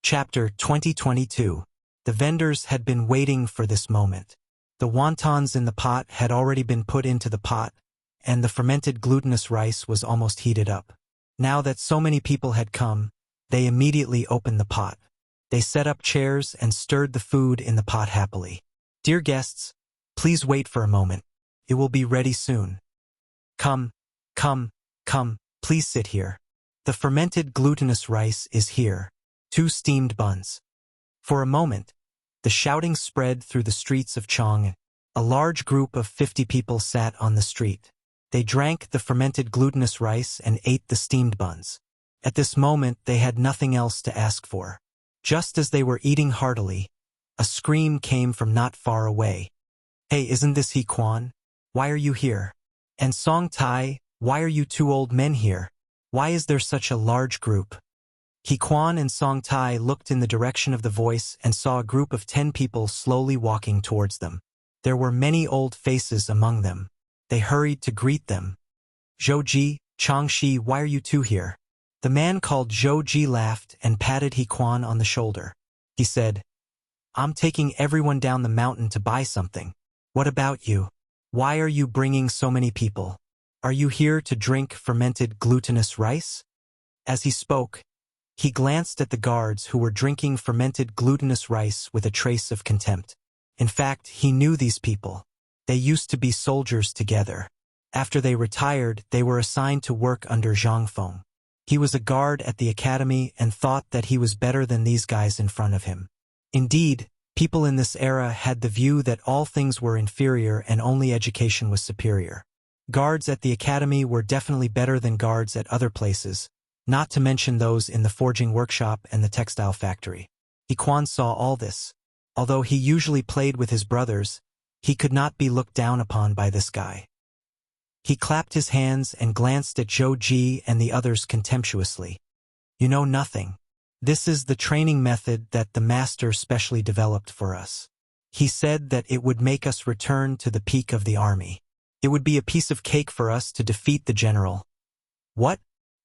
Chapter 2022. The vendors had been waiting for this moment. The wontons in the pot had already been put into the pot, and the fermented glutinous rice was almost heated up. Now that so many people had come, they immediately opened the pot. They set up chairs and stirred the food in the pot happily. "Dear guests, please wait for a moment. It will be ready soon. Come, please sit here. The fermented glutinous rice is here. 2 steamed buns." For a moment, the shouting spread through the streets of Chang. A large group of 50 people sat on the street. They drank the fermented glutinous rice and ate the steamed buns. At this moment, they had nothing else to ask for. Just as they were eating heartily, a scream came from not far away. "Hey, isn't this He Quan? Why are you here? And Song Tai, why are you 2 old men here? Why is there such a large group?" He Quan and Song Tai looked in the direction of the voice and saw a group of 10 people slowly walking towards them. There were many old faces among them. They hurried to greet them. "Zhou Ji, Chang Shi, why are you 2 here?" The man called Zhou Ji laughed and patted He Quan on the shoulder. He said, "I'm taking everyone down the mountain to buy something. What about you? Why are you bringing so many people? Are you here to drink fermented glutinous rice?" As he spoke, he glanced at the guards who were drinking fermented glutinous rice with a trace of contempt. In fact, he knew these people. They used to be soldiers together. After they retired, they were assigned to work under Zhang Feng. He was a guard at the academy and thought that he was better than these guys in front of him. Indeed, people in this era had the view that all things were inferior and only education was superior. Guards at the academy were definitely better than guards at other places, not to mention those in the forging workshop and the textile factory. He Quan saw all this. Although he usually played with his brothers, he could not be looked down upon by this guy. He clapped his hands and glanced at Zhou Ji and the others contemptuously. "You know nothing. This is the training method that the master specially developed for us. He said that it would make us return to the peak of the army. It would be a piece of cake for us to defeat the general." "What?"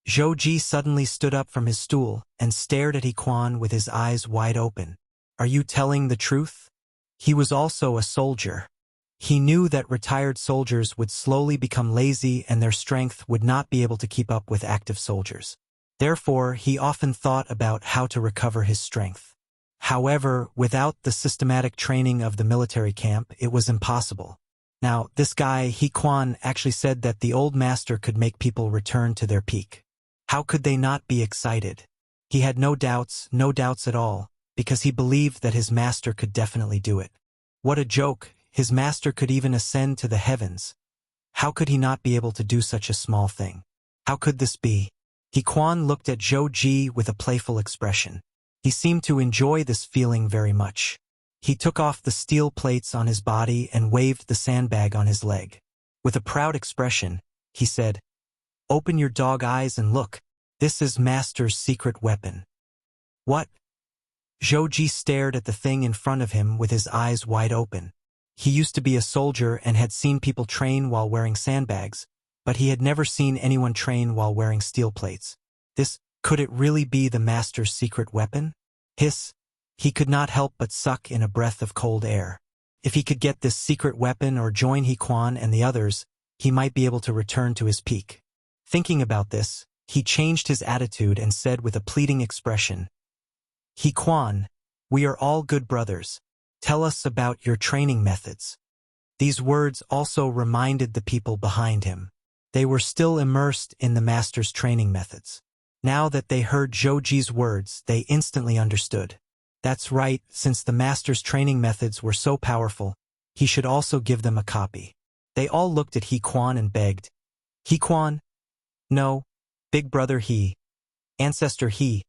Zhou Ji suddenly stood up from his stool and stared at He Quan with his eyes wide open. "Are you telling the truth?" He was also a soldier. He knew that retired soldiers would slowly become lazy and their strength would not be able to keep up with active soldiers. Therefore, he often thought about how to recover his strength. However, without the systematic training of the military camp, it was impossible. Now, this guy, He Quan, actually said that the old master could make people return to their peak. How could they not be excited? He had no doubts at all, because he believed that his master could definitely do it. What a joke, his master could even ascend to the heavens. How could he not be able to do such a small thing? How could this be? He Quan looked at Zhou Ji with a playful expression. He seemed to enjoy this feeling very much. He took off the steel plates on his body and waved the sandbag on his leg. With a proud expression, he said, "Open your dog eyes and look. This is Master's secret weapon." "What?" Zhou Ji stared at the thing in front of him with his eyes wide open. He used to be a soldier and had seen people train while wearing sandbags, but he had never seen anyone train while wearing steel plates. Could it really be the Master's secret weapon? Hiss! He could not help but suck in a breath of cold air. If he could get this secret weapon or join He Quan and the others, he might be able to return to his peak. Thinking about this, he changed his attitude and said with a pleading expression, "He Quan, we are all good brothers. Tell us about your training methods." These words also reminded the people behind him. They were still immersed in the master's training methods. Now that they heard Zhou Ji's words, they instantly understood. That's right, since the master's training methods were so powerful, he should also give them a copy. They all looked at He Quan and begged, "He Quan? No, big brother He. Ancestor He.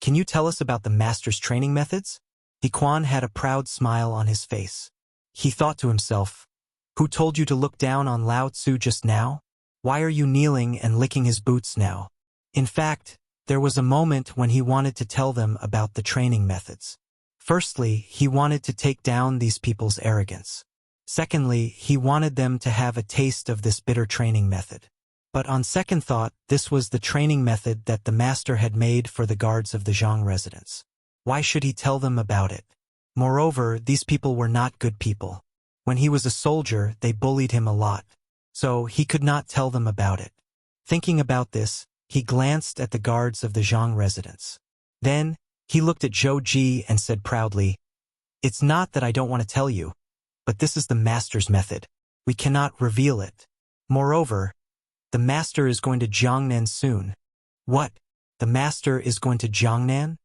Can you tell us about the master's training methods?" He Quan had a proud smile on his face. He thought to himself, "Who told you to look down on Lao Tzu just now? Why are you kneeling and licking his boots now?" In fact, there was a moment when he wanted to tell them about the training methods. Firstly, he wanted to take down these people's arrogance. Secondly, he wanted them to have a taste of this bitter training method. But on second thought, this was the training method that the master had made for the guards of the Zhang residence. Why should he tell them about it? Moreover, these people were not good people. When he was a soldier, they bullied him a lot. So he could not tell them about it. Thinking about this, he glanced at the guards of the Zhang residence. Then, he looked at Zhou Ji and said proudly, "It's not that I don't want to tell you, but this is the master's method. We cannot reveal it. Moreover, the master is going to Jiangnan soon." "What? The master is going to Jiangnan?"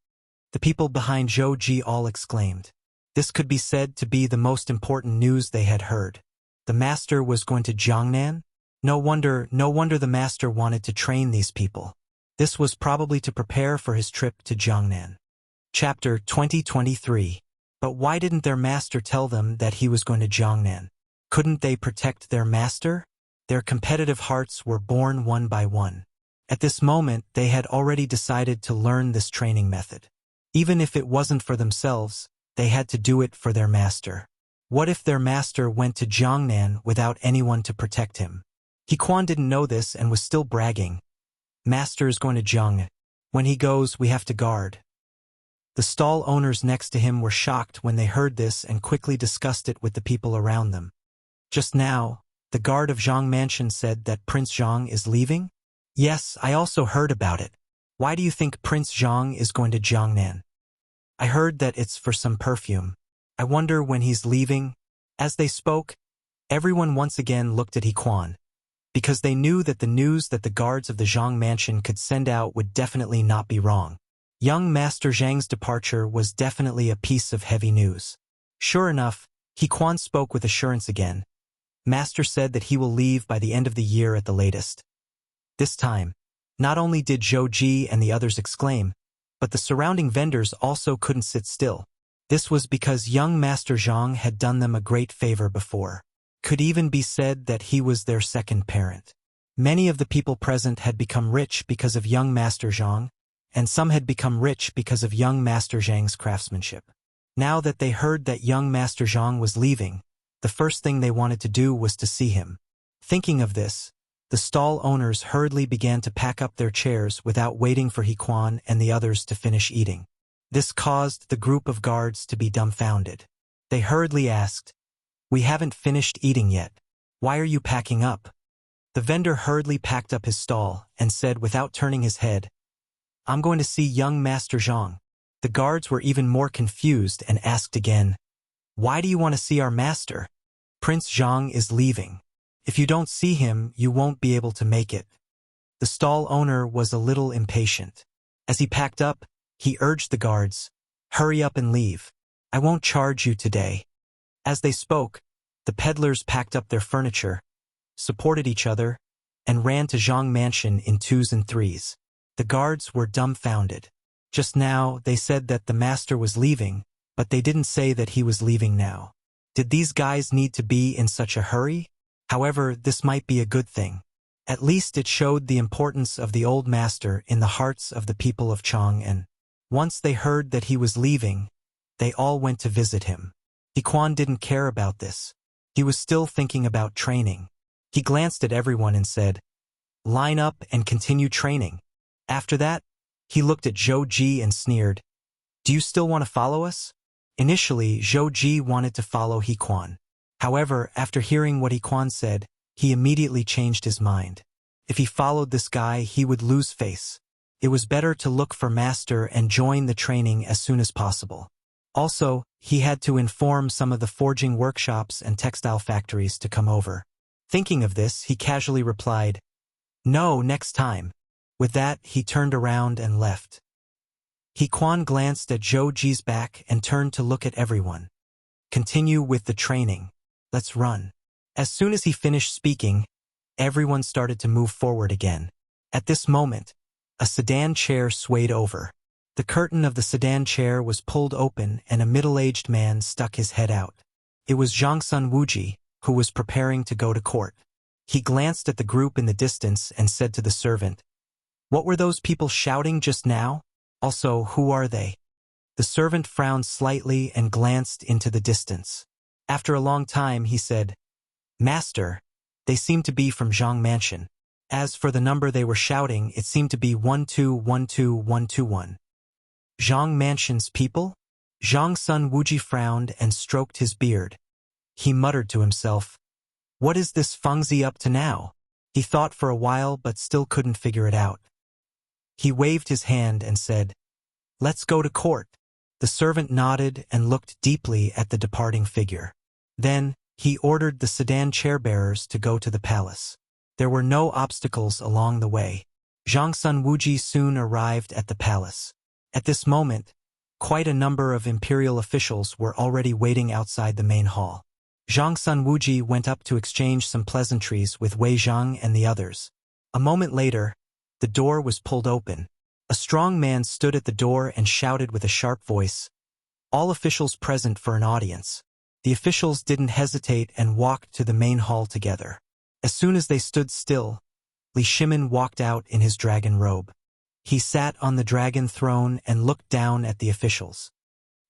The people behind Zhou Ji all exclaimed. This could be said to be the most important news they had heard. The master was going to Jiangnan? No wonder the master wanted to train these people. This was probably to prepare for his trip to Jiangnan. Chapter 2023. But why didn't their master tell them that he was going to Jiangnan? Couldn't they protect their master? Their competitive hearts were born one by one. At this moment, they had already decided to learn this training method. Even if it wasn't for themselves, they had to do it for their master. What if their master went to Jiangnan without anyone to protect him? He Quan didn't know this and was still bragging. "Master is going to Jiangnan. When he goes, we have to guard." The stall owners next to him were shocked when they heard this and quickly discussed it with the people around them. Just now, the guard of Zhang Mansion said that Prince Zhang is leaving? Yes, I also heard about it. Why do you think Prince Zhang is going to Jiangnan? I heard that it's for some perfume. I wonder when he's leaving. As they spoke, everyone once again looked at He Quan, because they knew that the news that the guards of the Zhang Mansion could send out would definitely not be wrong. Young Master Zhang's departure was definitely a piece of heavy news. Sure enough, He Quan spoke with assurance again. Master said that he will leave by the end of the year at the latest. This time, not only did Zhou Ji and the others exclaim, but the surrounding vendors also couldn't sit still. This was because young Master Zhang had done them a great favor before. Could even be said that he was their second parent. Many of the people present had become rich because of young Master Zhang, and some had become rich because of young Master Zhang's craftsmanship. Now that they heard that young Master Zhang was leaving, the first thing they wanted to do was to see him. Thinking of this, the stall owners hurriedly began to pack up their chairs without waiting for He Quan and the others to finish eating. This caused the group of guards to be dumbfounded. They hurriedly asked, "We haven't finished eating yet. Why are you packing up?" The vendor hurriedly packed up his stall and said without turning his head, "I'm going to see young Master Zhang." The guards were even more confused and asked again, "Why do you want to see our master? Prince Zhang is leaving. If you don't see him, you won't be able to make it." The stall owner was a little impatient. As he packed up, he urged the guards, "Hurry up and leave. I won't charge you today." As they spoke, the peddlers packed up their furniture, supported each other, and ran to Zhang Mansion in twos and threes. The guards were dumbfounded. Just now, they said that the master was leaving, but they didn't say that he was leaving now. Did these guys need to be in such a hurry? However, this might be a good thing. At least it showed the importance of the old master in the hearts of the people of Chang'an. Once they heard that he was leaving, they all went to visit him. He Quan didn't care about this. He was still thinking about training. He glanced at everyone and said, "Line up and continue training." After that, he looked at Zhou Ji and sneered, "Do you still want to follow us?" Initially, Zhou Ji wanted to follow He Quan. However, after hearing what He Quan said, he immediately changed his mind. If he followed this guy, he would lose face. It was better to look for master and join the training as soon as possible. Also, he had to inform some of the forging workshops and textile factories to come over. Thinking of this, he casually replied, "No, next time." With that, he turned around and left. He Quan glanced at Zhou Ji's back and turned to look at everyone. "Continue with the training. Let's run." As soon as he finished speaking, everyone started to move forward again. At this moment, a sedan chair swayed over. The curtain of the sedan chair was pulled open and a middle-aged man stuck his head out. It was Zhangsun Wuji, who was preparing to go to court. He glanced at the group in the distance and said to the servant, "What were those people shouting just now? Also, who are they?" The servant frowned slightly and glanced into the distance. After a long time, he said, "Master, they seem to be from Zhang Mansion. As for the number they were shouting, it seemed to be 1212-121. Zhang Mansion's people? Zhang Sun Wuji frowned and stroked his beard. He muttered to himself, "What is this Fengzi up to now?" He thought for a while but still couldn't figure it out. He waved his hand and said, "Let's go to court." The servant nodded and looked deeply at the departing figure. Then, he ordered the sedan chair-bearers to go to the palace. There were no obstacles along the way. Zhang Sun Wuji soon arrived at the palace. At this moment, quite a number of imperial officials were already waiting outside the main hall. Zhang Sun Wuji went up to exchange some pleasantries with Wei Zhang and the others. A moment later, the door was pulled open. A strong man stood at the door and shouted with a sharp voice, "All officials present for an audience." The officials didn't hesitate and walked to the main hall together. As soon as they stood still, Li Shimin walked out in his dragon robe. He sat on the dragon throne and looked down at the officials.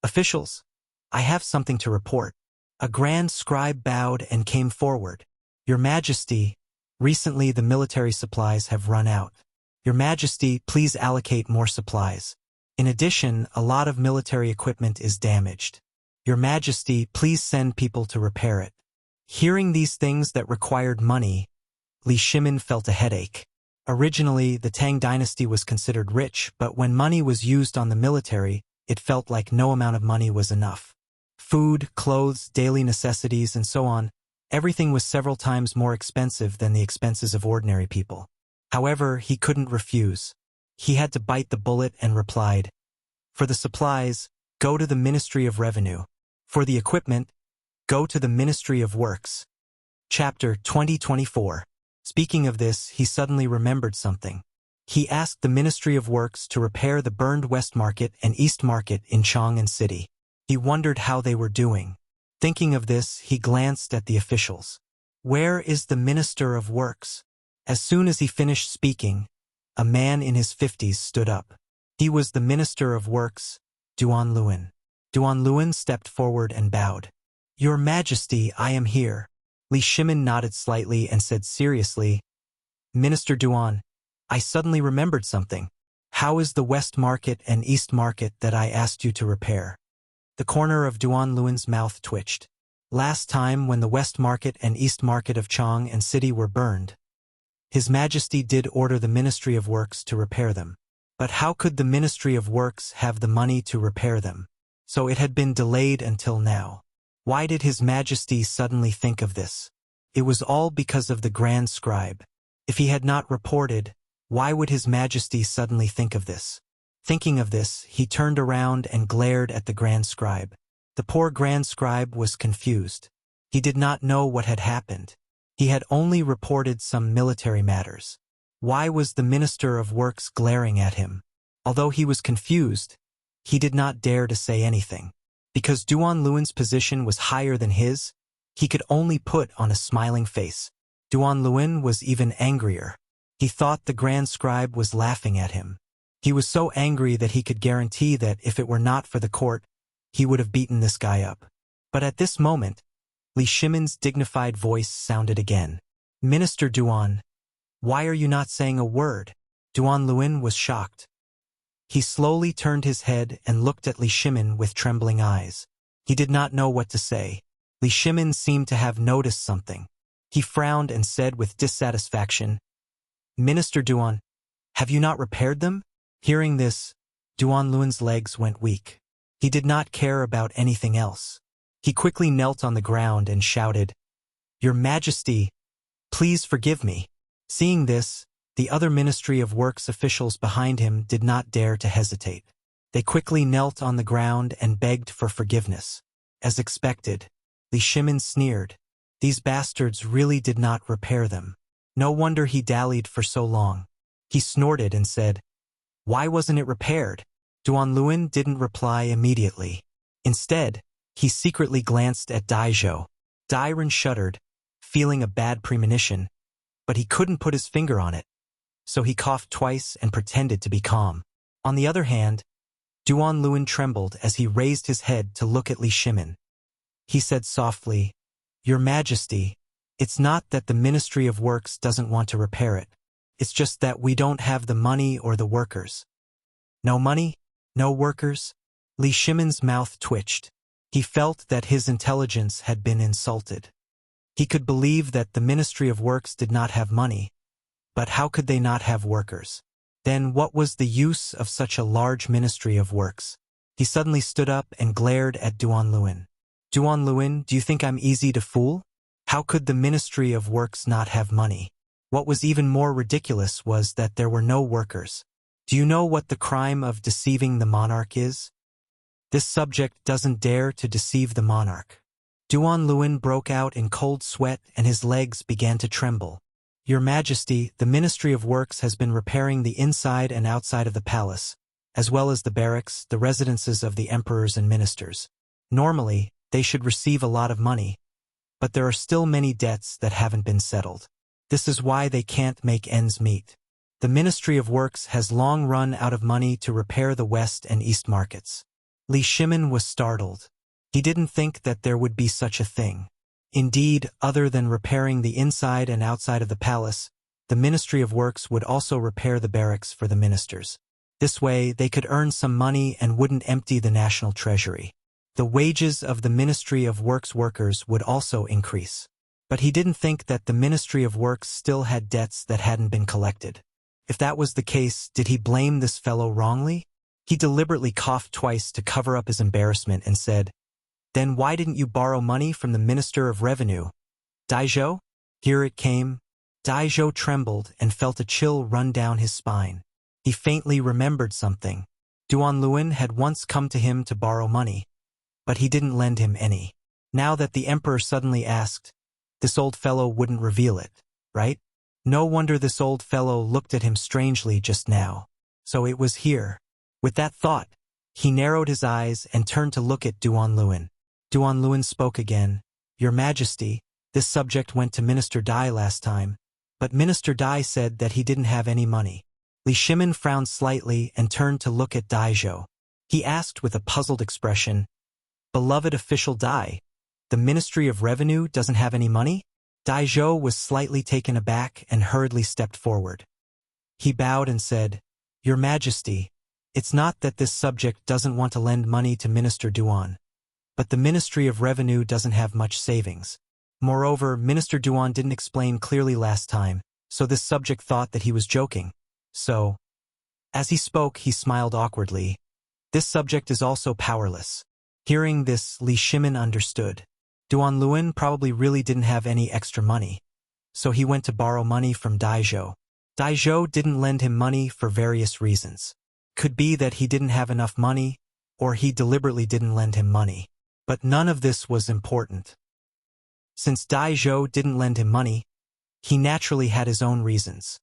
"Officials, I have something to report." A grand scribe bowed and came forward. "Your Majesty, recently the military supplies have run out. Your Majesty, please allocate more supplies. In addition, a lot of military equipment is damaged. Your Majesty, please send people to repair it." Hearing these things that required money, Li Shimin felt a headache. Originally, the Tang dynasty was considered rich, but when money was used on the military, it felt like no amount of money was enough. Food, clothes, daily necessities, and so on, everything was several times more expensive than the expenses of ordinary people. However, he couldn't refuse. He had to bite the bullet and replied, "For the supplies, go to the Ministry of Revenue. For the equipment, go to the Ministry of Works." Chapter 2024. Speaking of this, he suddenly remembered something. He asked the Ministry of Works to repair the burned West Market and East Market in Chang'an City. He wondered how they were doing. Thinking of this, he glanced at the officials. "Where is the Minister of Works?" As soon as he finished speaking, a man in his 50s stood up. He was the Minister of Works, Duan Luan. Duan Luan stepped forward and bowed. "Your Majesty, I am here." Li Shimin nodded slightly and said seriously, "Minister Duan, I suddenly remembered something. How is the West Market and East Market that I asked you to repair?" The corner of Duan Luan's mouth twitched. Last time when the West Market and East Market of Chang'an City were burned, His Majesty did order the Ministry of Works to repair them. But how could the Ministry of Works have the money to repair them? So it had been delayed until now. Why did His Majesty suddenly think of this? It was all because of the Grand Scribe. If he had not reported, why would His Majesty suddenly think of this? Thinking of this, he turned around and glared at the Grand Scribe. The poor Grand Scribe was confused. He did not know what had happened. He had only reported some military matters. Why was the Minister of Works glaring at him? Although he was confused, he did not dare to say anything. Because Duan Luan's position was higher than his, he could only put on a smiling face. Duan Luan was even angrier. He thought the Grand Scribe was laughing at him. He was so angry that he could guarantee that if it were not for the court, he would have beaten this guy up. But at this moment, Li Shimin's dignified voice sounded again. "Minister Duan, why are you not saying a word?" Duan Luan was shocked. He slowly turned his head and looked at Li Shimin with trembling eyes. He did not know what to say. Li Shimin seemed to have noticed something. He frowned and said with dissatisfaction, "Minister Duan, have you not repaired them?" Hearing this, Duan Luan's legs went weak. He did not care about anything else. He quickly knelt on the ground and shouted, "Your Majesty, please forgive me." Seeing this, the other Ministry of Works officials behind him did not dare to hesitate. They quickly knelt on the ground and begged for forgiveness. As expected, Li Shimin sneered. These bastards really did not repair them. No wonder he dallied for so long. He snorted and said, "Why wasn't it repaired?" Duan Luan didn't reply immediately. Instead, he secretly glanced at Daizhou. Dairen shuddered, feeling a bad premonition, but he couldn't put his finger on it. So he coughed twice and pretended to be calm. On the other hand, Duan Luan trembled as he raised his head to look at Li Shimin. He said softly, "Your Majesty, it's not that the Ministry of Works doesn't want to repair it. It's just that we don't have the money or the workers." "No money? No workers? Li Shimon's mouth twitched. He felt that his intelligence had been insulted. He could believe that the Ministry of Works did not have money, but how could they not have workers? Then what was the use of such a large Ministry of Works? He suddenly stood up and glared at Duanluan. Duanluan, do you think I'm easy to fool? How could the Ministry of Works not have money? What was even more ridiculous was that there were no workers. Do you know what the crime of deceiving the monarch is? This subject doesn't dare to deceive the monarch. Duanluan broke out in cold sweat and his legs began to tremble. Your Majesty, the Ministry of Works has been repairing the inside and outside of the palace, as well as the barracks, the residences of the emperors and ministers. Normally, they should receive a lot of money, but there are still many debts that haven't been settled. This is why they can't make ends meet. The Ministry of Works has long run out of money to repair the West and East markets. Li Shimon was startled. He didn't think that there would be such a thing. Indeed, other than repairing the inside and outside of the palace, the Ministry of Works would also repair the barracks for the ministers. This way, they could earn some money and wouldn't empty the national treasury. The wages of the Ministry of Works workers would also increase. But he didn't think that the Ministry of Works still had debts that hadn't been collected. If that was the case, did he blame this fellow wrongly? He deliberately coughed twice to cover up his embarrassment and said, "Then why didn't you borrow money from the Minister of Revenue? Daizhou?" Here it came. Daizhou trembled and felt a chill run down his spine. He faintly remembered something. Duanluan had once come to him to borrow money, but he didn't lend him any. Now that the emperor suddenly asked, this old fellow wouldn't reveal it, right? No wonder this old fellow looked at him strangely just now. So it was here. With that thought, he narrowed his eyes and turned to look at Duanluan. Duanluan spoke again. Your Majesty, this subject went to Minister Dai last time, but Minister Dai said that he didn't have any money. Li Shimon frowned slightly and turned to look at Daizhou. He asked with a puzzled expression, Beloved official Dai, the Ministry of Revenue doesn't have any money? Daizhou was slightly taken aback and hurriedly stepped forward. He bowed and said, Your Majesty, it's not that this subject doesn't want to lend money to Minister Duan, but the Ministry of Revenue doesn't have much savings. Moreover, Minister Duan didn't explain clearly last time, so this subject thought that he was joking. So, as he spoke, he smiled awkwardly. This subject is also powerless. Hearing this, Li Shimon understood. Duanluan probably really didn't have any extra money, so he went to borrow money from Daizhou. Daizhou didn't lend him money for various reasons. Could be that he didn't have enough money, or he deliberately didn't lend him money. But none of this was important. Since Daizhou didn't lend him money, he naturally had his own reasons.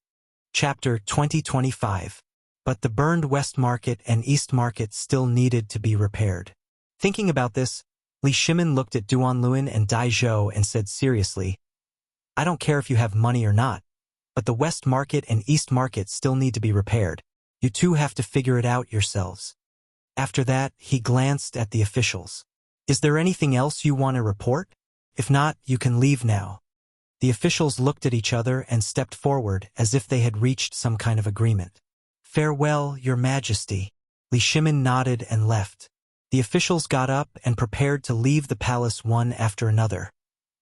Chapter 2025. But the burned West Market and East Market still needed to be repaired. Thinking about this, Li Shimon looked at Duanluan and Daizhou and said seriously, I don't care if you have money or not, but the West Market and East Market still need to be repaired. You two have to figure it out yourselves. After that, he glanced at the officials. Is there anything else you want to report? If not, you can leave now. The officials looked at each other and stepped forward as if they had reached some kind of agreement. Farewell, Your Majesty. Li Shimon nodded and left. The officials got up and prepared to leave the palace one after another,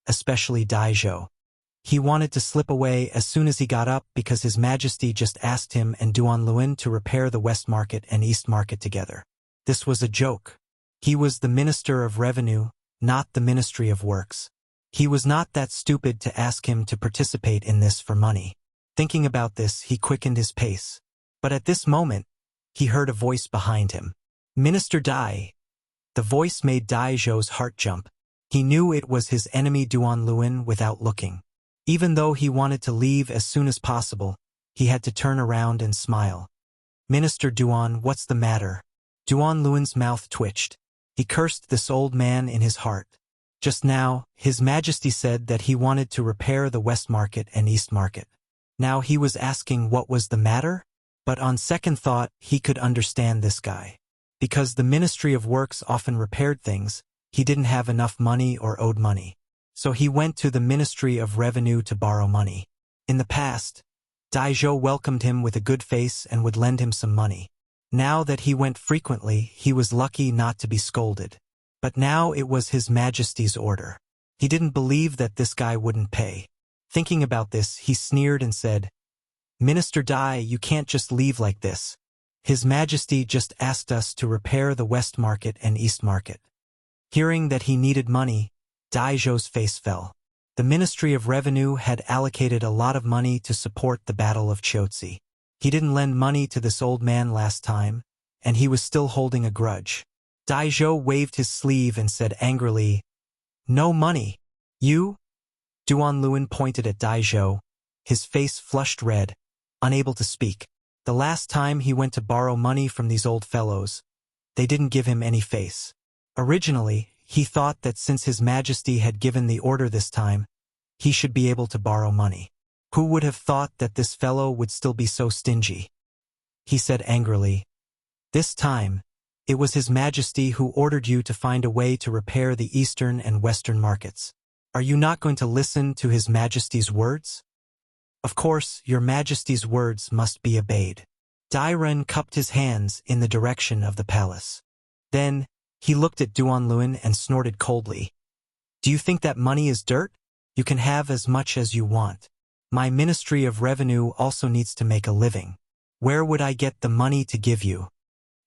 especially Daizhou. He wanted to slip away as soon as he got up because His Majesty just asked him and Duanluan to repair the West Market and East Market together. This was a joke. He was the Minister of Revenue, not the Ministry of Works. He was not that stupid to ask him to participate in this for money. Thinking about this, he quickened his pace. But at this moment, he heard a voice behind him. Minister Dai. The voice made Daizhou's heart jump. He knew it was his enemy Duanluan without looking. Even though he wanted to leave as soon as possible, he had to turn around and smile. Minister Duan, what's the matter? Duanluan's mouth twitched. He cursed this old man in his heart. Just now, His Majesty said that he wanted to repair the West Market and East Market. Now he was asking what was the matter? But on second thought, he could understand this guy. Because the Ministry of Works often repaired things, he didn't have enough money or owed money. So he went to the Ministry of Revenue to borrow money. In the past, Daizhou welcomed him with a good face and would lend him some money. Now that he went frequently, he was lucky not to be scolded. But now it was His Majesty's order. He didn't believe that this guy wouldn't pay. Thinking about this, he sneered and said, "Minister Dai, you can't just leave like this. His Majesty just asked us to repair the West Market and East Market." Hearing that he needed money, Dai Zhou's face fell. The Ministry of Revenue had allocated a lot of money to support the Battle of Chotzi. He didn't lend money to this old man last time, and he was still holding a grudge. Dai Zhou waved his sleeve and said angrily, "No money. You?" Duan Luan pointed at Dai Zhou, his face flushed red, unable to speak. The last time he went to borrow money from these old fellows, they didn't give him any face. Originally, he thought that since His Majesty had given the order this time, he should be able to borrow money. Who would have thought that this fellow would still be so stingy? He said angrily, "This time, it was His Majesty who ordered you to find a way to repair the eastern and western markets. Are you not going to listen to His Majesty's words?" "Of course, Your Majesty's words must be obeyed." Dai Ren cupped his hands in the direction of the palace. Then, he looked at Duan Luan and snorted coldly. "Do you think that money is dirt? You can have as much as you want. My Ministry of Revenue also needs to make a living. Where would I get the money to give you?"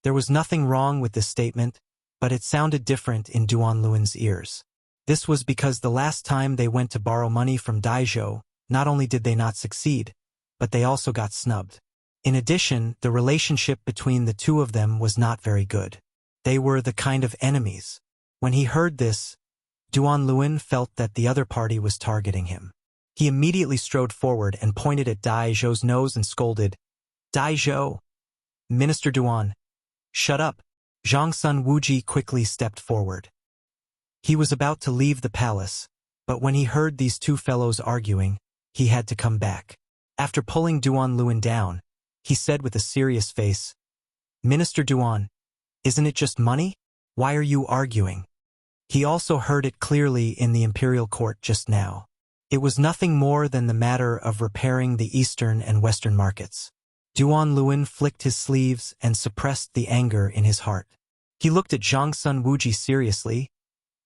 There was nothing wrong with this statement, but it sounded different in Duan Luan's ears. This was because the last time they went to borrow money from Dai Zhou, not only did they not succeed, but they also got snubbed. In addition, the relationship between the two of them was not very good. They were the kind of enemies. When he heard this, Duan Luan felt that the other party was targeting him. He immediately strode forward and pointed at Dai Zhou's nose and scolded, "Dai Zhou! Minister Duan! Shut up!" Zhang Sun Wuji quickly stepped forward. He was about to leave the palace, but when he heard these two fellows arguing, he had to come back. After pulling Duan Luan down, he said with a serious face, "Minister Duan, isn't it just money? Why are you arguing?" He also heard it clearly in the imperial court just now. It was nothing more than the matter of repairing the eastern and western markets. Duan Luan flicked his sleeves and suppressed the anger in his heart. He looked at Zhang Sun Wuji seriously.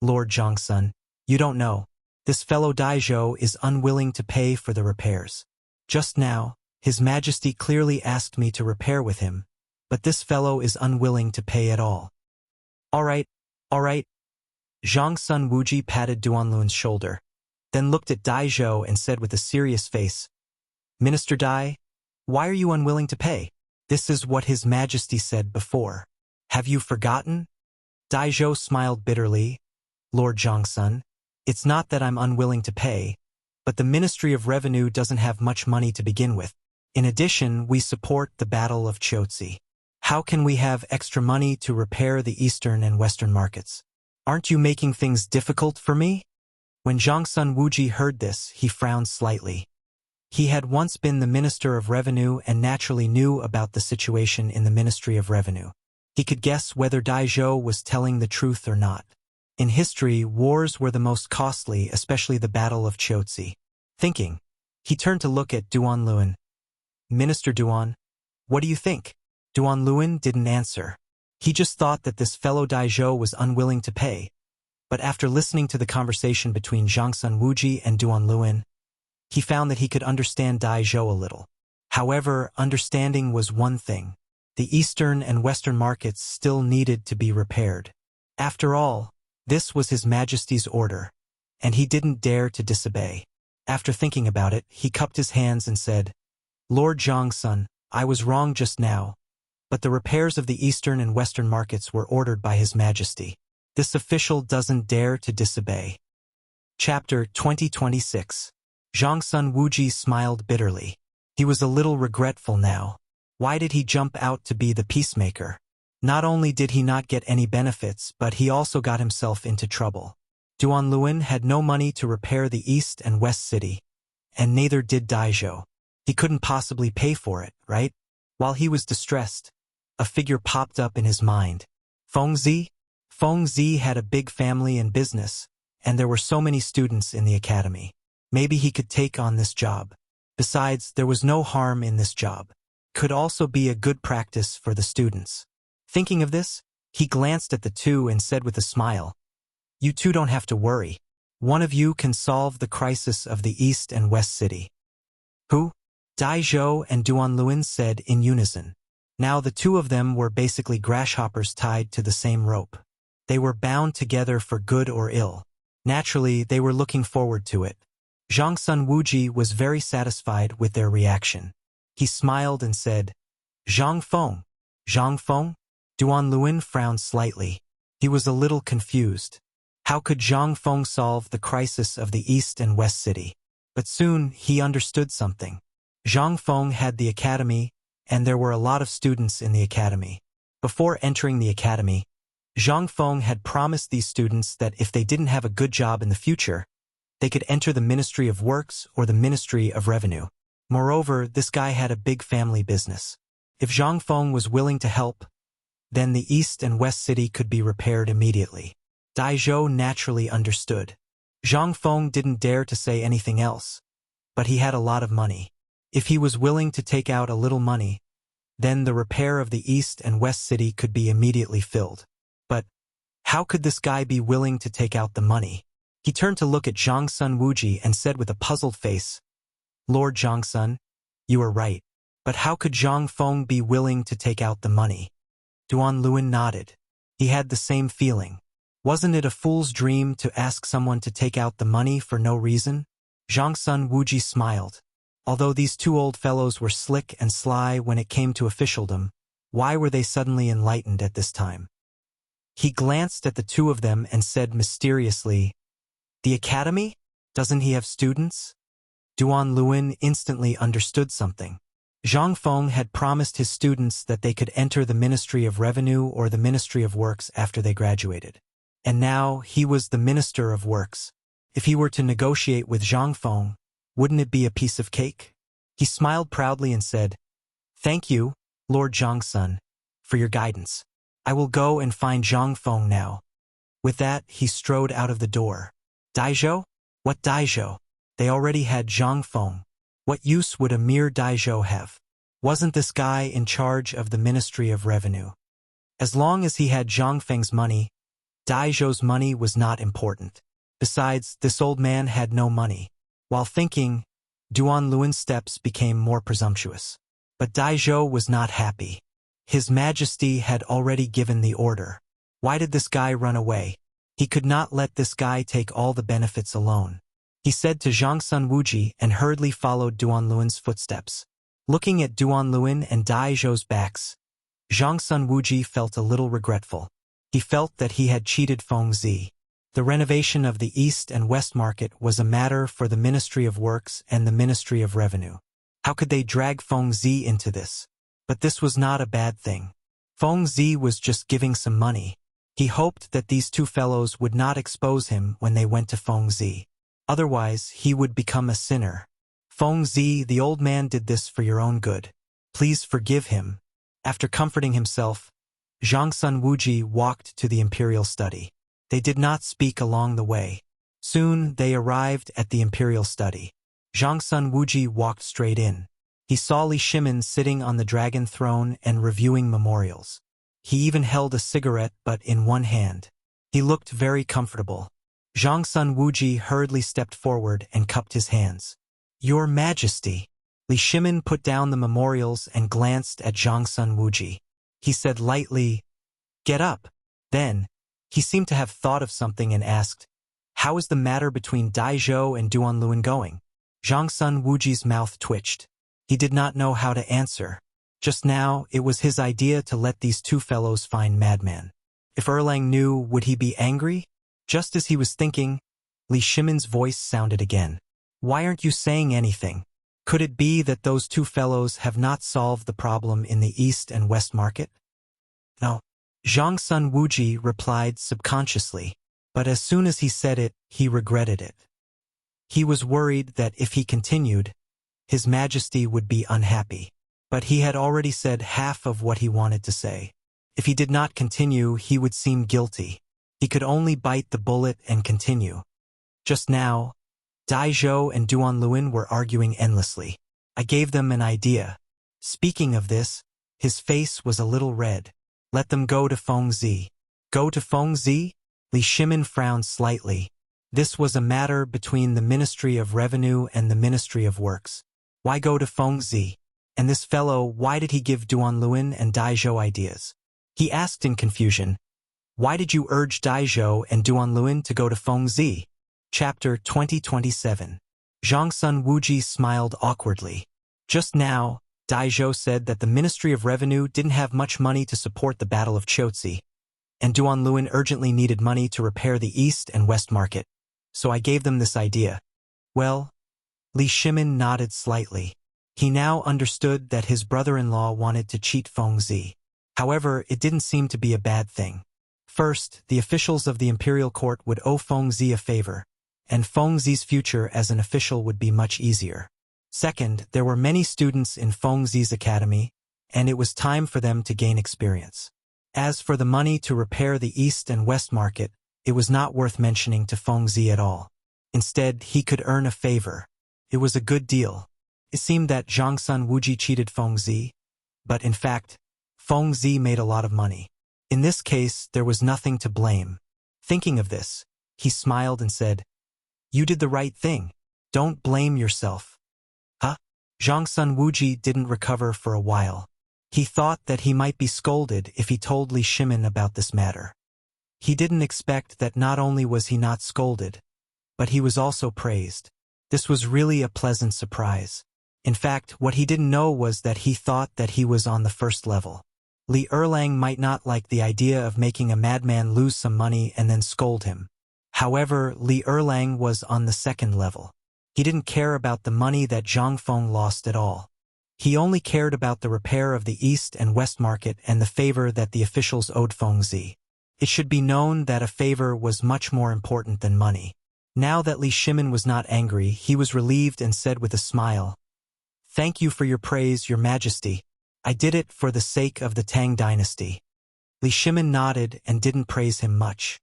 "Lord Zhang Sun, you don't know. This fellow Dai Zhou is unwilling to pay for the repairs. Just now, His Majesty clearly asked me to repair with him, but this fellow is unwilling to pay at all." All right. Zhang Sun Wuji patted Duan Luan's shoulder, then looked at Dai Zhou and said with a serious face, "Minister Dai, why are you unwilling to pay? This is what His Majesty said before. Have you forgotten?" Dai Zhou smiled bitterly. "Lord Zhang Sun, it's not that I'm unwilling to pay, but the Ministry of Revenue doesn't have much money to begin with. In addition, we support the Battle of Chotzi. How can we have extra money to repair the eastern and western markets? Aren't you making things difficult for me?" When Zhang Sun Wuji heard this, he frowned slightly. He had once been the Minister of Revenue and naturally knew about the situation in the Ministry of Revenue. He could guess whether Dai Zhou was telling the truth or not. In history, wars were the most costly, especially the Battle of Chotzi. Thinking, he turned to look at Duan Luan. "Minister Duan, what do you think?" Duan Luan didn't answer. He just thought that this fellow Dai Zhou was unwilling to pay. But after listening to the conversation between Zhang Sun Wuji and Duan Luan, he found that he could understand Dai Zhou a little. However, understanding was one thing. The eastern and western markets still needed to be repaired. After all, this was His Majesty's order, and he didn't dare to disobey. After thinking about it, he cupped his hands and said, "Lord Zhang Sun, I was wrong just now, but the repairs of the eastern and western markets were ordered by His Majesty. This official doesn't dare to disobey." Chapter 2026. Zhang Sun Wuji smiled bitterly. He was a little regretful now. Why did he jump out to be the peacemaker? Not only did he not get any benefits, but he also got himself into trouble. Duan Luan had no money to repair the east and west city, and neither did Dai Zhou. He couldn't possibly pay for it, right? While he was distressed, a figure popped up in his mind. Feng Zi? Feng Zi had a big family and business, and there were so many students in the academy. Maybe he could take on this job. Besides, there was no harm in this job. could also be a good practice for the students. Thinking of this, he glanced at the two and said with a smile, "You two don't have to worry. One of you can solve the crisis of the East and West City." "Who?" Dai Zhou and Duan Luin said in unison. Now the two of them were basically grasshoppers tied to the same rope. They were bound together for good or ill. Naturally, they were looking forward to it. Zhang Sun Wuji was very satisfied with their reaction. He smiled and said, "Zhang Feng." "Zhang Feng?" Duan Luin frowned slightly. He was a little confused. How could Zhang Feng solve the crisis of the East and West City? But soon he understood something. Zhang Feng had the academy, and there were a lot of students in the academy. Before entering the academy, Zhang Feng had promised these students that if they didn't have a good job in the future, they could enter the Ministry of Works or the Ministry of Revenue. Moreover, this guy had a big family business. If Zhang Feng was willing to help, then the East and West City could be repaired immediately. Dai Zhou naturally understood. Zhang Feng didn't dare to say anything else, but he had a lot of money. If he was willing to take out a little money, then the repair of the East and West City could be immediately filled. But how could this guy be willing to take out the money? He turned to look at Zhang Sun Wuji and said with a puzzled face, "Lord Zhang Sun, you are right. But how could Zhang Feng be willing to take out the money?" Duan Luin nodded. He had the same feeling. Wasn't it a fool's dream to ask someone to take out the money for no reason? Zhang Sun Wuji smiled. Although these two old fellows were slick and sly when it came to officialdom, why were they suddenly enlightened at this time? He glanced at the two of them and said mysteriously, "The academy? Doesn't he have students?" Duan Luin instantly understood something. Zhang Feng had promised his students that they could enter the Ministry of Revenue or the Ministry of Works after they graduated. And now he was the Minister of Works. If he were to negotiate with Zhang Feng, wouldn't it be a piece of cake? He smiled proudly and said, "Thank you, Lord Zhang Sun, for your guidance. I will go and find Zhang Feng now." With that, he strode out of the door. Daizhou? What Daizhou? They already had Zhang Feng. What use would a mere Daizhou have? Wasn't this guy in charge of the Ministry of Revenue? As long as he had Zhang Feng's money, Daizhou's money was not important. Besides, this old man had no money. While thinking, Duan Luin's steps became more presumptuous. But Daizhou was not happy. His Majesty had already given the order. Why did this guy run away? He could not let this guy take all the benefits alone. He said to Zhang Sun Wuji and hurriedly followed Duan Luin's footsteps. Looking at Duan Luin and Daizhou's backs, Zhang Sun Wuji felt a little regretful. He felt that he had cheated Feng Zi. The renovation of the East and West Market was a matter for the Ministry of Works and the Ministry of Revenue. How could they drag Feng Zi into this? But this was not a bad thing. Feng Zi was just giving some money. He hoped that these two fellows would not expose him when they went to Feng Zi. Otherwise, he would become a sinner. "Feng Zi, the old man did this for your own good. Please forgive him." After comforting himself, Zhang Sun Wuji walked to the imperial study. They did not speak along the way. Soon they arrived at the imperial study. Zhang Sun Wuji walked straight in. He saw Li Shimin sitting on the dragon throne and reviewing memorials. He even held a cigarette but in one hand. He looked very comfortable. Zhang Sun Wuji hurriedly stepped forward and cupped his hands. "Your Majesty." Li Shimin put down the memorials and glanced at Zhang Sun Wuji. He said lightly, "Get up." Then, he seemed to have thought of something and asked, "How is the matter between Daizhou and Duan Luin going?" Zhang Sun Wuji's mouth twitched. He did not know how to answer. Just now, it was his idea to let these two fellows find Madman. If Erlang knew, would he be angry? Just as he was thinking, Li Shimin's voice sounded again. "Why aren't you saying anything? Could it be that those two fellows have not solved the problem in the East and West Market?" "No." Zhang Sun Wuji replied subconsciously, but as soon as he said it, he regretted it. He was worried that if he continued, His Majesty would be unhappy. But he had already said half of what he wanted to say. If he did not continue, he would seem guilty. He could only bite the bullet and continue. Just now, Daizhou and Duan Luin were arguing endlessly. I gave them an idea. Speaking of this, his face was a little red. Let them go to Fengzi. Go to Fengzi? Li Shimin frowned slightly. This was a matter between the Ministry of Revenue and the Ministry of Works. Why go to Fengzi? And this fellow, why did he give Duanluan and Daizhou ideas? He asked in confusion. Why did you urge Daizhou and Duanluan to go to Fengzi? Chapter 2027. Zhangsun Wuji smiled awkwardly. Just now, Daizhou said that the Ministry of Revenue didn't have much money to support the Battle of Chotzi, and Duanluan urgently needed money to repair the East and West Market. So I gave them this idea. Well, Li Shimin nodded slightly. He now understood that his brother-in-law wanted to cheat Fengzi. However, it didn't seem to be a bad thing. First, the officials of the imperial court would owe Fengzi a favor, and Fengzi's future as an official would be much easier. Second, there were many students in Fengzi's academy, and it was time for them to gain experience. As for the money to repair the East and West Market, it was not worth mentioning to Fengzi at all. Instead, he could earn a favor. It was a good deal. It seemed that Zhangsun Wuji cheated Fengzi, but in fact, Fengzi made a lot of money. In this case, there was nothing to blame. Thinking of this, he smiled and said, "You did the right thing. Don't blame yourself." Huh? Zhangsun Wuji didn't recover for a while. He thought that he might be scolded if he told Li Shimin about this matter. He didn't expect that not only was he not scolded, but he was also praised. This was really a pleasant surprise. In fact, what he didn't know was that he thought that he was on the first level. Li Erlang might not like the idea of making a madman lose some money and then scold him. However, Li Erlang was on the second level. He didn't care about the money that Zhang Feng lost at all. He only cared about the repair of the East and West Market and the favor that the officials owed Fengzi. It should be known that a favor was much more important than money. Now that Li Shimin was not angry, he was relieved and said with a smile, "Thank you for your praise, Your Majesty. I did it for the sake of the Tang dynasty." Li Shimin nodded and didn't praise him much.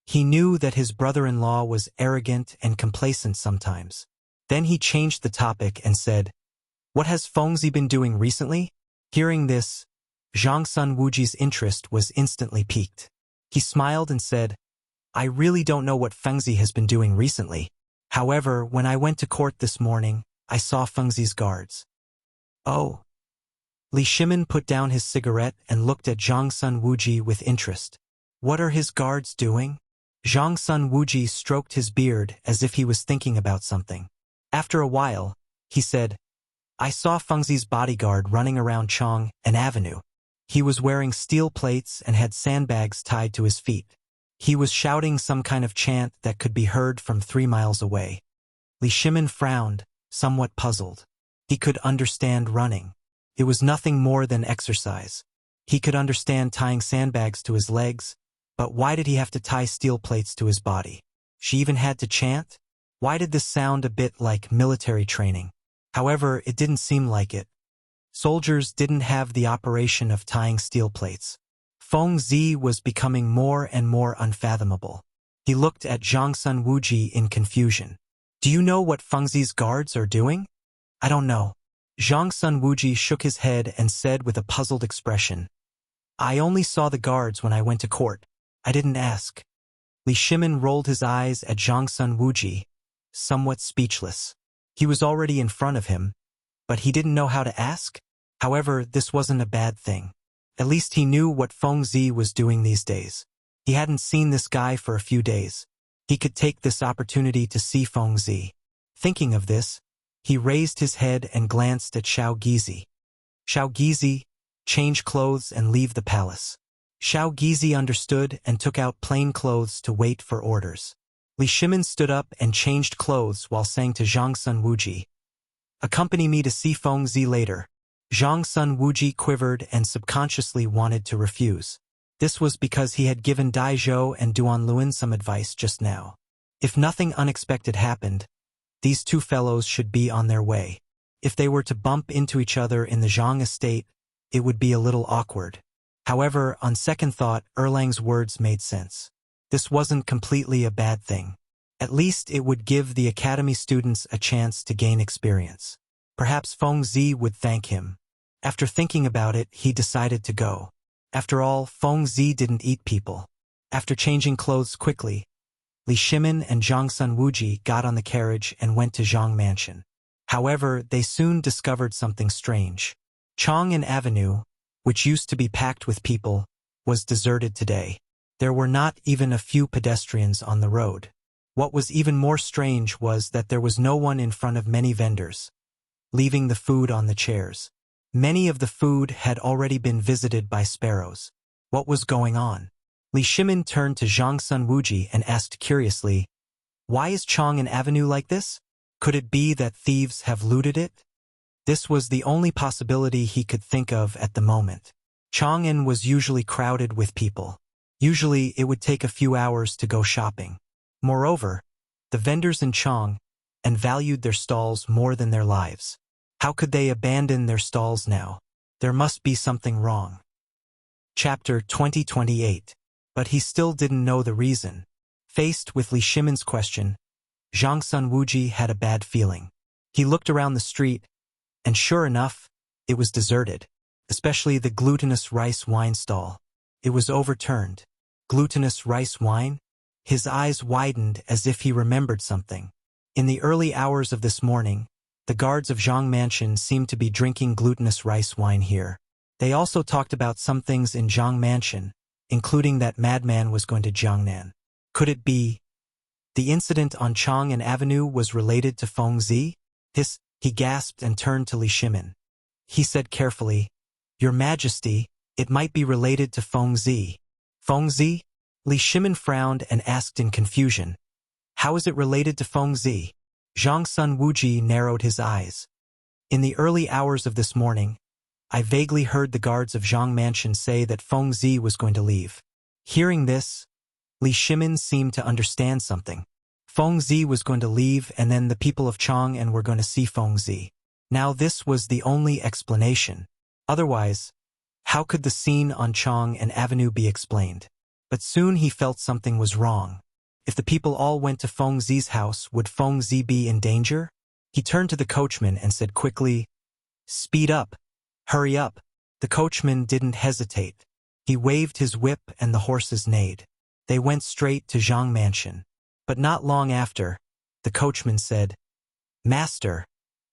He knew that his brother-in-law was arrogant and complacent sometimes. Then he changed the topic and said, "What has Fengzi been doing recently?" Hearing this, Zhangsun Wuji's interest was instantly piqued. He smiled and said, "I really don't know what Fengzi has been doing recently. However, when I went to court this morning, I saw Fengzi's guards." "Oh." Li Shimin put down his cigarette and looked at Zhangsun Wuji with interest. "What are his guards doing?" Zhangsun Wuji stroked his beard as if he was thinking about something. After a while, he said, "I saw Fengzi's bodyguard running around Chong and Avenue. He was wearing steel plates and had sandbags tied to his feet. He was shouting some kind of chant that could be heard from 3 miles away." Li Shimin frowned, somewhat puzzled. He could understand running. It was nothing more than exercise. He could understand tying sandbags to his legs, but why did he have to tie steel plates to his body? She even had to chant? Why did this sound a bit like military training? However, it didn't seem like it. Soldiers didn't have the operation of tying steel plates. Fengzi was becoming more and more unfathomable. He looked at Zhangsun Wuji in confusion. "Do you know what Fengzi's guards are doing?" "I don't know." Zhangsun Wuji shook his head and said with a puzzled expression, "I only saw the guards when I went to court. I didn't ask." Li Shimin rolled his eyes at Zhangsun Wuji, somewhat speechless. He was already in front of him, but he didn't know how to ask? However, this wasn't a bad thing. At least he knew what Fengzi was doing these days. He hadn't seen this guy for a few days. He could take this opportunity to see Fengzi. Thinking of this, he raised his head and glanced at Xiao Gizi. "Xiao Gizi, change clothes and leave the palace." Xiao Gizi understood and took out plain clothes to wait for orders. Li Shimin stood up and changed clothes while saying to Zhangsun Wuji, "Accompany me to see Fengzi later." Zhangsun Wuji quivered and subconsciously wanted to refuse. This was because he had given Daizhou and Duanluan some advice just now. If nothing unexpected happened, these two fellows should be on their way. If they were to bump into each other in the Zhang estate, it would be a little awkward. However, on second thought, Erlang's words made sense. This wasn't completely a bad thing. At least it would give the academy students a chance to gain experience. Perhaps Fengzi would thank him. After thinking about it, he decided to go. After all, Feng Zi didn't eat people. After changing clothes quickly, Li Shimin and Zhang Sun Wuji got on the carriage and went to Zhang Mansion. However, they soon discovered something strange. Chang'an Avenue, which used to be packed with people, was deserted today. There were not even a few pedestrians on the road. What was even more strange was that there was no one in front of many vendors, leaving the food on the chairs. Many of the food had already been visited by sparrows. What was going on? Li Shimin turned to Zhang Sun Wuji and asked curiously, "Why is Chang'an Avenue like this? Could it be that thieves have looted it?" This was the only possibility he could think of at the moment. Chang'an was usually crowded with people. Usually, it would take a few hours to go shopping. Moreover, the vendors in Chang'an valued their stalls more than their lives. How could they abandon their stalls now? There must be something wrong. Chapter 2028. But he still didn't know the reason. Faced with Li Shimin's question, Zhang Sun Wuji had a bad feeling. He looked around the street, and sure enough, it was deserted, especially the glutinous rice wine stall. It was overturned. Glutinous rice wine? His eyes widened as if he remembered something. In the early hours of this morning, the guards of Zhang Mansion seemed to be drinking glutinous rice wine here. They also talked about some things in Zhang Mansion, including that madman was going to Jiangnan. Could it be the incident on Chang'an Avenue was related to Feng Zi? He gasped and turned to Li Shimin. He said carefully, "Your Majesty, it might be related to Feng Zi." Feng Zi? Li Shimin frowned and asked in confusion, "How is it related to Feng Zi?" Zhang Sun Wuji narrowed his eyes. "In the early hours of this morning, I vaguely heard the guards of Zhang Mansion say that Feng Zi was going to leave." Hearing this, Li Shimin seemed to understand something. Feng Zi was going to leave, and then the people of Chang'an were going to see Feng Zi. Now this was the only explanation. Otherwise, how could the scene on Chang'an Avenue be explained? But soon he felt something was wrong. If the people all went to Feng Zi's house, would Feng Zi be in danger? He turned to the coachman and said quickly, "Speed up. Hurry up." The coachman didn't hesitate. He waved his whip and the horses neighed. They went straight to Zhang Mansion. But not long after, the coachman said, "Master,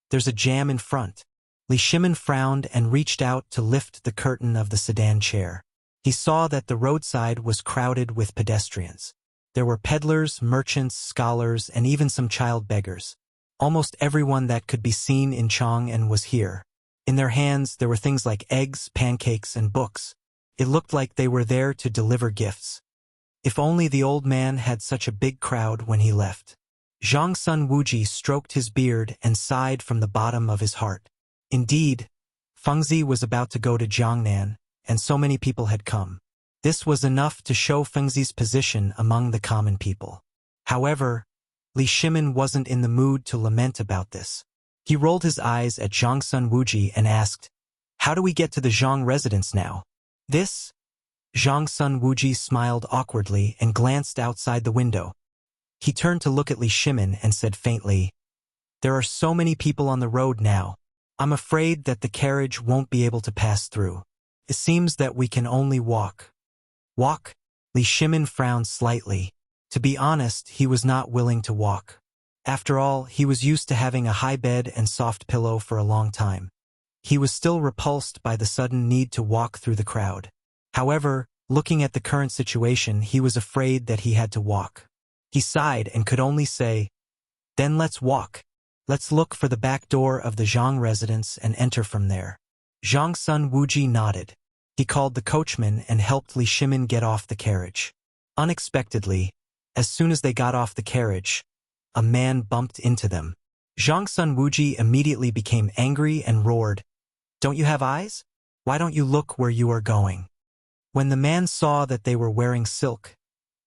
there's a jam in front." Li Shimin frowned and reached out to lift the curtain of the sedan chair. He saw that the roadside was crowded with pedestrians. There were peddlers, merchants, scholars, and even some child beggars. Almost everyone that could be seen in Chang'an was here. In their hands, there were things like eggs, pancakes, and books. It looked like they were there to deliver gifts. If only the old man had such a big crowd when he left. Zhang Sun Wuji stroked his beard and sighed from the bottom of his heart. Indeed, Feng Zi was about to go to Jiangnan, and so many people had come. This was enough to show Feng Zi's position among the common people. However, Li Shimin wasn't in the mood to lament about this. He rolled his eyes at Zhang Sun Wuji and asked, "How do we get to the Zhang residence now?" "This?" Zhang Sun Wuji smiled awkwardly and glanced outside the window. He turned to look at Li Shimin and said faintly, "There are so many people on the road now. I'm afraid that the carriage won't be able to pass through. It seems that we can only walk." "Walk?" Li Shimin frowned slightly. To be honest, he was not willing to walk. After all, he was used to having a high bed and soft pillow for a long time. He was still repulsed by the sudden need to walk through the crowd. However, looking at the current situation, he was afraid that he had to walk. He sighed and could only say, "Then let's walk. Let's look for the back door of the Zhang residence and enter from there." Zhang Sun Wuji nodded. He called the coachman and helped Li Shimin get off the carriage. Unexpectedly, as soon as they got off the carriage, a man bumped into them. Zhang Sun Wuji immediately became angry and roared, "Don't you have eyes? Why don't you look where you are going?" When the man saw that they were wearing silk,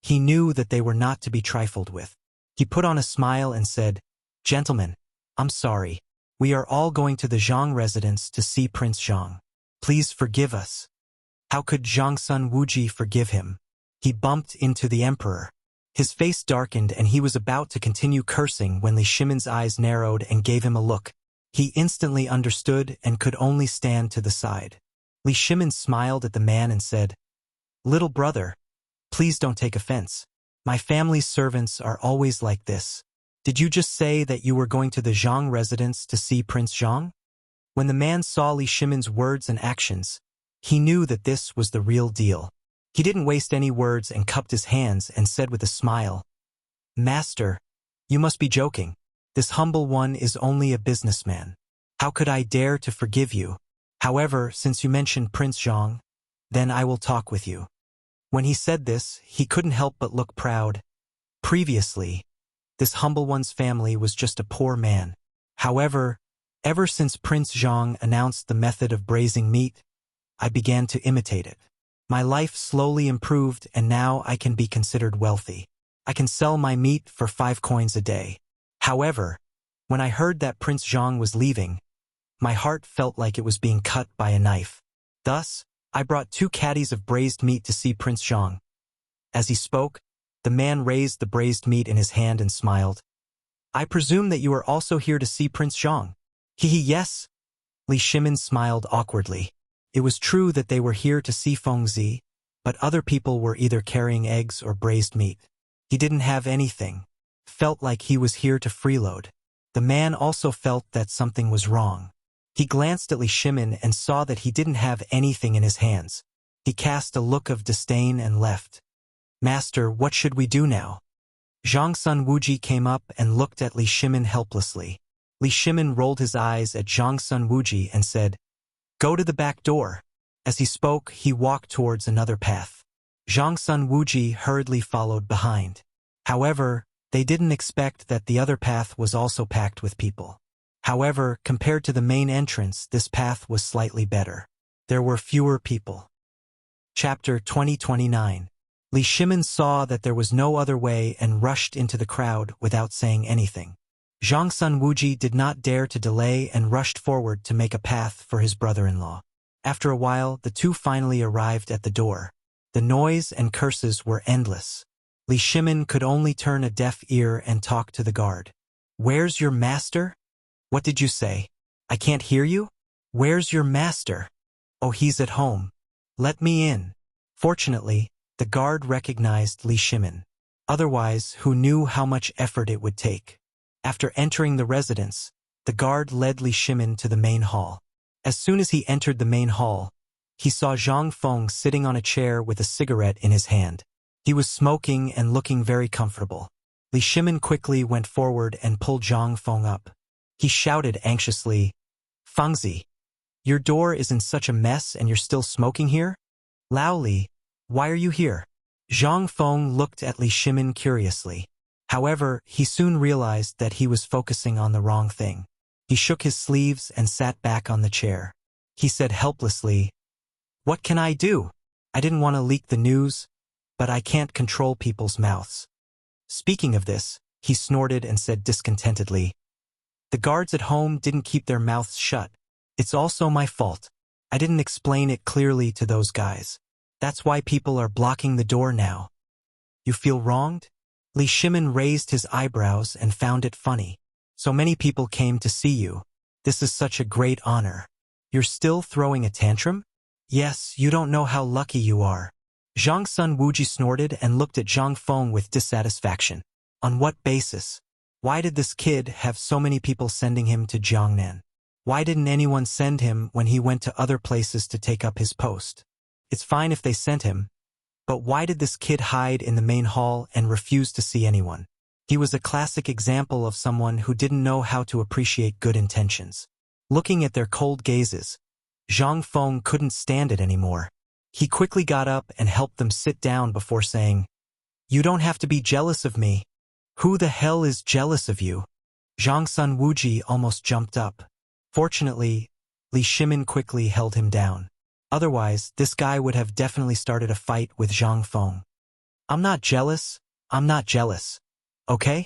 he knew that they were not to be trifled with. He put on a smile and said, "Gentlemen, I'm sorry. We are all going to the Zhang residence to see Prince Zhang. Please forgive us." How could Zhang Sun Wuji forgive him? He bumped into the emperor. His face darkened and he was about to continue cursing when Li Shimin's eyes narrowed and gave him a look. He instantly understood and could only stand to the side. Li Shimin smiled at the man and said, "Little brother, please don't take offense. My family's servants are always like this. Did you just say that you were going to the Zhang residence to see Prince Zhang?" When the man saw Li Shimin's words and actions, he knew that this was the real deal. He didn't waste any words and cupped his hands and said with a smile, "Master, you must be joking. This humble one is only a businessman. How could I dare to forgive you? However, since you mentioned Prince Zhang, then I will talk with you." When he said this, he couldn't help but look proud. Previously, this humble one's family was just a poor man. However, ever since Prince Zhang announced the method of braising meat, I began to imitate it. My life slowly improved and now I can be considered wealthy. I can sell my meat for 5 coins a day. However, when I heard that Prince Zhang was leaving, my heart felt like it was being cut by a knife. Thus, I brought 2 caddies of braised meat to see Prince Zhang. As he spoke, the man raised the braised meat in his hand and smiled. "I presume that you are also here to see Prince Zhang." Yes." Li Shimin smiled awkwardly. It was true that they were here to see Fengzi, but other people were either carrying eggs or braised meat. He didn't have anything. Felt like he was here to freeload. The man also felt that something was wrong. He glanced at Li Shimin and saw that he didn't have anything in his hands. He cast a look of disdain and left. "Master, what should we do now?" Zhang Sun Wuji came up and looked at Li Shimin helplessly. Li Shimin rolled his eyes at Zhang Sun Wuji and said, "Go to the back door." As he spoke, he walked towards another path. Zhang Sun Wuji hurriedly followed behind. However, they didn't expect that the other path was also packed with people. However, compared to the main entrance, this path was slightly better. There were fewer people. Chapter 2029. Li Shimin saw that there was no other way and rushed into the crowd without saying anything. Zhang Sun Wuji did not dare to delay and rushed forward to make a path for his brother-in-law. After a while, the two finally arrived at the door. The noise and curses were endless. Li Shimin could only turn a deaf ear and talk to the guard. "Where's your master?" "What did you say? I can't hear you?" "Where's your master?" "Oh, he's at home. Let me in." Fortunately, the guard recognized Li Shimin. Otherwise, who knew how much effort it would take? After entering the residence, the guard led Li Shimin to the main hall. As soon as he entered the main hall, he saw Zhang Feng sitting on a chair with a cigarette in his hand. He was smoking and looking very comfortable. Li Shimin quickly went forward and pulled Zhang Feng up. He shouted anxiously, "Fengzi, your door is in such a mess and you're still smoking here? Lao Li, why are you here?" Zhang Feng looked at Li Shimin curiously. However, he soon realized that he was focusing on the wrong thing. He shook his sleeves and sat back on the chair. He said helplessly, "What can I do? I didn't want to leak the news, but I can't control people's mouths." Speaking of this, he snorted and said discontentedly, "The guards at home didn't keep their mouths shut. It's also my fault. I didn't explain it clearly to those guys. That's why people are blocking the door now." "You feel wronged?" Li Shimin raised his eyebrows and found it funny. "So many people came to see you. This is such a great honor. You're still throwing a tantrum?" "Yes, you don't know how lucky you are." Zhang Sun Wuji snorted and looked at Zhang Feng with dissatisfaction. On what basis? Why did this kid have so many people sending him to Jiangnan? Why didn't anyone send him when he went to other places to take up his post? It's fine if they sent him, but why did this kid hide in the main hall and refuse to see anyone? He was a classic example of someone who didn't know how to appreciate good intentions. Looking at their cold gazes, Zhang Feng couldn't stand it anymore. He quickly got up and helped them sit down before saying, "You don't have to be jealous of me." "Who the hell is jealous of you?" Zhang Sun Wuji almost jumped up. Fortunately, Li Shimin quickly held him down. Otherwise, this guy would have definitely started a fight with Zhang Feng. "I'm not jealous. I'm not jealous. Okay?"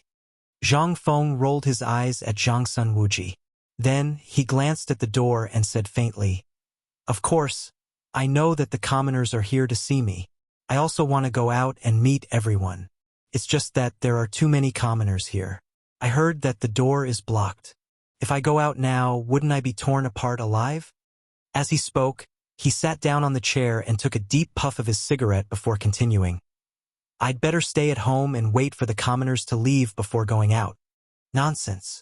Zhang Feng rolled his eyes at Zhang Sun Wuji. Then, he glanced at the door and said faintly, "Of course, I know that the commoners are here to see me. I also want to go out and meet everyone. It's just that there are too many commoners here. I heard that the door is blocked." If I go out now, wouldn't I be torn apart alive? As he spoke, he sat down on the chair and took a deep puff of his cigarette before continuing. I'd better stay at home and wait for the commoners to leave before going out. Nonsense.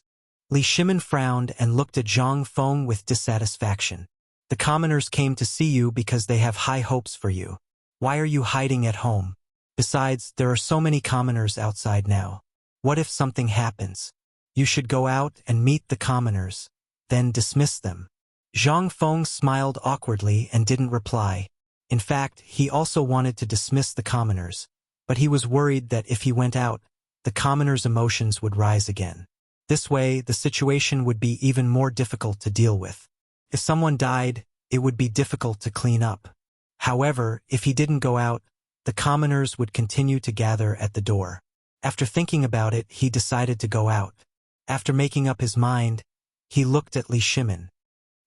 Li Shimin frowned and looked at Zhang Feng with dissatisfaction. The commoners came to see you because they have high hopes for you. Why are you hiding at home? Besides, there are so many commoners outside now. What if something happens? You should go out and meet the commoners, then dismiss them. Zhang Feng smiled awkwardly and didn't reply. In fact, he also wanted to dismiss the commoners, but he was worried that if he went out, the commoners' emotions would rise again. This way, the situation would be even more difficult to deal with. If someone died, it would be difficult to clean up. However, if he didn't go out, the commoners would continue to gather at the door. After thinking about it, he decided to go out. After making up his mind, he looked at Li Shimin.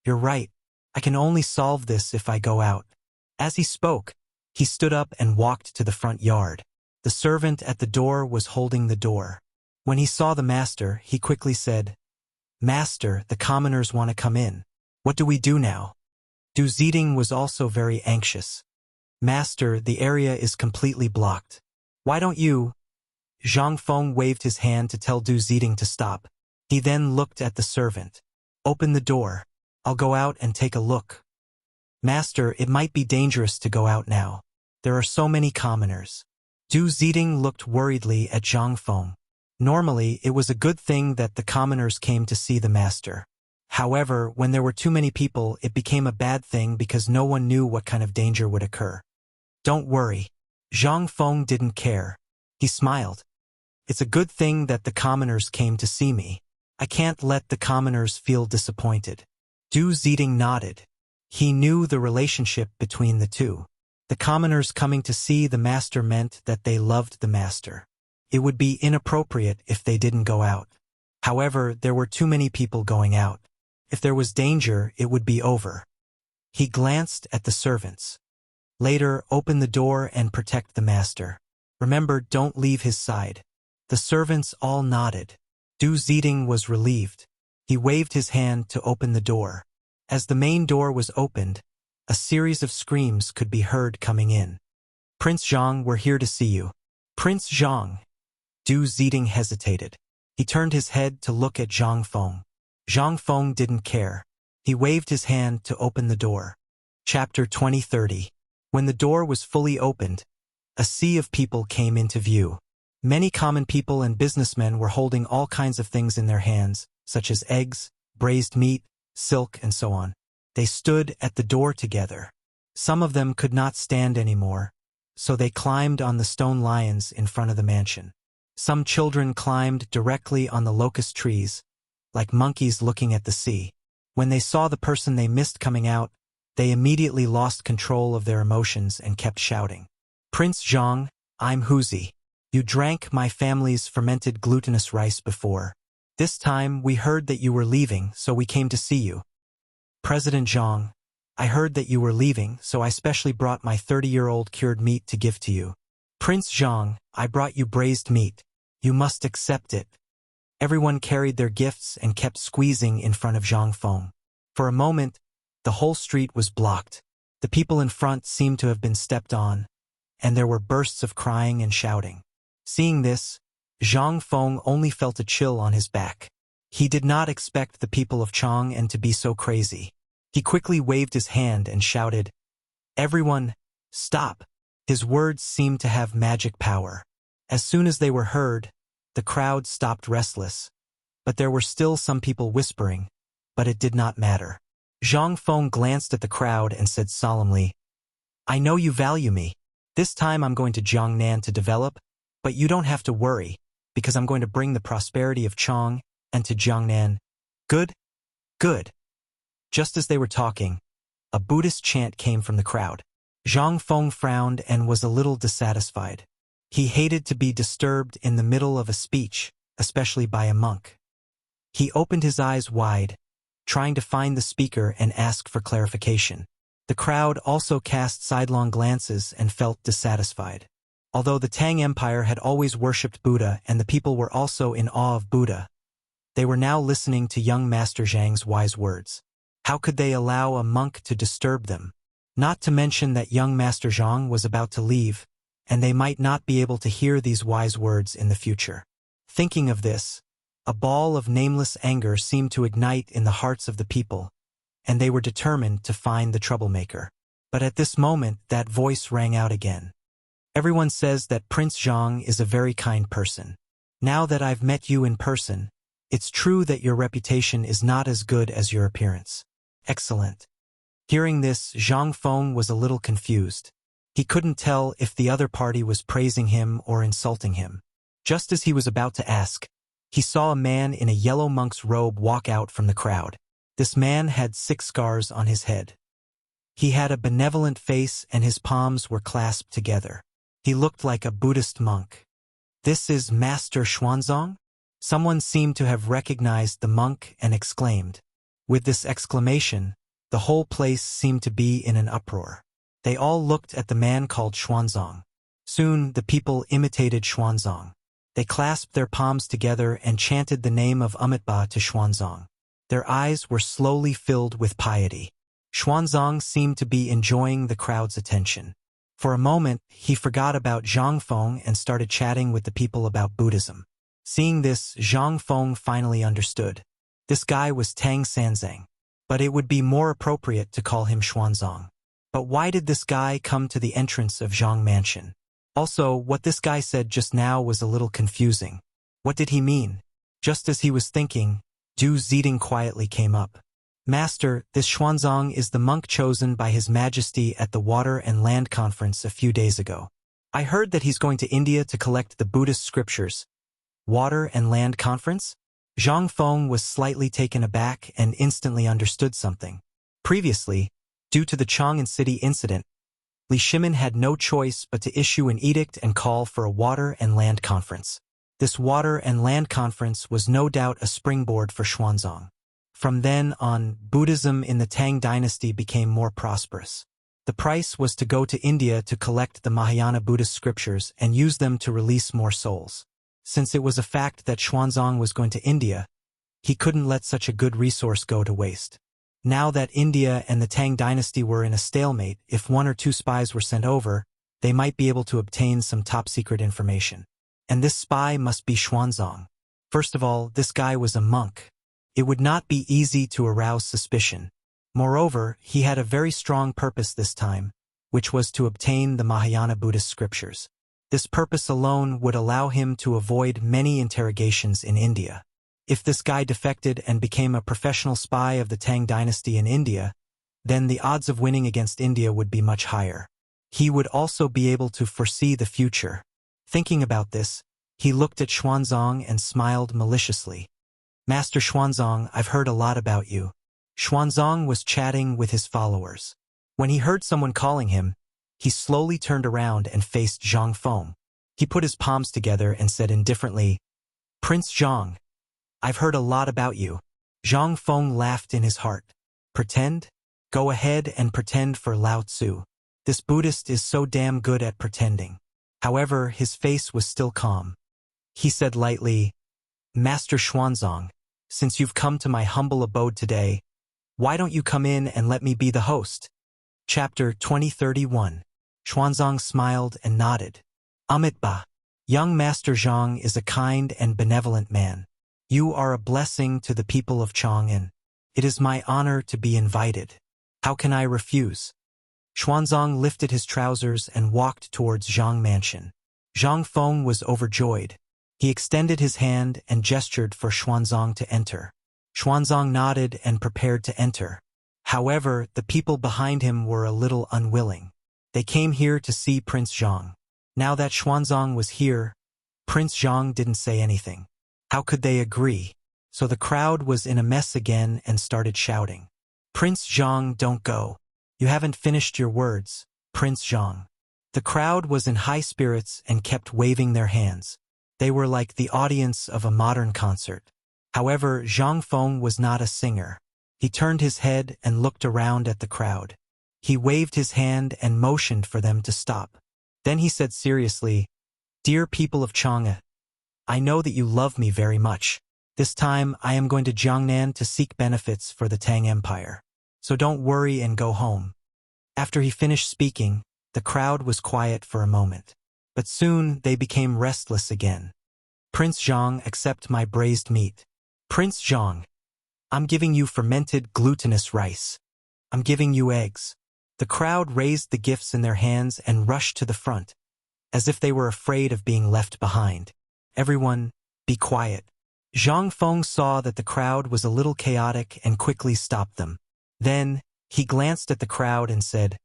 You're right. I can only solve this if I go out. As he spoke, he stood up and walked to the front yard. The servant at the door was holding the door. When he saw the master, he quickly said, Master, the commoners want to come in. What do we do now? Du Ziding was also very anxious. Master, the area is completely blocked. Why don't you? Zhang Feng waved his hand to tell Du Ziding to stop. He then looked at the servant. Open the door. I'll go out and take a look. Master, it might be dangerous to go out now. There are so many commoners. Du Ziding looked worriedly at Zhang Feng. Normally, it was a good thing that the commoners came to see the master. However, when there were too many people, it became a bad thing because no one knew what kind of danger would occur. Don't worry. Zhang Feng didn't care. He smiled. It's a good thing that the commoners came to see me. I can't let the commoners feel disappointed. Du Ziding nodded. He knew the relationship between the two. The commoners coming to see the master meant that they loved the master. It would be inappropriate if they didn't go out. However, there were too many people going out. If there was danger, it would be over. He glanced at the servants. Later, open the door and protect the master. Remember, don't leave his side. The servants all nodded. Du Ziding was relieved. He waved his hand to open the door. As the main door was opened, a series of screams could be heard coming in. Prince Zhang, we're here to see you. Prince Zhang. Du Ziding hesitated. He turned his head to look at Zhang Feng. Zhang Feng didn't care. He waved his hand to open the door. Chapter 20:30. When the door was fully opened, a sea of people came into view. Many common people and businessmen were holding all kinds of things in their hands, such as eggs, braised meat, silk, and so on. They stood at the door together. Some of them could not stand anymore, so they climbed on the stone lions in front of the mansion. Some children climbed directly on the locust trees, like monkeys looking at the sea. When they saw the person they missed coming out, they immediately lost control of their emotions and kept shouting. Prince Zhang, I'm Huzi. You drank my family's fermented glutinous rice before. This time we heard that you were leaving, so we came to see you. President Zhang, I heard that you were leaving, so I specially brought my 30-year-old cured meat to give to you. Prince Zhang, I brought you braised meat. You must accept it. Everyone carried their gifts and kept squeezing in front of Zhang Feng. For a moment, the whole street was blocked. The people in front seemed to have been stepped on, and there were bursts of crying and shouting. Seeing this, Zhang Feng only felt a chill on his back. He did not expect the people of Chang'an to be so crazy. He quickly waved his hand and shouted, Everyone, stop! His words seemed to have magic power. As soon as they were heard, the crowd stopped restless. But there were still some people whispering, but it did not matter. Zhang Feng glanced at the crowd and said solemnly, I know you value me. This time I'm going to Jiangnan to develop, but you don't have to worry, because I'm going to bring the prosperity of Chang and to Jiangnan. Good? Good. Just as they were talking, a Buddhist chant came from the crowd. Zhang Feng frowned and was a little dissatisfied. He hated to be disturbed in the middle of a speech, especially by a monk. He opened his eyes wide, trying to find the speaker and ask for clarification. The crowd also cast sidelong glances and felt dissatisfied. Although the Tang Empire had always worshipped Buddha and the people were also in awe of Buddha, They were now listening to young Master Zhang's wise words. How could they allow a monk to disturb them? Not to mention that young Master Zhang was about to leave, and they might not be able to hear these wise words in the future. Thinking of this, a ball of nameless anger seemed to ignite in the hearts of the people, and they were determined to find the troublemaker. But at this moment, that voice rang out again. Everyone says that Prince Zhang is a very kind person. Now that I've met you in person, it's true that your reputation is not as good as your appearance. Excellent. Hearing this, Zhang Feng was a little confused. He couldn't tell if the other party was praising him or insulting him. Just as he was about to ask, he saw a man in a yellow monk's robe walk out from the crowd. This man had 6 scars on his head. He had a benevolent face and his palms were clasped together. He looked like a Buddhist monk. This is Master Xuanzang? Someone seemed to have recognized the monk and exclaimed. With this exclamation, the whole place seemed to be in an uproar. They all looked at the man called Xuanzang. Soon, the people imitated Xuanzang. They clasped their palms together and chanted the name of Amitabha to Xuanzang. Their eyes were slowly filled with piety. Xuanzang seemed to be enjoying the crowd's attention. For a moment, he forgot about Zhang Feng and started chatting with the people about Buddhism. Seeing this, Zhang Feng finally understood. This guy was Tang Sanzang. But it would be more appropriate to call him Xuanzang. But why did this guy come to the entrance of Zhang Mansion? Also, what this guy said just now was a little confusing. What did he mean? Just as he was thinking, Du Ziding quietly came up. Master, this Xuanzang is the monk chosen by His Majesty at the Water and Land Conference a few days ago. I heard that he's going to India to collect the Buddhist scriptures. Water and Land Conference? Zhang Feng was slightly taken aback and instantly understood something. Previously, due to the Chang'an City incident, Li Shimin had no choice but to issue an edict and call for a Water and Land Conference. This Water and Land Conference was no doubt a springboard for Xuanzang. From then on, Buddhism in the Tang dynasty became more prosperous. The price was to go to India to collect the Mahayana Buddhist scriptures and use them to release more souls. Since it was a fact that Xuanzang was going to India, he couldn't let such a good resource go to waste. Now that India and the Tang dynasty were in a stalemate, if 1 or 2 spies were sent over, they might be able to obtain some top-secret information. And this spy must be Xuanzang. First of all, this guy was a monk. It would not be easy to arouse suspicion. Moreover, he had a very strong purpose this time, which was to obtain the Mahayana Buddhist scriptures. This purpose alone would allow him to avoid many interrogations in India. If this guy defected and became a professional spy of the Tang dynasty in India, then the odds of winning against India would be much higher. He would also be able to foresee the future. Thinking about this, he looked at Xuanzang and smiled maliciously. Master Xuanzang, I've heard a lot about you. Xuanzang was chatting with his followers. When he heard someone calling him, he slowly turned around and faced Zhang Feng. He put his palms together and said indifferently, Prince Zhang, I've heard a lot about you. Zhang Feng laughed in his heart. Pretend? Go ahead and pretend for Lao Tzu. This Buddhist is so damn good at pretending. However, his face was still calm. He said lightly, Master Xuanzang, since you've come to my humble abode today, why don't you come in and let me be the host? Chapter 2031. Xuanzang smiled and nodded. Amitabha, young Master Zhang is a kind and benevolent man. You are a blessing to the people of Chang'an. It is my honor to be invited. How can I refuse? Xuanzang lifted his trousers and walked towards Zhang Mansion. Zhang Feng was overjoyed. He extended his hand and gestured for Xuanzang to enter. Xuanzang nodded and prepared to enter. However, the people behind him were a little unwilling. They came here to see Prince Zhang. Now that Xuanzang was here, Prince Zhang didn't say anything. How could they agree? So the crowd was in a mess again and started shouting. Prince Zhang, don't go. You haven't finished your words, Prince Zhang. The crowd was in high spirits and kept waving their hands. They were like the audience of a modern concert. However, Zhang Feng was not a singer. He turned his head and looked around at the crowd. He waved his hand and motioned for them to stop. Then he said seriously, Dear people of Chang'an, I know that you love me very much. This time I am going to Jiangnan to seek benefits for the Tang Empire. So don't worry and go home." After he finished speaking, the crowd was quiet for a moment. But soon they became restless again. "Prince Zhang, accept my braised meat." "Prince Zhang, I'm giving you fermented glutinous rice. I'm giving you eggs." The crowd raised the gifts in their hands and rushed to the front, as if they were afraid of being left behind. "Everyone, be quiet." Zhang Feng saw that the crowd was a little chaotic and quickly stopped them. Then, he glanced at the crowd and said,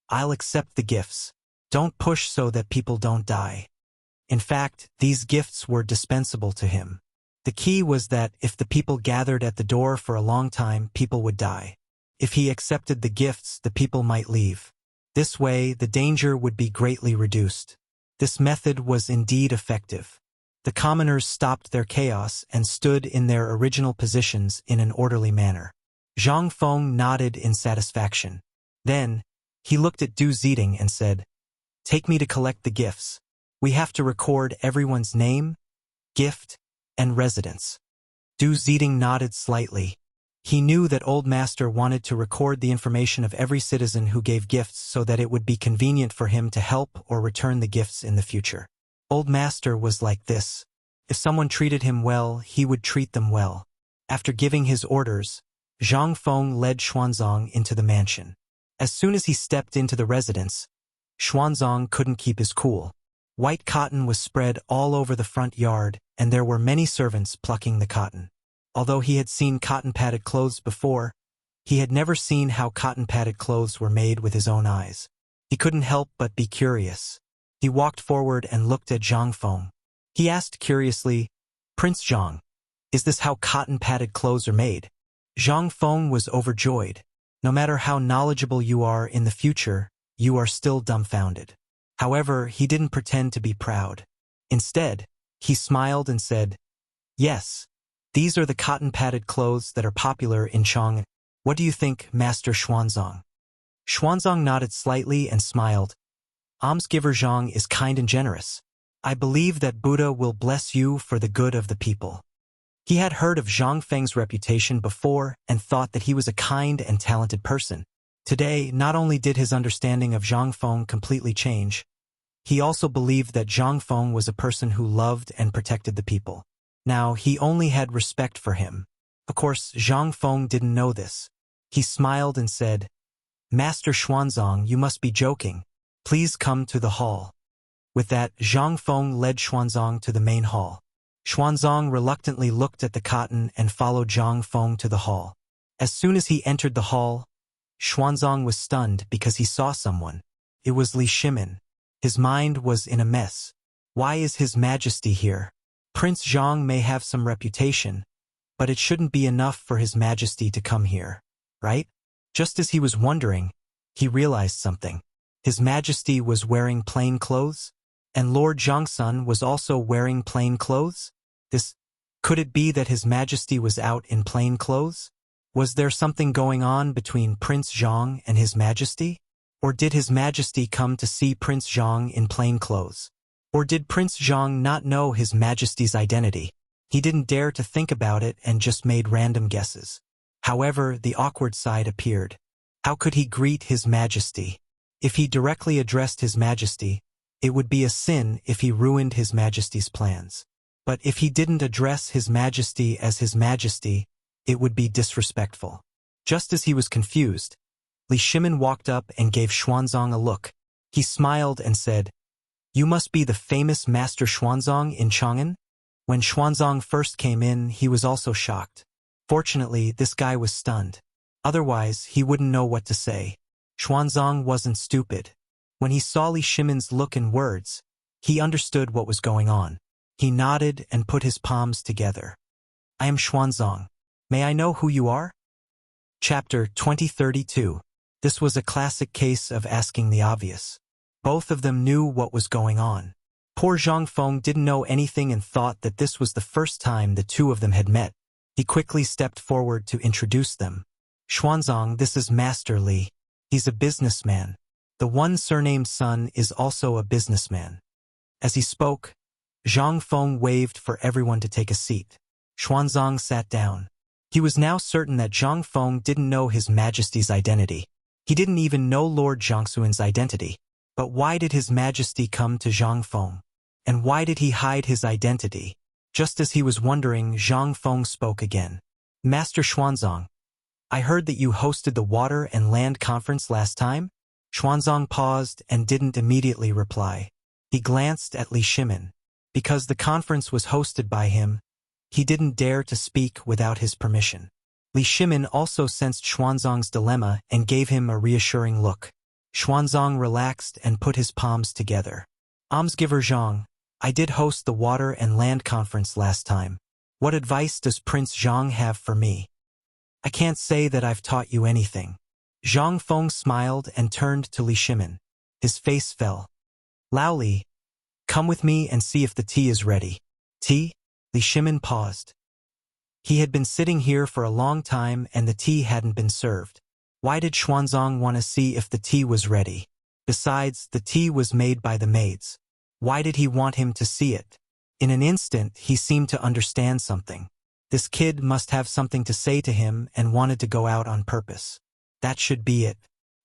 "I'll accept the gifts. Don't push so that people don't die." In fact, these gifts were dispensable to him. The key was that if the people gathered at the door for a long time, people would die. If he accepted the gifts, the people might leave. This way, the danger would be greatly reduced. This method was indeed effective. The commoners stopped their chaos and stood in their original positions in an orderly manner. Zhang Feng nodded in satisfaction. Then, he looked at Du Ziding and said, "Take me to collect the gifts. We have to record everyone's name, gift, and residence." Du Ziding nodded slightly. He knew that Old Master wanted to record the information of every citizen who gave gifts so that it would be convenient for him to help or return the gifts in the future. Old Master was like this. If someone treated him well, he would treat them well. After giving his orders, Zhang Feng led Xuanzang into the mansion. As soon as he stepped into the residence, Xuanzang couldn't keep his cool. White cotton was spread all over the front yard, and there were many servants plucking the cotton. Although he had seen cotton-padded clothes before, he had never seen how cotton-padded clothes were made with his own eyes. He couldn't help but be curious. He walked forward and looked at Zhang Feng. He asked curiously, "Prince Zhang, is this how cotton-padded clothes are made?" Zhang Feng was overjoyed. No matter how knowledgeable you are in the future, you are still dumbfounded. However, he didn't pretend to be proud. Instead, he smiled and said, "Yes, these are the cotton-padded clothes that are popular in Chang. What do you think, Master Xuanzang?" Xuanzang nodded slightly and smiled. "Almsgiver Zhang is kind and generous. I believe that Buddha will bless you for the good of the people." He had heard of Zhang Feng's reputation before and thought that he was a kind and talented person. Today, not only did his understanding of Zhang Feng completely change, he also believed that Zhang Feng was a person who loved and protected the people. Now, he only had respect for him. Of course, Zhang Feng didn't know this. He smiled and said, "Master Xuanzang, you must be joking. Please come to the hall." With that, Zhang Feng led Xuanzang to the main hall. Xuanzang reluctantly looked at the cotton and followed Zhang Feng to the hall. As soon as he entered the hall, Xuanzang was stunned because he saw someone. It was Li Shimin. His mind was in a mess. Why is His Majesty here? Prince Zhang may have some reputation, but it shouldn't be enough for His Majesty to come here, right? Just as he was wondering, he realized something. His Majesty was wearing plain clothes, and Lord Zhangsun was also wearing plain clothes? Could it be that His Majesty was out in plain clothes? Was there something going on between Prince Zhang and His Majesty? Or did His Majesty come to see Prince Zhang in plain clothes? Or did Prince Zhang not know His Majesty's identity? He didn't dare to think about it and just made random guesses. However, the awkward side appeared. How could he greet His Majesty? If he directly addressed His Majesty, it would be a sin if he ruined His Majesty's plans. But if he didn't address His Majesty as His Majesty, it would be disrespectful. Just as he was confused, Li Shimin walked up and gave Xuanzang a look. He smiled and said, "You must be the famous Master Xuanzang in Chang'an?" When Xuanzang first came in, he was also shocked. Fortunately, this guy was stunned. Otherwise, he wouldn't know what to say. Xuanzang wasn't stupid. When he saw Li Shimin's look and words, he understood what was going on. He nodded and put his palms together. "I am Xuanzang. May I know who you are?" Chapter 2032. This was a classic case of asking the obvious. Both of them knew what was going on. Poor Zhang Feng didn't know anything and thought that this was the first time the two of them had met. He quickly stepped forward to introduce them. "Xuanzang, this is Master Li. He's a businessman. The one surnamed Sun is also a businessman." As he spoke, Zhang Feng waved for everyone to take a seat. Xuanzang sat down. He was now certain that Zhang Feng didn't know His Majesty's identity. He didn't even know Lord Jiangxuan's identity. But why did His Majesty come to Zhang Feng? And why did he hide his identity? Just as he was wondering, Zhang Feng spoke again. Master Xuanzang, I heard that you hosted the Water and Land Conference last time? Xuanzang paused and didn't immediately reply. He glanced at Li Shimin. Because the conference was hosted by him, he didn't dare to speak without his permission. Li Shimin also sensed Xuanzang's dilemma and gave him a reassuring look. Xuanzang relaxed and put his palms together. Almsgiver Zhang, I did host the Water and Land Conference last time. What advice does Prince Zhang have for me? I can't say that I've taught you anything. Zhang Feng smiled and turned to Li Shimin. His face fell. Lao Li, come with me and see if the tea is ready. Tea? Li Shimin paused. He had been sitting here for a long time and the tea hadn't been served. Why did Xuanzang want to see if the tea was ready? Besides, the tea was made by the maids. Why did he want him to see it? In an instant, he seemed to understand something. This kid must have something to say to him and wanted to go out on purpose. That should be it.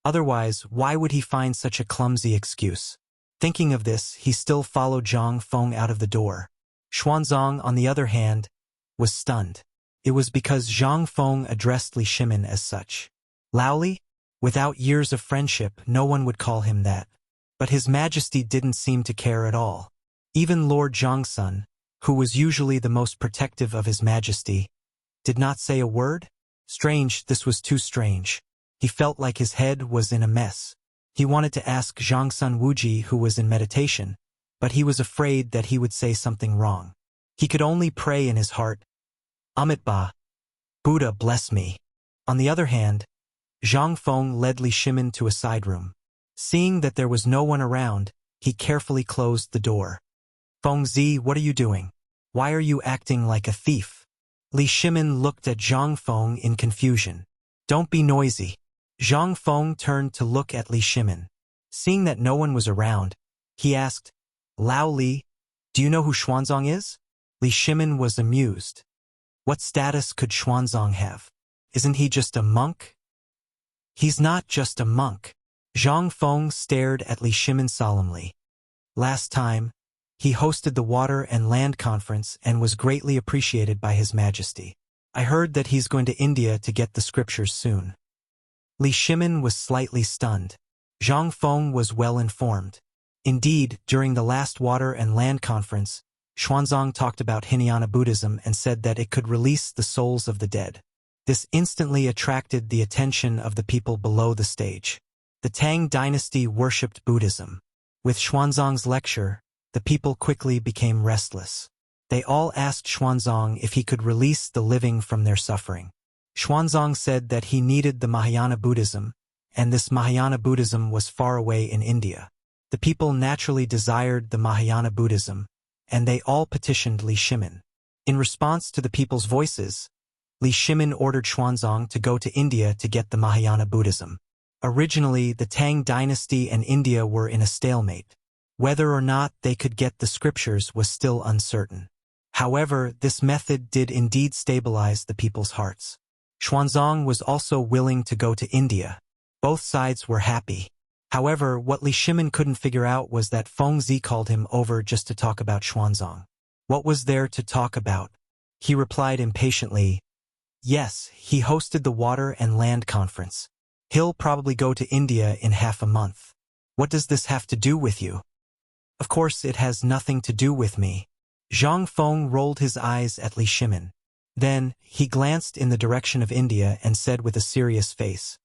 Otherwise, why would he find such a clumsy excuse? Thinking of this, he still followed Zhang Feng out of the door. Xuanzang, on the other hand, was stunned. It was because Zhang Feng addressed Li Shimin as such. Lao Li? Without years of friendship, no one would call him that. But His Majesty didn't seem to care at all. Even Lord Jiangxun, who was usually the most protective of His Majesty, did not say a word? Strange, this was too strange. He felt like his head was in a mess. He wanted to ask Jiangxun Wuji, who was in meditation, but he was afraid that he would say something wrong. He could only pray in his heart, Amitabha, Buddha bless me. On the other hand, Zhang Feng led Li Shimin to a side room. Seeing that there was no one around, he carefully closed the door. Fengzi, what are you doing? Why are you acting like a thief? Li Shimin looked at Zhang Feng in confusion. Don't be noisy. Zhang Feng turned to look at Li Shimin. Seeing that no one was around, he asked, Lao Li, do you know who Xuanzang is? Li Shimin was amused. What status could Xuanzang have? Isn't he just a monk? He's not just a monk. Zhang Feng stared at Li Shimin solemnly. Last time, he hosted the Water and Land Conference and was greatly appreciated by His Majesty. I heard that he's going to India to get the scriptures soon. Li Shimin was slightly stunned. Zhang Feng was well informed. Indeed, during the last Water and Land Conference, Xuanzang talked about Hinayana Buddhism and said that it could release the souls of the dead. This instantly attracted the attention of the people below the stage. The Tang dynasty worshipped Buddhism. With Xuanzang's lecture, the people quickly became restless. They all asked Xuanzang if he could release the living from their suffering. Xuanzang said that he needed the Mahayana Buddhism, and this Mahayana Buddhism was far away in India. The people naturally desired the Mahayana Buddhism, and they all petitioned Li Shimin. In response to the people's voices, Li Shimin ordered Xuanzang to go to India to get the Mahayana Buddhism. Originally, the Tang dynasty and India were in a stalemate. Whether or not they could get the scriptures was still uncertain. However, this method did indeed stabilize the people's hearts. Xuanzang was also willing to go to India. Both sides were happy. However, what Li Shimin couldn't figure out was that Fengzi called him over just to talk about Xuanzang. What was there to talk about? He replied impatiently, yes, he hosted the Water and Land Conference. He'll probably go to India in half a month. What does this have to do with you? Of course it has nothing to do with me. Zhang Feng rolled his eyes at Li Shimin. Then, he glanced in the direction of India and said with a serious face,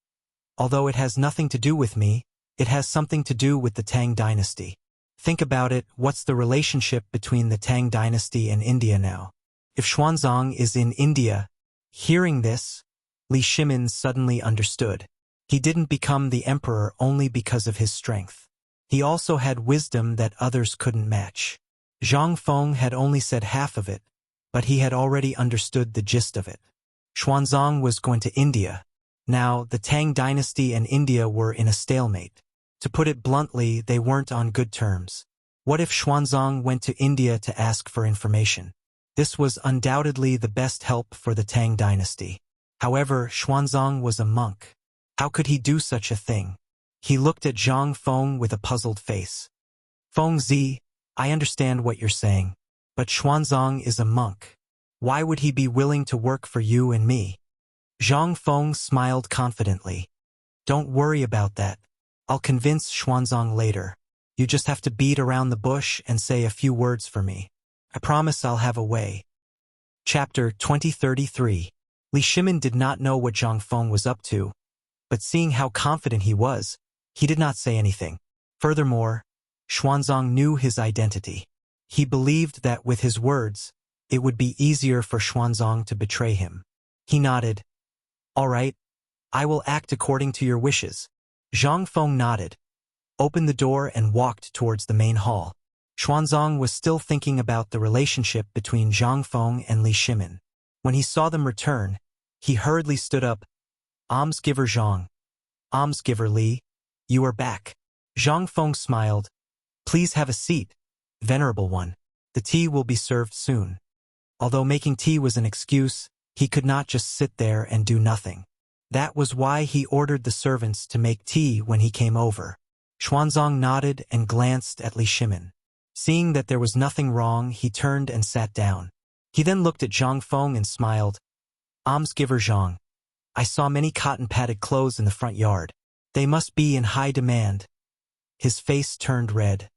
although it has nothing to do with me, it has something to do with the Tang dynasty. Think about it, what's the relationship between the Tang dynasty and India now? If Xuanzang is in India, hearing this, Li Shimin suddenly understood. He didn't become the emperor only because of his strength. He also had wisdom that others couldn't match. Zhang Feng had only said half of it, but he had already understood the gist of it. Xuanzang was going to India. Now, the Tang dynasty and India were in a stalemate. To put it bluntly, they weren't on good terms. What if Xuanzang went to India to ask for information? This was undoubtedly the best help for the Tang dynasty. However, Xuanzang was a monk. How could he do such a thing? He looked at Zhang Feng with a puzzled face. Feng Zi, I understand what you're saying, but Xuanzang is a monk. Why would he be willing to work for you and me? Zhang Feng smiled confidently. Don't worry about that. I'll convince Xuanzang later. You just have to beat around the bush and say a few words for me. I promise I'll have a way. Chapter 2033. Li Shimin did not know what Zhang Feng was up to, but seeing how confident he was, he did not say anything. Furthermore, Xuanzang knew his identity. He believed that with his words, it would be easier for Xuanzang to betray him. He nodded. All right, I will act according to your wishes. Zhang Feng nodded, opened the door and walked towards the main hall. Xuanzang was still thinking about the relationship between Zhang Feng and Li Shimin. When he saw them return, he hurriedly stood up. Almsgiver Zhang. Almsgiver Li, you are back. Zhang Feng smiled. Please have a seat, venerable one. The tea will be served soon. Although making tea was an excuse, he could not just sit there and do nothing. That was why he ordered the servants to make tea when he came over. Xuanzang nodded and glanced at Li Shimin. Seeing that there was nothing wrong, he turned and sat down. He then looked at Zhang Feng and smiled. Almsgiver Zhang. I saw many cotton-padded clothes in the front yard. They must be in high demand. His face turned red.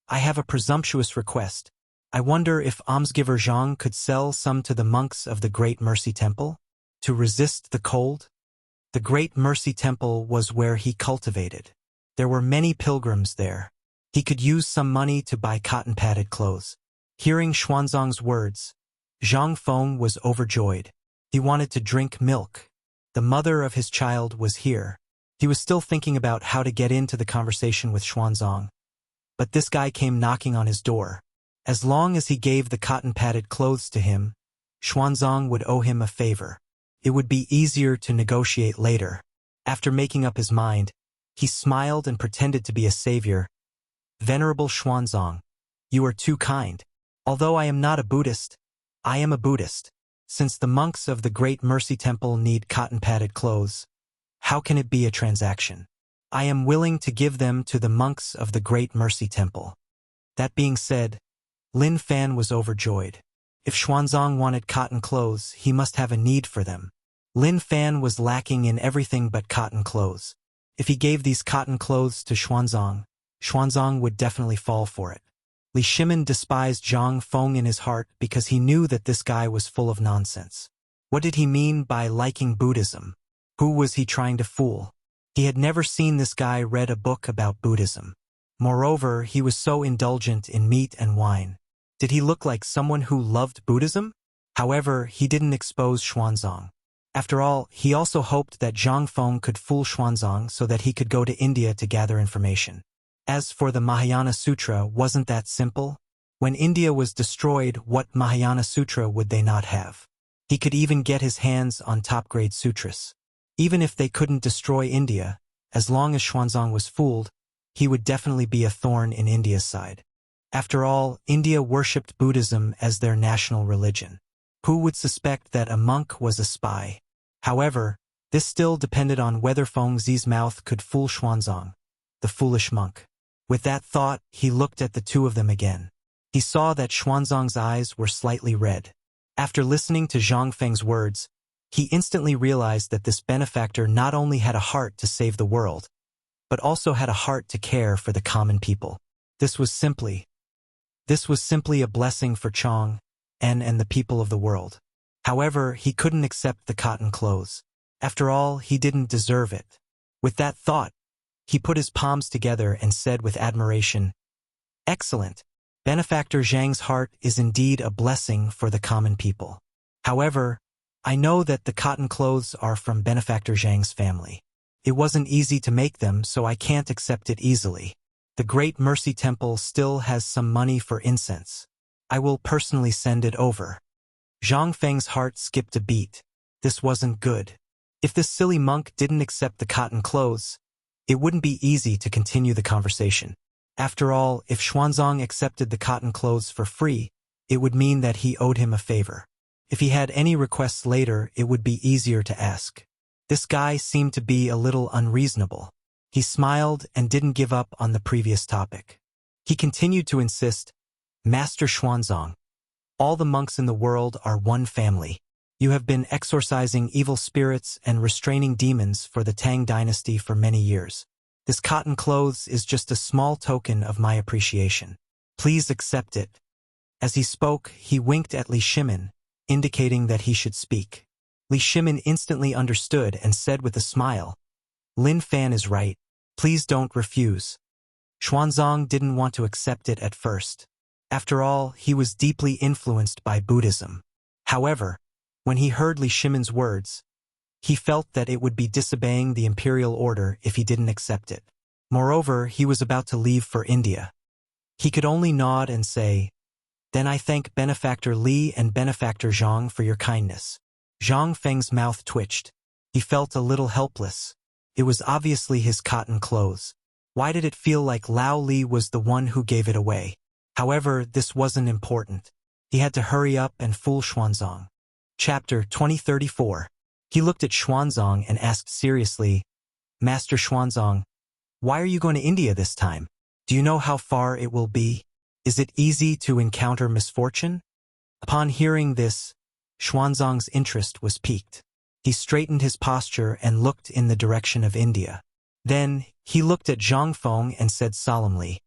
I have a presumptuous request. I wonder if Almsgiver Zhang could sell some to the monks of the Great Mercy Temple? To resist the cold? The Great Mercy Temple was where he cultivated. There were many pilgrims there. He could use some money to buy cotton-padded clothes. Hearing Xuanzang's words, Zhang Feng was overjoyed. He wanted to drink milk. The mother of his child was here. He was still thinking about how to get into the conversation with Xuanzang. But this guy came knocking on his door. As long as he gave the cotton-padded clothes to him, Xuanzang would owe him a favor. It would be easier to negotiate later. After making up his mind, he smiled and pretended to be a savior. Venerable Xuanzang, you are too kind. Although I am not a Buddhist, I am a Buddhist. Since the monks of the Great Mercy Temple need cotton-padded clothes, how can it be a transaction? I am willing to give them to the monks of the Great Mercy Temple. That being said, Lin Fan was overjoyed. If Xuanzang wanted cotton clothes, he must have a need for them. Lin Fan was lacking in everything but cotton clothes. If he gave these cotton clothes to Xuanzang, Xuanzang would definitely fall for it. Li Shimin despised Zhang Feng in his heart because he knew that this guy was full of nonsense. What did he mean by liking Buddhism? Who was he trying to fool? He had never seen this guy read a book about Buddhism. Moreover, he was so indulgent in meat and wine. Did he look like someone who loved Buddhism? However, he didn't expose Xuanzang. After all, he also hoped that Zhang Feng could fool Xuanzang so that he could go to India to gather information. As for the Mahayana Sutra, wasn't that simple? When India was destroyed, what Mahayana Sutra would they not have? He could even get his hands on top-grade sutras. Even if they couldn't destroy India, as long as Xuanzang was fooled, he would definitely be a thorn in India's side. After all, India worshipped Buddhism as their national religion. Who would suspect that a monk was a spy? However, this still depended on whether Feng Zi's mouth could fool Xuanzang, the foolish monk. With that thought, he looked at the two of them again. He saw that Xuanzang's eyes were slightly red. After listening to Zhang Feng's words, he instantly realized that this benefactor not only had a heart to save the world, but also had a heart to care for the common people. This was simply a blessing for Chang and the people of the world. However, he couldn't accept the cotton clothes. After all, he didn't deserve it. With that thought, he put his palms together and said with admiration, "Excellent. Benefactor Zhang's heart is indeed a blessing for the common people. However, I know that the cotton clothes are from Benefactor Zhang's family. It wasn't easy to make them, so I can't accept it easily. The Great Mercy Temple still has some money for incense. I will personally send it over." Zhang Feng's heart skipped a beat. This wasn't good. If this silly monk didn't accept the cotton clothes, it wouldn't be easy to continue the conversation. After all, if Xuanzang accepted the cotton clothes for free, it would mean that he owed him a favor. If he had any requests later, it would be easier to ask. This guy seemed to be a little unreasonable. He smiled and didn't give up on the previous topic. He continued to insist, "Master Xuanzang, all the monks in the world are one family. You have been exorcising evil spirits and restraining demons for the Tang dynasty for many years. This cotton clothes is just a small token of my appreciation. Please accept it." As he spoke, he winked at Li Shimin, indicating that he should speak. Li Shimin instantly understood and said with a smile, "Lin Fan is right. Please don't refuse." Xuanzang didn't want to accept it at first. After all, he was deeply influenced by Buddhism. However, when he heard Li Shimin's words, he felt that it would be disobeying the imperial order if he didn't accept it. Moreover, he was about to leave for India. He could only nod and say, "Then I thank Benefactor Li and Benefactor Zhang for your kindness." Zhang Feng's mouth twitched. He felt a little helpless. It was obviously his cotton clothes. Why did it feel like Lao Li was the one who gave it away? However, this wasn't important. He had to hurry up and fool Xuanzang. Chapter 2034. He looked at Xuanzang and asked seriously, "Master Xuanzang, why are you going to India this time? Do you know how far it will be? Is it easy to encounter misfortune?" Upon hearing this, Xuanzang's interest was piqued. He straightened his posture and looked in the direction of India. Then, he looked at Zhang Feng and said solemnly,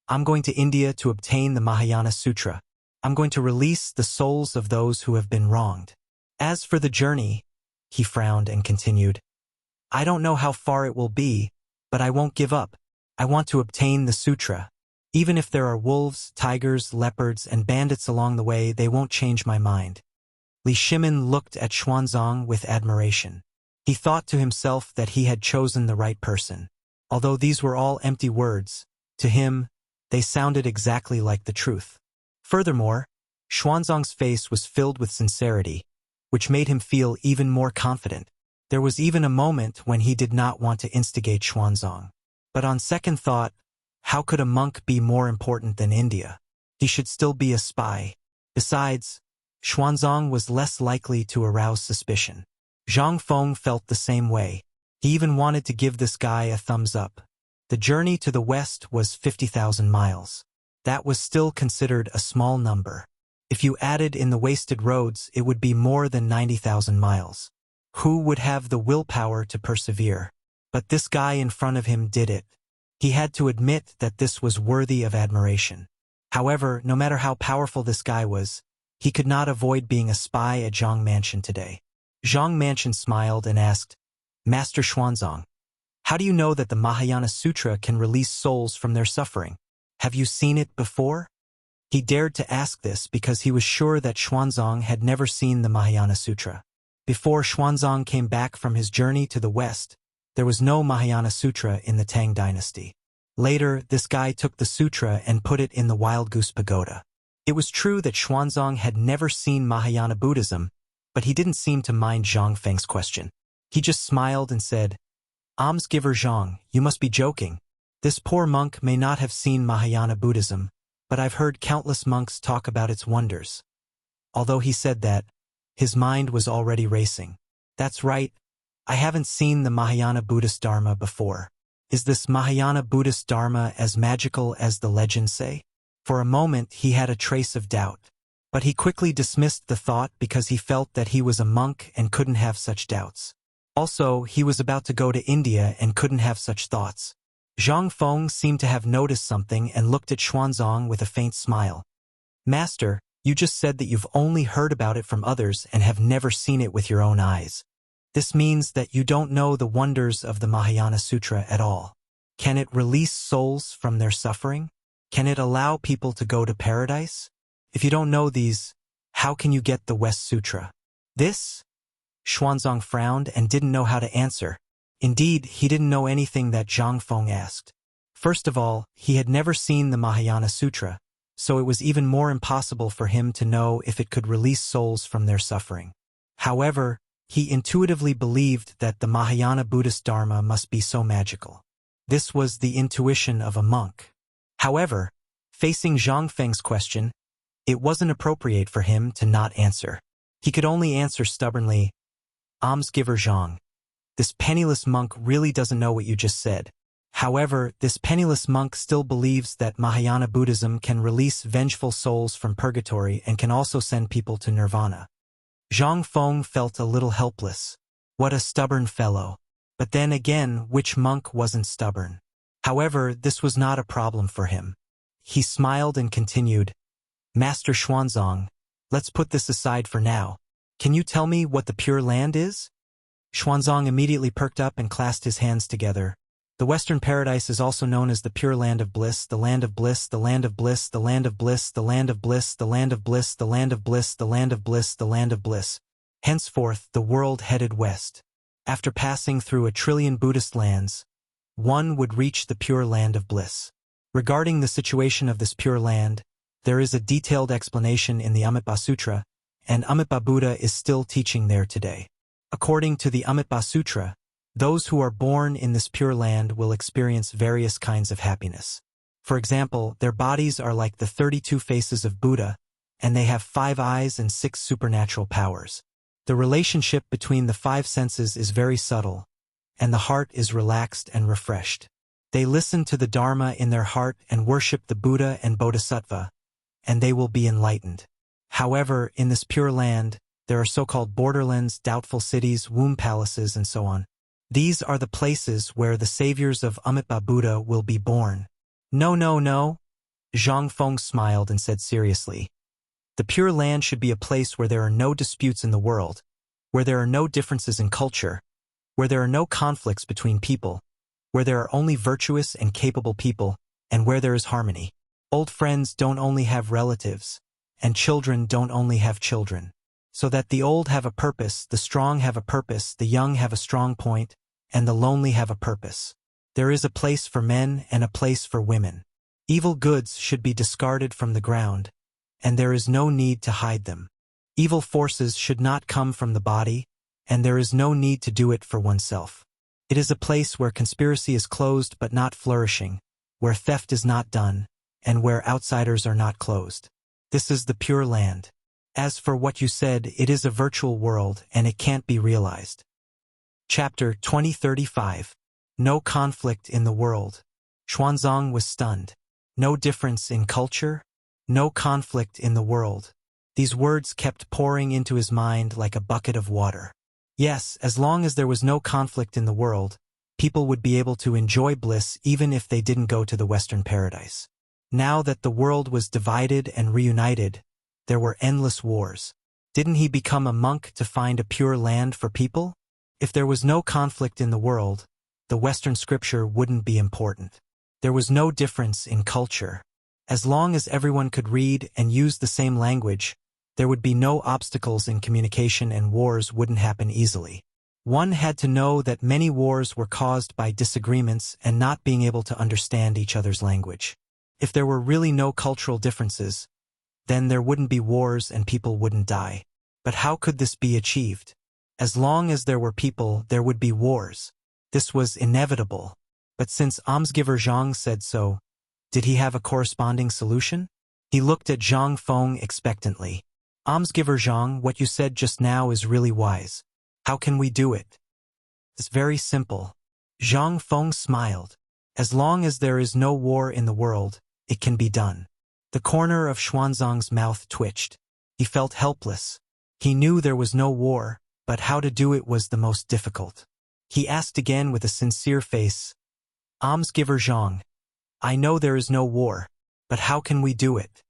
"I'm going to India to obtain the Mahayana Sutra. I'm going to release the souls of those who have been wronged. As for the journey," he frowned and continued, "I don't know how far it will be, but I won't give up. I want to obtain the sutra. Even if there are wolves, tigers, leopards, and bandits along the way, they won't change my mind." Li Shimin looked at Xuanzang with admiration. He thought to himself that he had chosen the right person. Although these were all empty words, to him, they sounded exactly like the truth. Furthermore, Xuanzang's face was filled with sincerity, which made him feel even more confident. There was even a moment when he did not want to instigate Xuanzang. But on second thought, how could a monk be more important than India? He should still be a spy. Besides, Xuanzang was less likely to arouse suspicion. Zhang Feng felt the same way. He even wanted to give this guy a thumbs up. The journey to the west was 50,000 miles. That was still considered a small number. If you added in the wasted roads, it would be more than 90,000 miles. Who would have the willpower to persevere? But this guy in front of him did it. He had to admit that this was worthy of admiration. However, no matter how powerful this guy was, he could not avoid being a spy at Zhang Mansion today. Zhang Mansion smiled and asked, "Master Xuanzang, how do you know that the Mahayana Sutra can release souls from their suffering? Have you seen it before?" He dared to ask this because he was sure that Xuanzang had never seen the Mahayana Sutra. Before Xuanzang came back from his journey to the west, there was no Mahayana Sutra in the Tang dynasty. Later, this guy took the sutra and put it in the Wild Goose Pagoda. It was true that Xuanzang had never seen Mahayana Buddhism, but he didn't seem to mind Zhang Feng's question. He just smiled and said, "Almsgiver Zhang, you must be joking. This poor monk may not have seen Mahayana Buddhism, but I've heard countless monks talk about its wonders." Although he said that, his mind was already racing. "That's right. I haven't seen the Mahayana Buddhist Dharma before. Is this Mahayana Buddhist Dharma as magical as the legends say?" For a moment, he had a trace of doubt. But he quickly dismissed the thought because he felt that he was a monk and couldn't have such doubts. Also, he was about to go to India and couldn't have such thoughts. Zhang Feng seemed to have noticed something and looked at Xuanzang with a faint smile. "Master, you just said that you've only heard about it from others and have never seen it with your own eyes. This means that you don't know the wonders of the Mahayana Sutra at all. Can it release souls from their suffering? Can it allow people to go to paradise? If you don't know these, how can you get the West Sutra?" "This?" Xuanzang frowned and didn't know how to answer. Indeed, he didn't know anything that Zhang Feng asked. First of all, he had never seen the Mahayana Sutra, so it was even more impossible for him to know if it could release souls from their suffering. However, he intuitively believed that the Mahayana Buddhist Dharma must be so magical. This was the intuition of a monk. However, facing Zhang Feng's question, It wasn't appropriate for him to not answer. He could only answer stubbornly, Almsgiver Zhang. This penniless monk really doesn't know what you just said. However, this penniless monk still believes that Mahayana Buddhism can release vengeful souls from purgatory and can also send people to nirvana. Zhang Feng felt a little helpless. What a stubborn fellow. But then again, which monk wasn't stubborn? However, this was not a problem for him. He smiled and continued, Master Xuanzang, let's put this aside for now. Can you tell me what the Pure Land is? Xuanzang immediately perked up and clasped his hands together. The Western Paradise is also known as the Pure Land of Bliss, the Land of Bliss, the Land of Bliss, the Land of Bliss, the Land of Bliss, the Land of Bliss, the Land of Bliss, the Land of Bliss, the Land of Bliss. Henceforth, the world headed west. After passing through 1 trillion Buddhist lands, one would reach the Pure Land of Bliss. Regarding the situation of this Pure Land, there is a detailed explanation in the Amitabha Sutra, and Amitabha Buddha is still teaching there today. According to the Amitabha Sutra, those who are born in this Pure Land will experience various kinds of happiness. For example, their bodies are like the 32 faces of Buddha, and they have 5 eyes and 6 supernatural powers. The relationship between the 5 senses is very subtle, and the heart is relaxed and refreshed. They listen to the Dharma in their heart and worship the Buddha and Bodhisattva, and they will be enlightened. However, in this Pure Land, there are so-called borderlands, doubtful cities, womb palaces, and so on. These are the places where the saviors of Amitabha Buddha will be born. No, no, no. Zhang Feng smiled and said seriously, the Pure Land should be a place where there are no disputes in the world, where there are no differences in culture, where there are no conflicts between people, where there are only virtuous and capable people, and where there is harmony. Old friends don't only have relatives, and children don't only have children. So that the old have a purpose, the strong have a purpose, the young have a strong point, and the lonely have a purpose. There is a place for men and a place for women. Evil goods should be discarded from the ground, and there is no need to hide them. Evil forces should not come from the body, and there is no need to do it for oneself. It is a place where conspiracy is closed but not flourishing, where theft is not done, and where outsiders are not closed. This is the Pure Land. As for what you said, it is a virtual world and it can't be realized. Chapter 2035. No conflict in the world. Xuanzang was stunned. No difference in culture? No conflict in the world. These words kept pouring into his mind like a bucket of water. Yes, as long as there was no conflict in the world, people would be able to enjoy bliss even if they didn't go to the Western Paradise. Now that the world was divided and reunited, there were endless wars. Didn't he become a monk to find a pure land for people? If there was no conflict in the world, the Western scripture wouldn't be important. There was no difference in culture. As long as everyone could read and use the same language, there would be no obstacles in communication and wars wouldn't happen easily. One had to know that many wars were caused by disagreements and not being able to understand each other's language. If there were really no cultural differences, then there wouldn't be wars and people wouldn't die. But how could this be achieved? As long as there were people, there would be wars. This was inevitable. But since Almsgiver Zhang said so, did he have a corresponding solution? He looked at Zhang Feng expectantly. Almsgiver Zhang, what you said just now is really wise. How can we do it? It's very simple. Zhang Feng smiled. As long as there is no war in the world, it can be done. The corner of Xuanzang's mouth twitched. He felt helpless. He knew there was no war, but how to do it was the most difficult. He asked again with a sincere face, Almsgiver Zhang, I know there is no war, but how can we do it?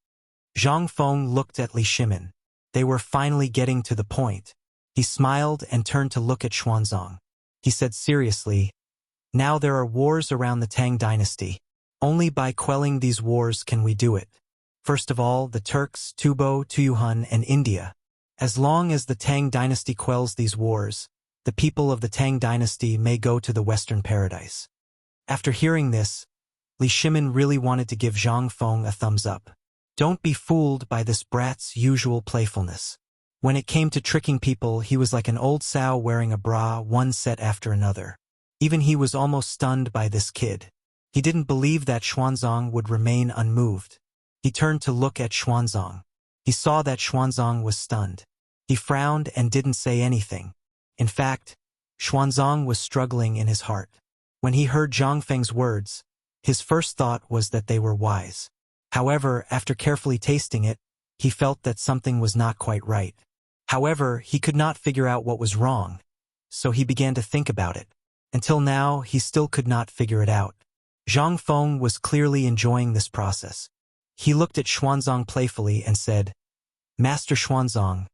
Zhang Feng looked at Li Shimin. They were finally getting to the point. He smiled and turned to look at Xuanzang. He said seriously, now there are wars around the Tang dynasty. Only by quelling these wars can we do it. First of all, the Turks, Tubo, Tuyuhun, and India. As long as the Tang dynasty quells these wars, the people of the Tang dynasty may go to the Western Paradise. After hearing this, Li Shimin really wanted to give Zhang Feng a thumbs up. Don't be fooled by this brat's usual playfulness. When it came to tricking people, he was like an old sow wearing a bra, one set after another. Even he was almost stunned by this kid. He didn't believe that Xuanzang would remain unmoved. He turned to look at Xuanzang. He saw that Xuanzang was stunned. He frowned and didn't say anything. In fact, Xuanzang was struggling in his heart. When he heard Zhang Feng's words, his first thought was that they were wise. However, after carefully tasting it, he felt that something was not quite right. However, he could not figure out what was wrong, so he began to think about it. Until now, he still could not figure it out. Zhang Feng was clearly enjoying this process. He looked at Xuanzang playfully and said, "Master Xuanzang,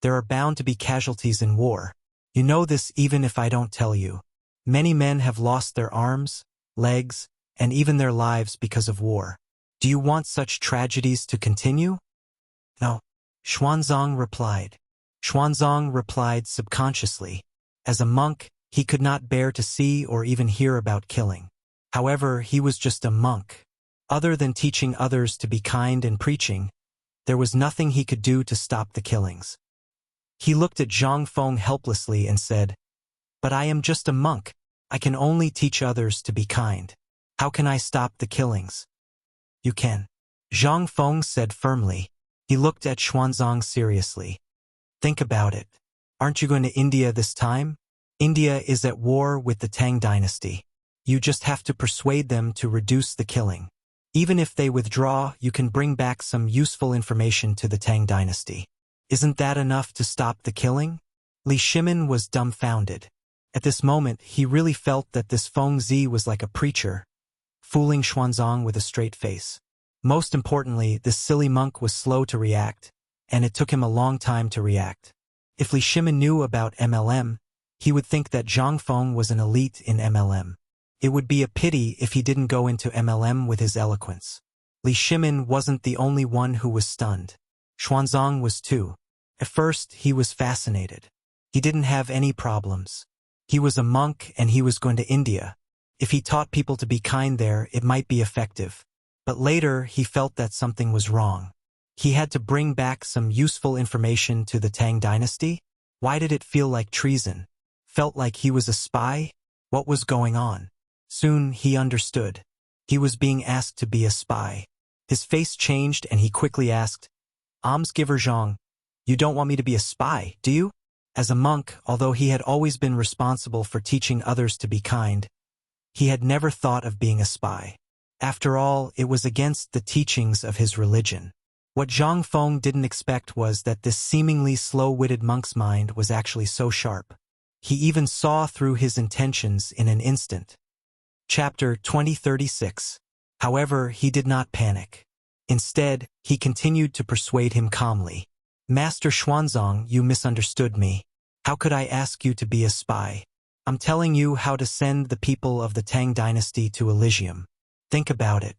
there are bound to be casualties in war. You know this even if I don't tell you. Many men have lost their arms, legs, and even their lives because of war. Do you want such tragedies to continue?" "No," Xuanzang replied. Xuanzang replied subconsciously. As a monk, he could not bear to see or even hear about killing. However, he was just a monk. Other than teaching others to be kind and preaching, there was nothing he could do to stop the killings. He looked at Zhang Feng helplessly and said, "But I am just a monk. I can only teach others to be kind. How can I stop the killings?" "You can," Zhang Feng said firmly. He looked at Xuanzang seriously. "Think about it. Aren't you going to India this time? India is at war with the Tang dynasty. You just have to persuade them to reduce the killing. Even if they withdraw, you can bring back some useful information to the Tang dynasty. Isn't that enough to stop the killing?" Li Shimin was dumbfounded. At this moment, he really felt that this Feng Zi was like a preacher, fooling Xuanzang with a straight face. Most importantly, this silly monk was slow to react, and it took him a long time to react. If Li Shimin knew about MLM, he would think that Zhang Feng was an elite in MLM. It would be a pity if he didn't go into MLM with his eloquence. Li Shimin wasn't the only one who was stunned. Xuanzang was too. At first, he was fascinated. He didn't have any problems. He was a monk and he was going to India. If he taught people to be kind there, it might be effective. But later, he felt that something was wrong. He had to bring back some useful information to the Tang dynasty? Why did it feel like treason? Felt like he was a spy? What was going on? Soon, he understood. He was being asked to be a spy. His face changed and he quickly asked, "Almsgiver Zhang, you don't want me to be a spy, do you?" As a monk, although he had always been responsible for teaching others to be kind, he had never thought of being a spy. After all, it was against the teachings of his religion. What Zhang Feng didn't expect was that this seemingly slow-witted monk's mind was actually so sharp. He even saw through his intentions in an instant. Chapter 2036. However, he did not panic. Instead, he continued to persuade him calmly. "Master Xuanzang, you misunderstood me. How could I ask you to be a spy? I'm telling you how to send the people of the Tang dynasty to Elysium. Think about it.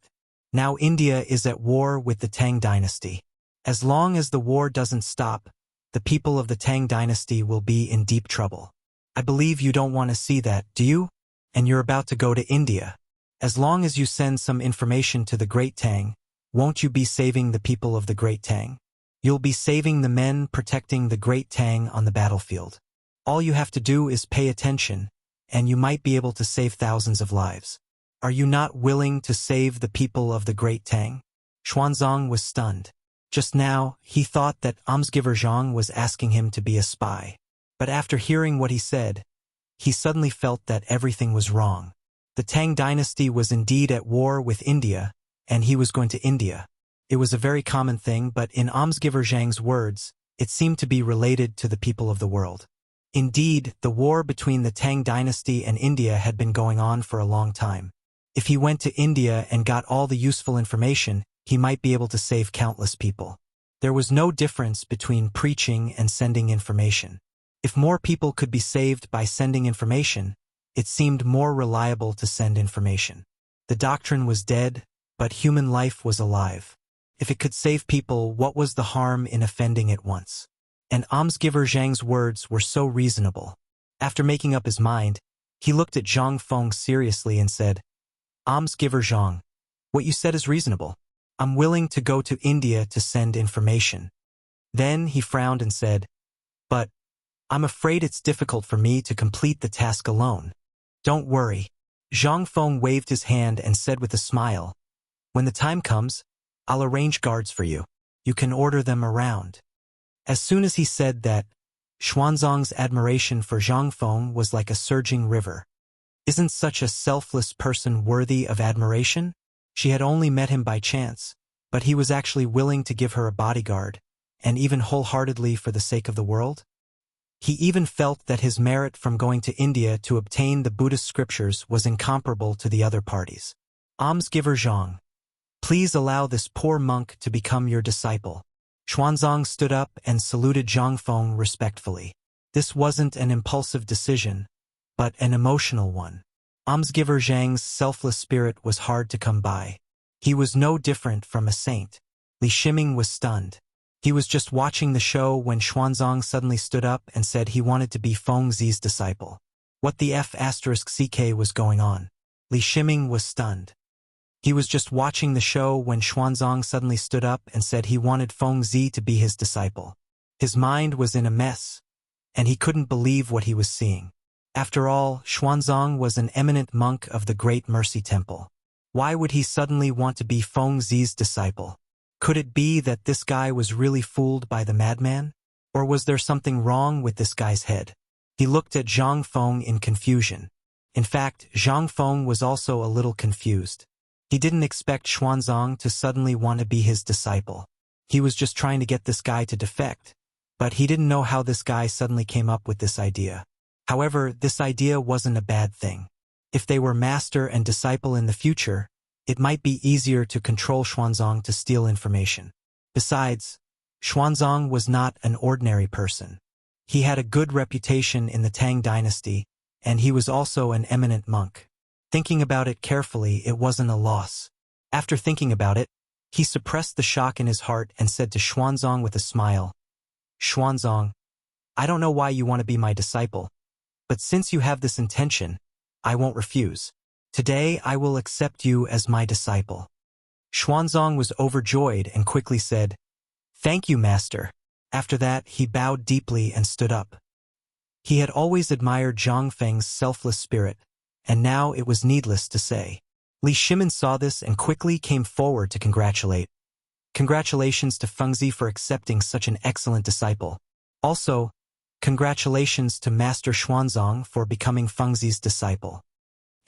Now India is at war with the Tang dynasty. As long as the war doesn't stop, the people of the Tang dynasty will be in deep trouble. I believe you don't want to see that, do you? And you're about to go to India. As long as you send some information to the Great Tang, won't you be saving the people of the Great Tang? You'll be saving the men protecting the Great Tang on the battlefield. All you have to do is pay attention, and you might be able to save thousands of lives. Are you not willing to save the people of the Great Tang?" Xuanzang was stunned. Just now, he thought that Almsgiver Zhang was asking him to be a spy. But after hearing what he said, he suddenly felt that everything was wrong. The Tang dynasty was indeed at war with India, and he was going to India. It was a very common thing, but in Almsgiver Zhang's words, it seemed to be related to the people of the world. Indeed, the war between the Tang dynasty and India had been going on for a long time. If he went to India and got all the useful information, he might be able to save countless people. There was no difference between preaching and sending information. If more people could be saved by sending information, it seemed more reliable to send information. The doctrine was dead, but human life was alive. If it could save people, what was the harm in offending it once? And Almsgiver Zhang's words were so reasonable. After making up his mind, he looked at Zhang Feng seriously and said, "Almsgiver Zhang, what you said is reasonable. I'm willing to go to India to send information." Then he frowned and said, "But I'm afraid it's difficult for me to complete the task alone." "Don't worry." Zhang Feng waved his hand and said with a smile, "When the time comes, I'll arrange guards for you. You can order them around." As soon as he said that, Xuanzang's admiration for Zhang Feng was like a surging river. Isn't such a selfless person worthy of admiration? She had only met him by chance, but he was actually willing to give her a bodyguard, and even wholeheartedly for the sake of the world? He even felt that his merit from going to India to obtain the Buddhist scriptures was incomparable to the other parties. Almsgiver Zhang, please allow this poor monk to become your disciple. Xuanzang stood up and saluted Zhang Feng respectfully. This wasn't an impulsive decision, but an emotional one. Almsgiver Zhang's selfless spirit was hard to come by. He was no different from a saint. Li Shiming was stunned. He was just watching the show when Xuanzang suddenly stood up and said he wanted to be Feng Zi's disciple. What the F***ck was going on? Li Shiming was stunned. He was just watching the show when Xuanzang suddenly stood up and said he wanted Feng Zi to be his disciple. His mind was in a mess, and he couldn't believe what he was seeing. After all, Xuanzang was an eminent monk of the Great Mercy Temple. Why would he suddenly want to be Feng Zi's disciple? Could it be that this guy was really fooled by the madman? Or was there something wrong with this guy's head? He looked at Zhang Feng in confusion. In fact, Zhang Feng was also a little confused. He didn't expect Xuanzang to suddenly want to be his disciple. He was just trying to get this guy to defect, but he didn't know how this guy suddenly came up with this idea. However, this idea wasn't a bad thing. If they were master and disciple in the future, it might be easier to control Xuanzang to steal information. Besides, Xuanzang was not an ordinary person. He had a good reputation in the Tang dynasty, and he was also an eminent monk. Thinking about it carefully, it wasn't a loss. After thinking about it, he suppressed the shock in his heart and said to Xuanzang with a smile, "Xuanzang, I don't know why you want to be my disciple, but since you have this intention, I won't refuse. Today I will accept you as my disciple." Xuanzang was overjoyed and quickly said, "Thank you, master." After that, he bowed deeply and stood up. He had always admired Zhang Feng's selfless spirit, and now it was needless to say. Li Shimin saw this and quickly came forward to congratulate. Congratulations to Feng Zi for accepting such an excellent disciple. Also, congratulations to Master Xuanzang for becoming Feng Zi's disciple.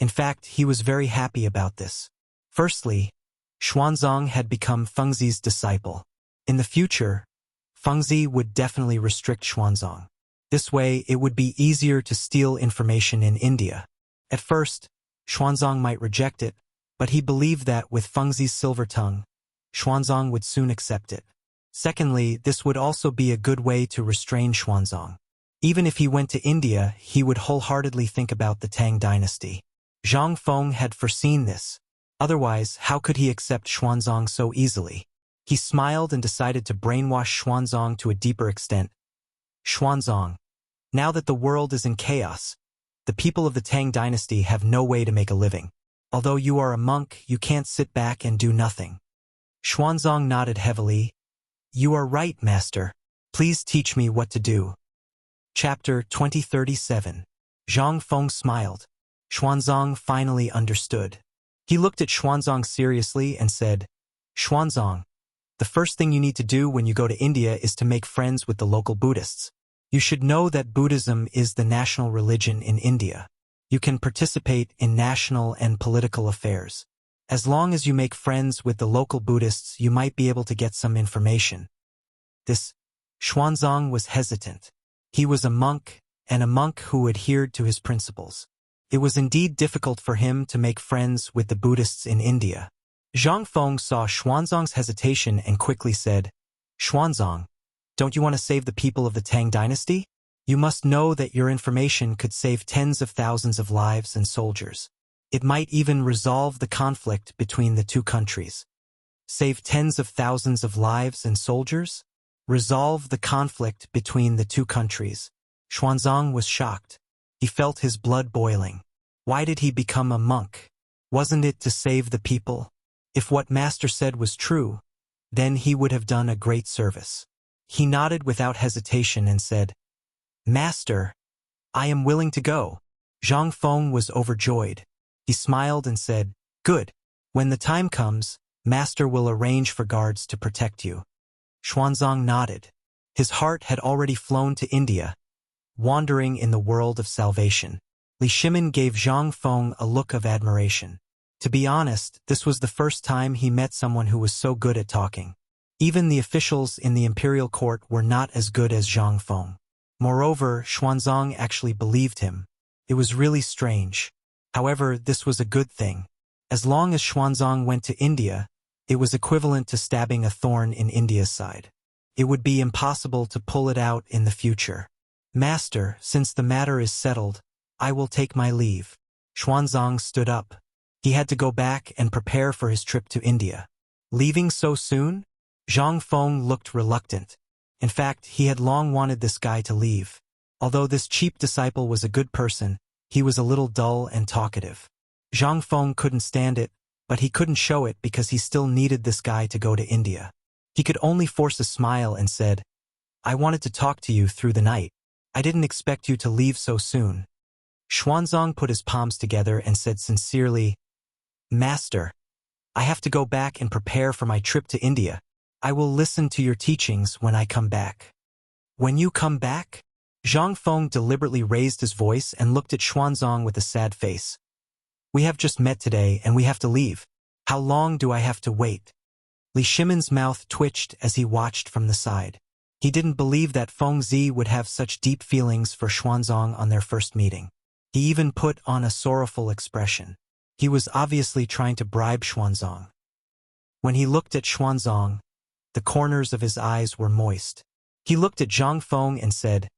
In fact, he was very happy about this. Firstly, Xuanzang had become Feng Zi's disciple. In the future, Feng Zi would definitely restrict Xuanzang. This way, it would be easier to steal information in India. At first, Xuanzang might reject it, but he believed that with Feng Zi's silver tongue, Xuanzang would soon accept it. Secondly, this would also be a good way to restrain Xuanzang. Even if he went to India, he would wholeheartedly think about the Tang dynasty. Zhang Feng had foreseen this. Otherwise, how could he accept Xuanzang so easily? He smiled and decided to brainwash Xuanzang to a deeper extent. "Xuanzang, now that the world is in chaos, the people of the Tang dynasty have no way to make a living. Although you are a monk, you can't sit back and do nothing." Xuanzang nodded heavily. "You are right, master. Please teach me what to do." Chapter 2037. Zhang Feng smiled. Xuanzang finally understood. He looked at Xuanzang seriously and said, "Xuanzang, the first thing you need to do when you go to India is to make friends with the local Buddhists. You should know that Buddhism is the national religion in India. You can participate in national and political affairs. As long as you make friends with the local Buddhists, you might be able to get some information." Xuanzang was hesitant. He was a monk, and a monk who adhered to his principles. It was indeed difficult for him to make friends with the Buddhists in India. Zhang Feng saw Xuanzang's hesitation and quickly said, "Xuanzang, don't you want to save the people of the Tang dynasty? You must know that your information could save tens of thousands of lives and soldiers. It might even resolve the conflict between the two countries." Save tens of thousands of lives and soldiers? Resolve the conflict between the two countries. Xuanzang was shocked. He felt his blood boiling. Why did he become a monk? Wasn't it to save the people? If what Master said was true, then he would have done a great service. He nodded without hesitation and said, "Master, I am willing to go." Zhang Feng was overjoyed. He smiled and said, "Good. When the time comes, Master will arrange for guards to protect you." Xuanzang nodded. His heart had already flown to India, wandering in the world of salvation. Li Shimin gave Zhang Feng a look of admiration. To be honest, this was the first time he met someone who was so good at talking. Even the officials in the imperial court were not as good as Zhang Feng. Moreover, Xuanzang actually believed him. It was really strange. However, this was a good thing. As long as Xuanzang went to India, it was equivalent to stabbing a thorn in India's side. It would be impossible to pull it out in the future. Master, since the matter is settled, I will take my leave. Xuanzang stood up. He had to go back and prepare for his trip to India. Leaving so soon? Zhang Feng looked reluctant. In fact, he had long wanted this guy to leave. Although this cheap disciple was a good person, he was a little dull and talkative. Zhang Feng couldn't stand it, but he couldn't show it because he still needed this guy to go to India. He could only force a smile and said, I wanted to talk to you through the night. I didn't expect you to leave so soon. Xuanzang put his palms together and said sincerely, Master, I have to go back and prepare for my trip to India. I will listen to your teachings when I come back. When you come back? Zhang Feng deliberately raised his voice and looked at Xuanzang with a sad face. We have just met today and we have to leave. How long do I have to wait? Li Shimin's mouth twitched as he watched from the side. He didn't believe that Feng Zi would have such deep feelings for Xuanzang on their first meeting. He even put on a sorrowful expression. He was obviously trying to bribe Xuanzang. When he looked at Xuanzang, the corners of his eyes were moist. He looked at Zhang Feng and said,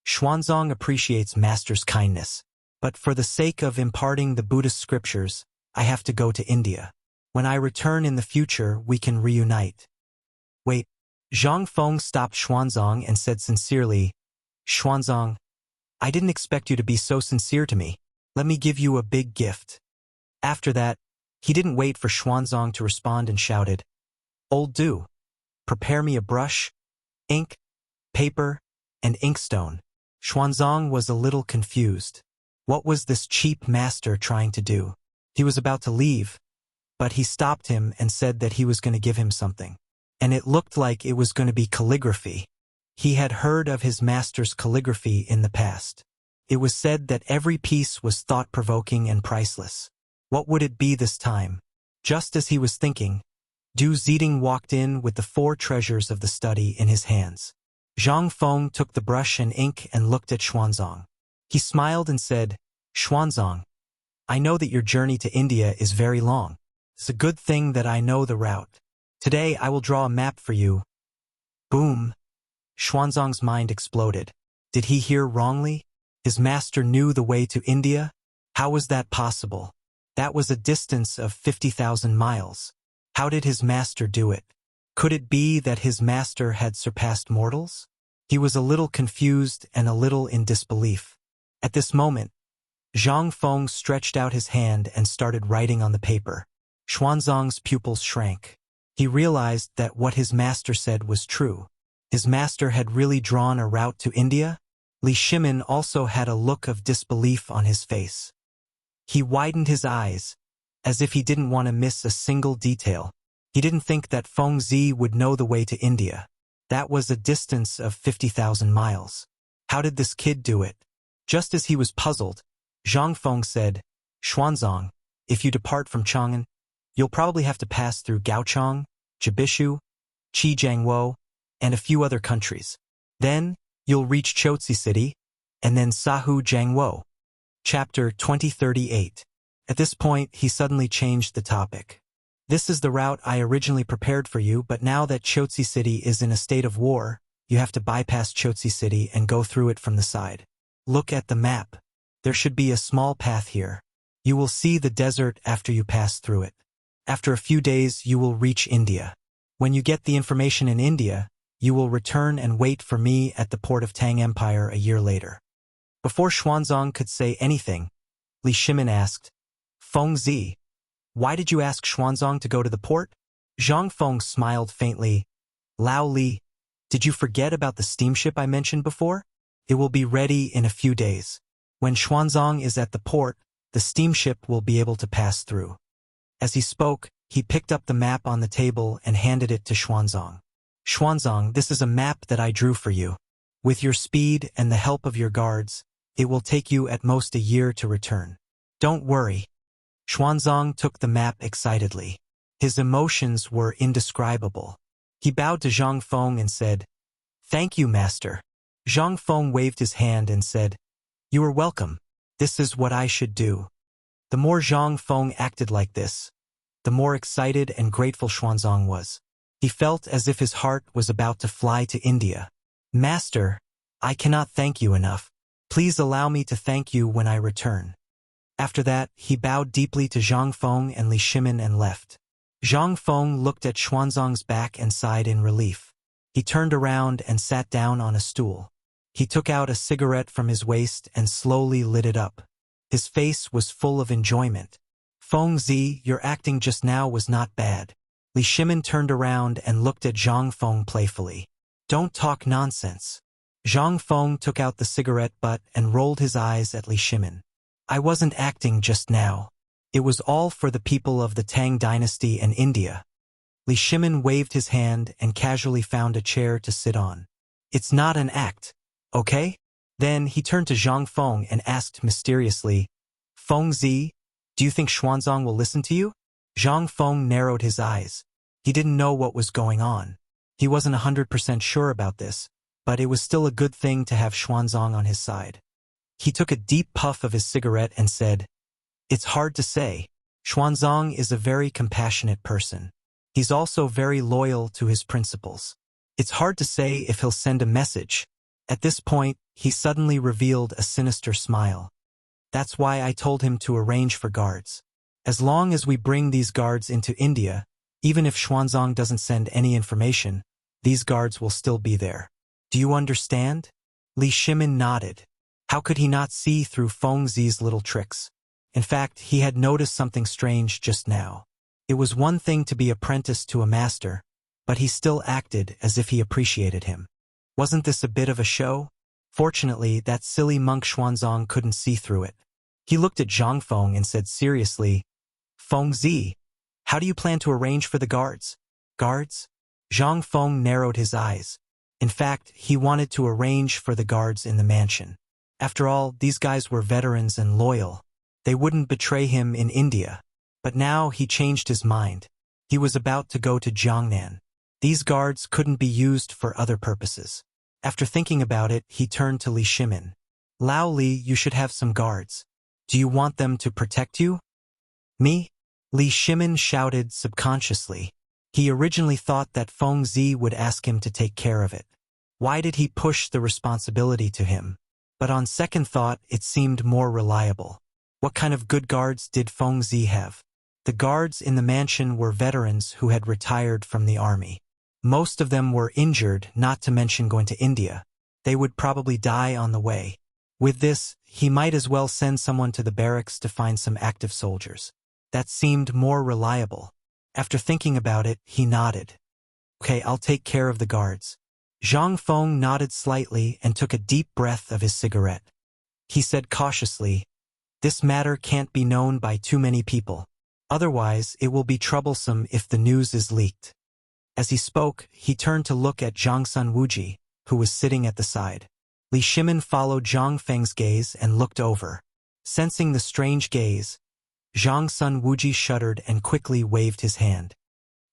Xuanzang appreciates Master's kindness, but for the sake of imparting the Buddhist scriptures, I have to go to India. When I return in the future, we can reunite. Wait. Zhang Feng stopped Xuanzang and said sincerely, Xuanzang, I didn't expect you to be so sincere to me. Let me give you a big gift. After that, he didn't wait for Xuanzang to respond and shouted, Old do. Prepare me a brush, ink, paper, and inkstone. Xuanzang was a little confused. What was this cheap master trying to do? He was about to leave, but he stopped him and said that he was going to give him something. And it looked like it was going to be calligraphy. He had heard of his master's calligraphy in the past. It was said that every piece was thought-provoking and priceless. What would it be this time? Just as he was thinking, Du Ziding walked in with the 4 treasures of the study in his hands. Zhang Feng took the brush and ink and looked at Xuanzang. He smiled and said, Xuanzang, I know that your journey to India is very long. It's a good thing that I know the route. Today I will draw a map for you. Boom. Xuanzang's mind exploded. Did he hear wrongly? His master knew the way to India? How was that possible? That was a distance of 50,000 miles. How did his master do it? Could it be that his master had surpassed mortals? He was a little confused and a little in disbelief. At this moment, Zhang Feng stretched out his hand and started writing on the paper. Xuanzang's pupils shrank. He realized that what his master said was true. His master had really drawn a route to India? Li Shimin also had a look of disbelief on his face. He widened his eyes, as if he didn't want to miss a single detail. He didn't think that Feng Zi would know the way to India. That was a distance of 50,000 miles. How did this kid do it? Just as he was puzzled, Zhang Feng said, Xuanzang, if you depart from Chang'an, you'll probably have to pass through Gaochang, Jibishu, Chijiangwo, and a few other countries. Then, you'll reach Chotzi City, and then Sahu Jiangwo. Chapter 2038. At this point, he suddenly changed the topic. This is the route I originally prepared for you, but now that Chotzi City is in a state of war, you have to bypass Chotzi City and go through it from the side. Look at the map. There should be a small path here. You will see the desert after you pass through it. After a few days, you will reach India. When you get the information in India, you will return and wait for me at the port of Tang Empire a year later. Before Xuanzang could say anything, Li Shimin asked, Feng Zi, why did you ask Xuanzang to go to the port? Zhang Feng smiled faintly. Lao Li, did you forget about the steamship I mentioned before? It will be ready in a few days. When Xuanzang is at the port, the steamship will be able to pass through. As he spoke, he picked up the map on the table and handed it to Xuanzang. Xuanzang, this is a map that I drew for you. With your speed and the help of your guards, it will take you at most a year to return. Don't worry. Xuanzang took the map excitedly. His emotions were indescribable. He bowed to Zhang Feng and said, "Thank you, master." Zhang Feng waved his hand and said, "You are welcome. This is what I should do." The more Zhang Feng acted like this, the more excited and grateful Xuanzang was. He felt as if his heart was about to fly to India. "Master, I cannot thank you enough. Please allow me to thank you when I return." After that, he bowed deeply to Zhang Feng and Li Shimin and left. Zhang Feng looked at Xuanzang's back and sighed in relief. He turned around and sat down on a stool. He took out a cigarette from his waist and slowly lit it up. His face was full of enjoyment. "Feng Zi, your acting just now was not bad." Li Shimin turned around and looked at Zhang Feng playfully. "Don't talk nonsense." Zhang Feng took out the cigarette butt and rolled his eyes at Li Shimin. "I wasn't acting just now. It was all for the people of the Tang dynasty and India." Li Shimin waved his hand and casually found a chair to sit on. "It's not an act, okay?" Then he turned to Zhang Feng and asked mysteriously, "Feng Zi, do you think Xuanzang will listen to you?" Zhang Feng narrowed his eyes. He didn't know what was going on. He wasn't 100% sure about this, but it was still a good thing to have Xuanzang on his side. He took a deep puff of his cigarette and said, "It's hard to say. Xuanzang is a very compassionate person. He's also very loyal to his principles. It's hard to say if he'll send a message." At this point, he suddenly revealed a sinister smile. "That's why I told him to arrange for guards. As long as we bring these guards into India, even if Xuanzang doesn't send any information, these guards will still be there. Do you understand?" Li Shimin nodded. How could he not see through Feng Zi's little tricks? In fact, he had noticed something strange just now. It was one thing to be apprenticed to a master, but he still acted as if he appreciated him. Wasn't this a bit of a show? Fortunately, that silly monk Xuanzang couldn't see through it. He looked at Zhang Feng and said seriously, "Feng Zi, how do you plan to arrange for the guards?" "Guards?" Zhang Feng narrowed his eyes. In fact, he wanted to arrange for the guards in the mansion. After all, these guys were veterans and loyal. They wouldn't betray him in India. But now he changed his mind. He was about to go to Jiangnan. These guards couldn't be used for other purposes. After thinking about it, he turned to Li Shimin. "Lao Li, you should have some guards. Do you want them to protect you?" "Me?" Li Shimin shouted subconsciously. He originally thought that Feng Zi would ask him to take care of it. Why did he push the responsibility to him? But on second thought, it seemed more reliable. What kind of good guards did Feng Zi have? The guards in the mansion were veterans who had retired from the army. Most of them were injured, not to mention going to India. They would probably die on the way. With this, he might as well send someone to the barracks to find some active soldiers. That seemed more reliable. After thinking about it, he nodded. "Okay, I'll take care of the guards." Zhang Feng nodded slightly and took a deep breath of his cigarette. He said cautiously, "This matter can't be known by too many people. Otherwise, it will be troublesome if the news is leaked." As he spoke, he turned to look at Zhang Sun Wuji, who was sitting at the side. Li Shimin followed Zhang Feng's gaze and looked over. Sensing the strange gaze, Zhang Sun Wuji shuddered and quickly waved his hand.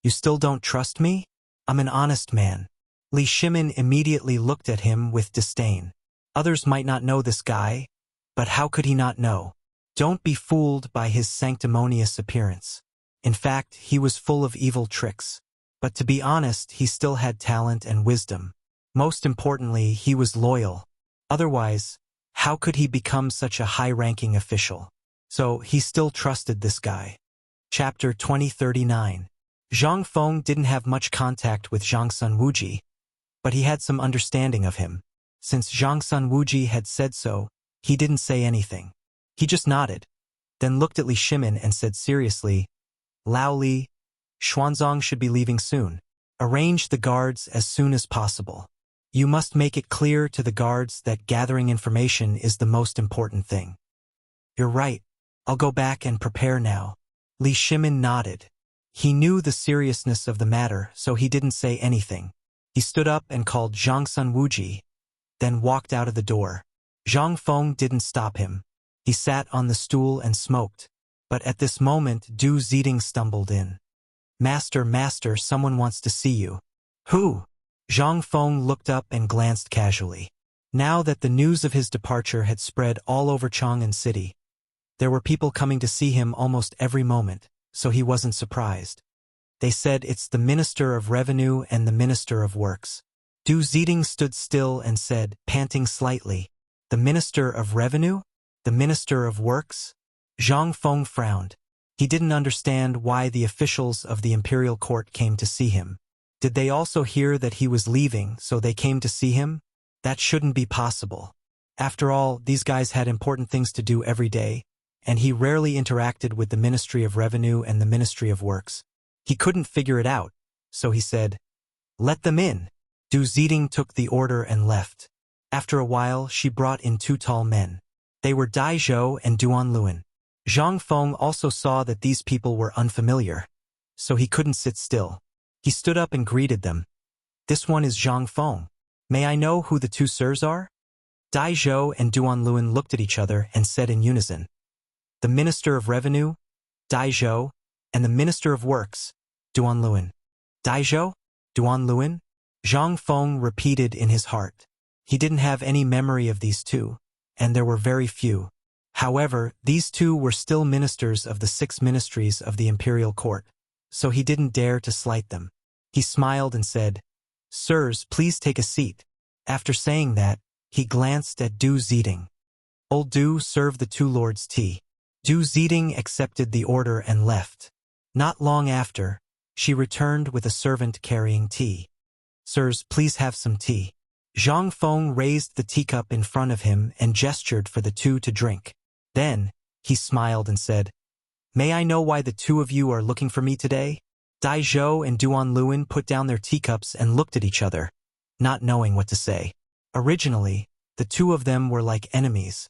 "You still don't trust me? I'm an honest man." Li Shimin immediately looked at him with disdain. Others might not know this guy, but how could he not know? Don't be fooled by his sanctimonious appearance. In fact, he was full of evil tricks. But to be honest, he still had talent and wisdom. Most importantly, he was loyal. Otherwise, how could he become such a high-ranking official? So he still trusted this guy. Chapter 2039. Zhang Feng didn't have much contact with Zhang Sun Wuji, but he had some understanding of him. Since Zhang Sun Wuji had said so, he didn't say anything. He just nodded, then looked at Li Shimin and said seriously, "Lao Li, Xuanzang should be leaving soon. Arrange the guards as soon as possible. You must make it clear to the guards that gathering information is the most important thing." "You're right. I'll go back and prepare now." Li Shimin nodded. He knew the seriousness of the matter, so he didn't say anything. He stood up and called Zhang Sun Wuji, then walked out of the door. Zhang Feng didn't stop him. He sat on the stool and smoked. But at this moment Du Ziding stumbled in. Master, master, someone wants to see you. Who? Zhang Feng looked up and glanced casually. Now that the news of his departure had spread all over Chang'an City, there were people coming to see him almost every moment, so he wasn't surprised. They said it's the Minister of Revenue and the Minister of Works. Du Ziding stood still and said, panting slightly, "The Minister of Revenue? The Minister of Works?" Zhang Feng frowned. He didn't understand why the officials of the imperial court came to see him. Did they also hear that he was leaving, so they came to see him? That shouldn't be possible. After all, these guys had important things to do every day, and he rarely interacted with the Ministry of Revenue and the Ministry of Works. He couldn't figure it out, so he said, "Let them in." Du Ziding took the order and left. After a while, she brought in two tall men. They were Dai Zhou and Duan Luan. Zhang Feng also saw that these people were unfamiliar, so he couldn't sit still. He stood up and greeted them. "This one is Zhang Feng. May I know who the two sirs are?" Dai Zhou and Duan Luan looked at each other and said in unison, "The Minister of Revenue, Dai Zhou, and the Minister of Works, Duan Luan." "Dai Zhou? Duan Luan?" Zhang Feng repeated in his heart. He didn't have any memory of these two, and there were very few. However, these two were still ministers of the 6 ministries of the imperial court, so he didn't dare to slight them. He smiled and said, "Sirs, please take a seat." After saying that, he glanced at Du Ziding. Old Du served the two lords tea. Du Ziding accepted the order and left. Not long after, she returned with a servant carrying tea. "Sirs, please have some tea." Zhang Feng raised the teacup in front of him and gestured for the two to drink. Then, he smiled and said, "May I know why the two of you are looking for me today?" Dai Zhou and Duan Luan put down their teacups and looked at each other, not knowing what to say. Originally, the two of them were like enemies,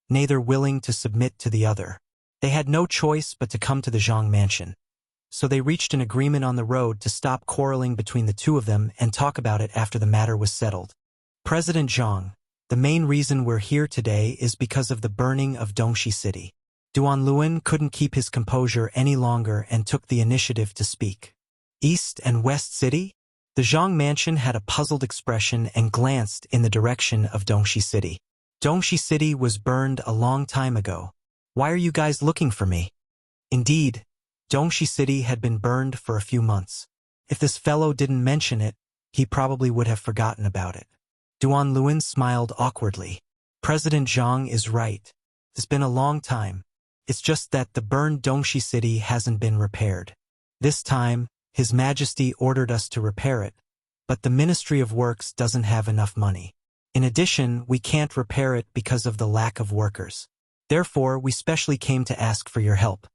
neither willing to submit to the other. They had no choice but to come to the Zhang mansion. So they reached an agreement on the road to stop quarreling between the two of them and talk about it after the matter was settled. "President Zhang, the main reason we're here today is because of the burning of Dongxi City." Duan Luan couldn't keep his composure any longer and took the initiative to speak. "East and West City?" The Zhang mansion had a puzzled expression and glanced in the direction of Dongxi City. "Dongxi City was burned a long time ago. Why are you guys looking for me?" Indeed, Dongxi City had been burned for a few months. If this fellow didn't mention it, he probably would have forgotten about it. Duan Luan smiled awkwardly. "President Zhang is right. It's been a long time. It's just that the burned Dongxi City hasn't been repaired. This time, His Majesty ordered us to repair it, but the Ministry of Works doesn't have enough money. In addition, we can't repair it because of the lack of workers. Therefore, we specially came to ask for your help."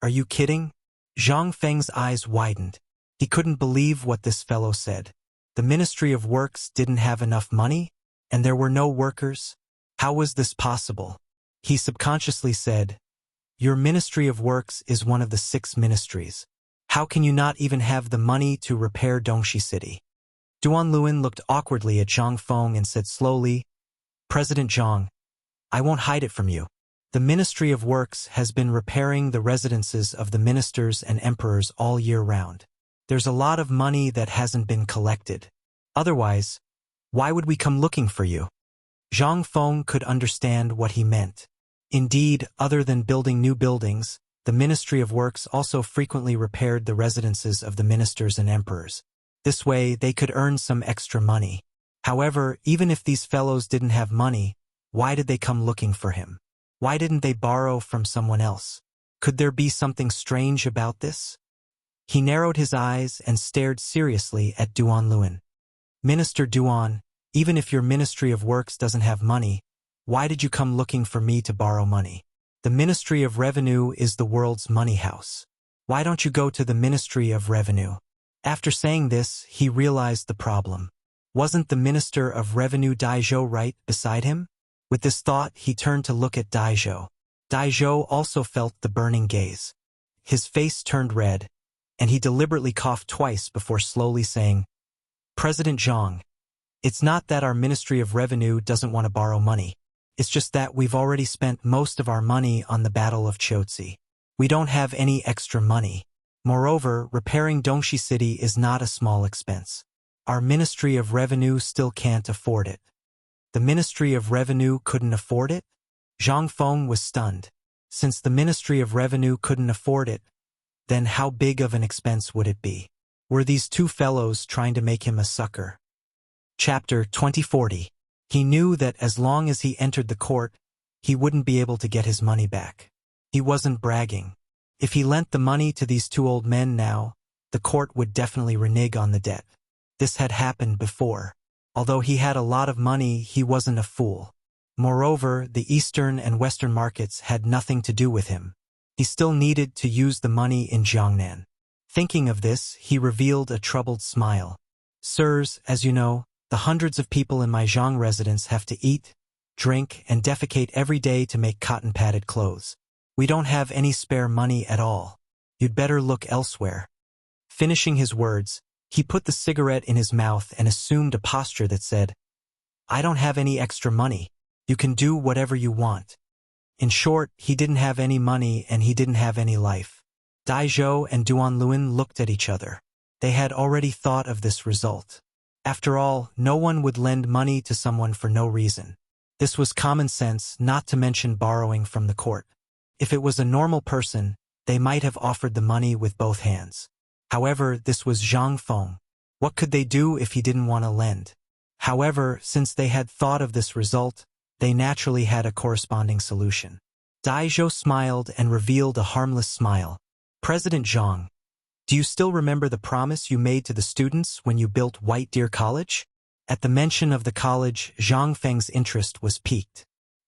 "Are you kidding?" Zhang Feng's eyes widened. He couldn't believe what this fellow said. The Ministry of Works didn't have enough money, and there were no workers? How was this possible? He subconsciously said, "Your Ministry of Works is one of the 6 ministries. How can you not even have the money to repair Dongxi City?" Duan Luan looked awkwardly at Zhang Feng and said slowly, "President Zhang, I won't hide it from you. The Ministry of Works has been repairing the residences of the ministers and emperors all year round. There's a lot of money that hasn't been collected. Otherwise, why would we come looking for you?" Zhang Feng could understand what he meant. Indeed, other than building new buildings, the Ministry of Works also frequently repaired the residences of the ministers and emperors. This way, they could earn some extra money. However, even if these fellows didn't have money, why did they come looking for him? Why didn't they borrow from someone else? Could there be something strange about this? He narrowed his eyes and stared seriously at Duan Luan. "Minister Duan, even if your Ministry of Works doesn't have money, why did you come looking for me to borrow money? The Ministry of Revenue is the world's money house. Why don't you go to the Ministry of Revenue?" After saying this, he realized the problem. Wasn't the Minister of Revenue Dai Zhou right beside him? With this thought, he turned to look at Dai Zhou. Dai Zhou also felt the burning gaze. His face turned red, and he deliberately coughed twice before slowly saying, President Zhang, it's not that our Ministry of Revenue doesn't want to borrow money. It's just that we've already spent most of our money on the Battle of Chotzi. We don't have any extra money. Moreover, repairing Dongxi City is not a small expense. Our Ministry of Revenue still can't afford it. The Ministry of Revenue couldn't afford it? Zhang Feng was stunned. Since the Ministry of Revenue couldn't afford it, then how big of an expense would it be? Were these two fellows trying to make him a sucker? Chapter 2040. He knew that as long as he entered the court, he wouldn't be able to get his money back. He wasn't bragging. If he lent the money to these two old men now, the court would definitely renege on the debt. This had happened before. Although he had a lot of money, he wasn't a fool. Moreover, the Eastern and Western markets had nothing to do with him. He still needed to use the money in Jiangnan. Thinking of this, he revealed a troubled smile. Sirs, as you know, the hundreds of people in my Zhang residence have to eat, drink, and defecate every day to make cotton-padded clothes. We don't have any spare money at all. You'd better look elsewhere. Finishing his words, he put the cigarette in his mouth and assumed a posture that said, I don't have any extra money. You can do whatever you want. In short, he didn't have any money and he didn't have any life. Dai Zhou and Duan Luan looked at each other. They had already thought of this result. After all, no one would lend money to someone for no reason. This was common sense, not to mention borrowing from the court. If it was a normal person, they might have offered the money with both hands. However, this was Zhang Feng. What could they do if he didn't want to lend? However, since they had thought of this result, they naturally had a corresponding solution. Dai Zhou smiled and revealed a harmless smile. President Zhang, do you still remember the promise you made to the students when you built White Deer College? At the mention of the college, Zhang Feng's interest was piqued.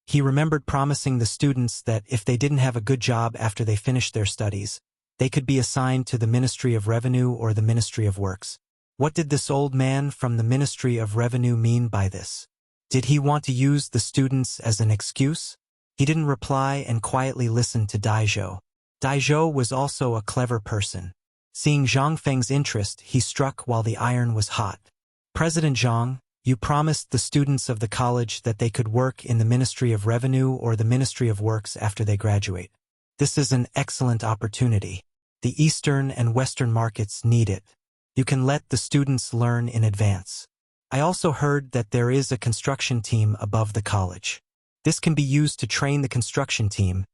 He remembered promising the students that if they didn't have a good job after they finished their studies, they could be assigned to the Ministry of Revenue or the Ministry of Works. What did this old man from the Ministry of Revenue mean by this? Did he want to use the students as an excuse? He didn't reply and quietly listened to Dai Zhou. Dai Zhou was also a clever person. Seeing Zhang Feng's interest, he struck while the iron was hot. President Zhang, you promised the students of the college that they could work in the Ministry of Revenue or the Ministry of Works after they graduate. This is an excellent opportunity. The Eastern and Western markets need it. You can let the students learn in advance. I also heard that there is a construction team above the college. This can be used to train the construction team.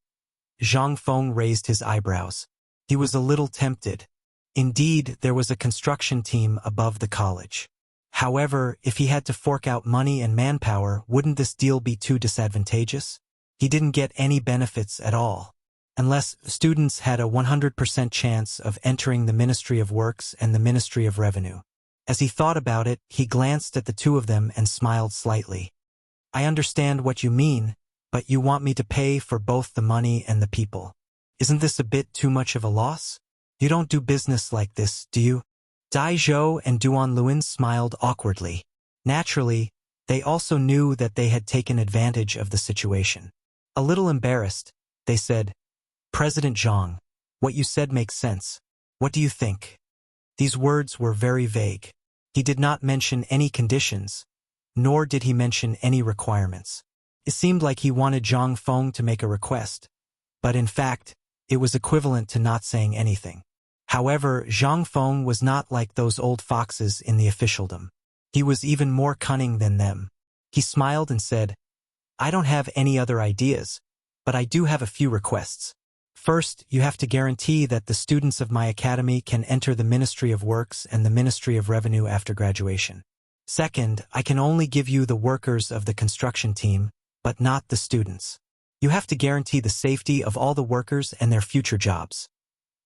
Zhang Feng raised his eyebrows. He was a little tempted. Indeed, there was a construction team above the college. However, if he had to fork out money and manpower, wouldn't this deal be too disadvantageous? He didn't get any benefits at all. Unless students had a 100% chance of entering the Ministry of Works and the Ministry of Revenue. As he thought about it, he glanced at the two of them and smiled slightly. I understand what you mean, but you want me to pay for both the money and the people. Isn't this a bit too much of a loss? You don't do business like this, do you? Dai Zhou and Duan Luan smiled awkwardly. Naturally, they also knew that they had taken advantage of the situation. A little embarrassed, they said, President Zhang, what you said makes sense. What do you think? These words were very vague. He did not mention any conditions, nor did he mention any requirements. It seemed like he wanted Zhang Feng to make a request, but in fact, it was equivalent to not saying anything. However, Zhang Feng was not like those old foxes in the officialdom. He was even more cunning than them. He smiled and said, I don't have any other ideas, but I do have a few requests. First, you have to guarantee that the students of my academy can enter the Ministry of Works and the Ministry of Revenue after graduation. Second, I can only give you the workers of the construction team, but not the students. You have to guarantee the safety of all the workers and their future jobs.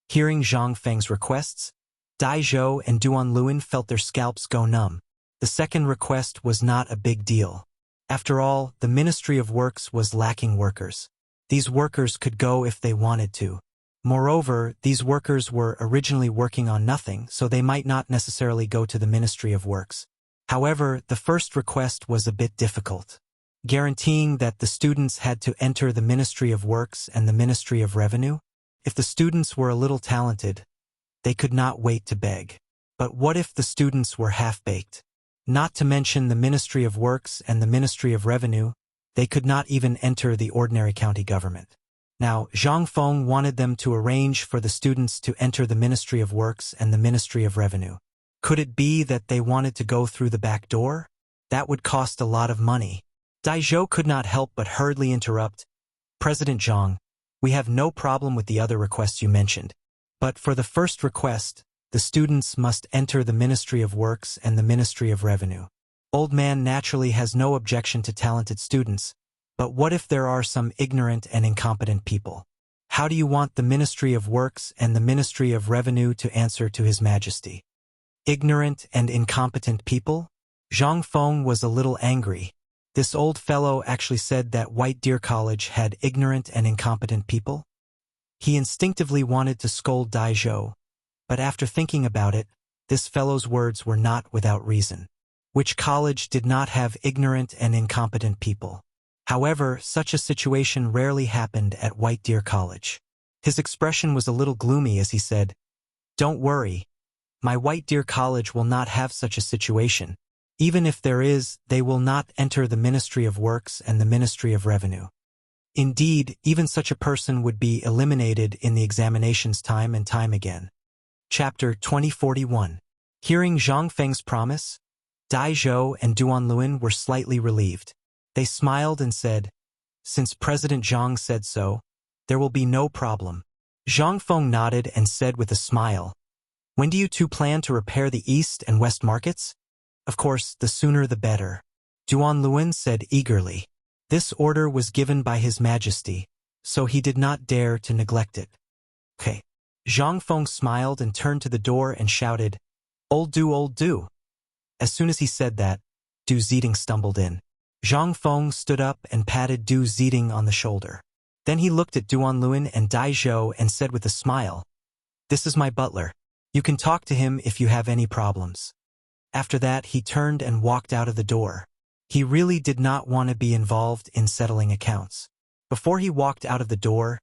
Hearing Zhang Feng's requests, Dai Zhou and Duan Luan felt their scalps go numb. The second request was not a big deal. After all, the Ministry of Works was lacking workers. These workers could go if they wanted to. Moreover, these workers were originally working on nothing, so they might not necessarily go to the Ministry of Works. However, the first request was a bit difficult. Guaranteeing that the students had to enter the Ministry of Works and the Ministry of Revenue? If the students were a little talented, they could not wait to beg. But what if the students were half-baked? Not to mention the Ministry of Works and the Ministry of Revenue, they could not even enter the ordinary county government. Now, Zhang Feng wanted them to arrange for the students to enter the Ministry of Works and the Ministry of Revenue. Could it be that they wanted to go through the back door? That would cost a lot of money. Daizhou could not help but hurriedly interrupt. President Zhang, we have no problem with the other requests you mentioned. But for the first request, the students must enter the Ministry of Works and the Ministry of Revenue. Old man naturally has no objection to talented students, but what if there are some ignorant and incompetent people? How do you want the Ministry of Works and the Ministry of Revenue to answer to His Majesty? Ignorant and incompetent people? Zhang Feng was a little angry. This old fellow actually said that White Deer College had ignorant and incompetent people? He instinctively wanted to scold Daizhou, but after thinking about it, this fellow's words were not without reason. Which college did not have ignorant and incompetent people? However, such a situation rarely happened at White Deer College. His expression was a little gloomy as he said, "Don't worry. My White Deer College will not have such a situation. Even if there is, they will not enter the Ministry of Works and the Ministry of Revenue. Indeed, even such a person would be eliminated in the examinations time and time again." Chapter 2041. Hearing Zhang Feng's promise, Daizhou and Duanluan were slightly relieved. They smiled and said, "Since President Zhang said so, there will be no problem." Zhang Feng nodded and said with a smile, "When do you two plan to repair the east and west markets?" "Of course, the sooner the better," Duanluan said eagerly. This order was given by His Majesty, so he did not dare to neglect it. "Okay." Zhang Feng smiled and turned to the door and shouted, Old Du." As soon as he said that, Du Ziding stumbled in. Zhang Feng stood up and patted Du Ziding on the shoulder. Then he looked at Duanluan and Daizhou and said with a smile, "This is my butler. You can talk to him if you have any problems." After that, he turned and walked out of the door. He really did not want to be involved in settling accounts. Before he walked out of the door,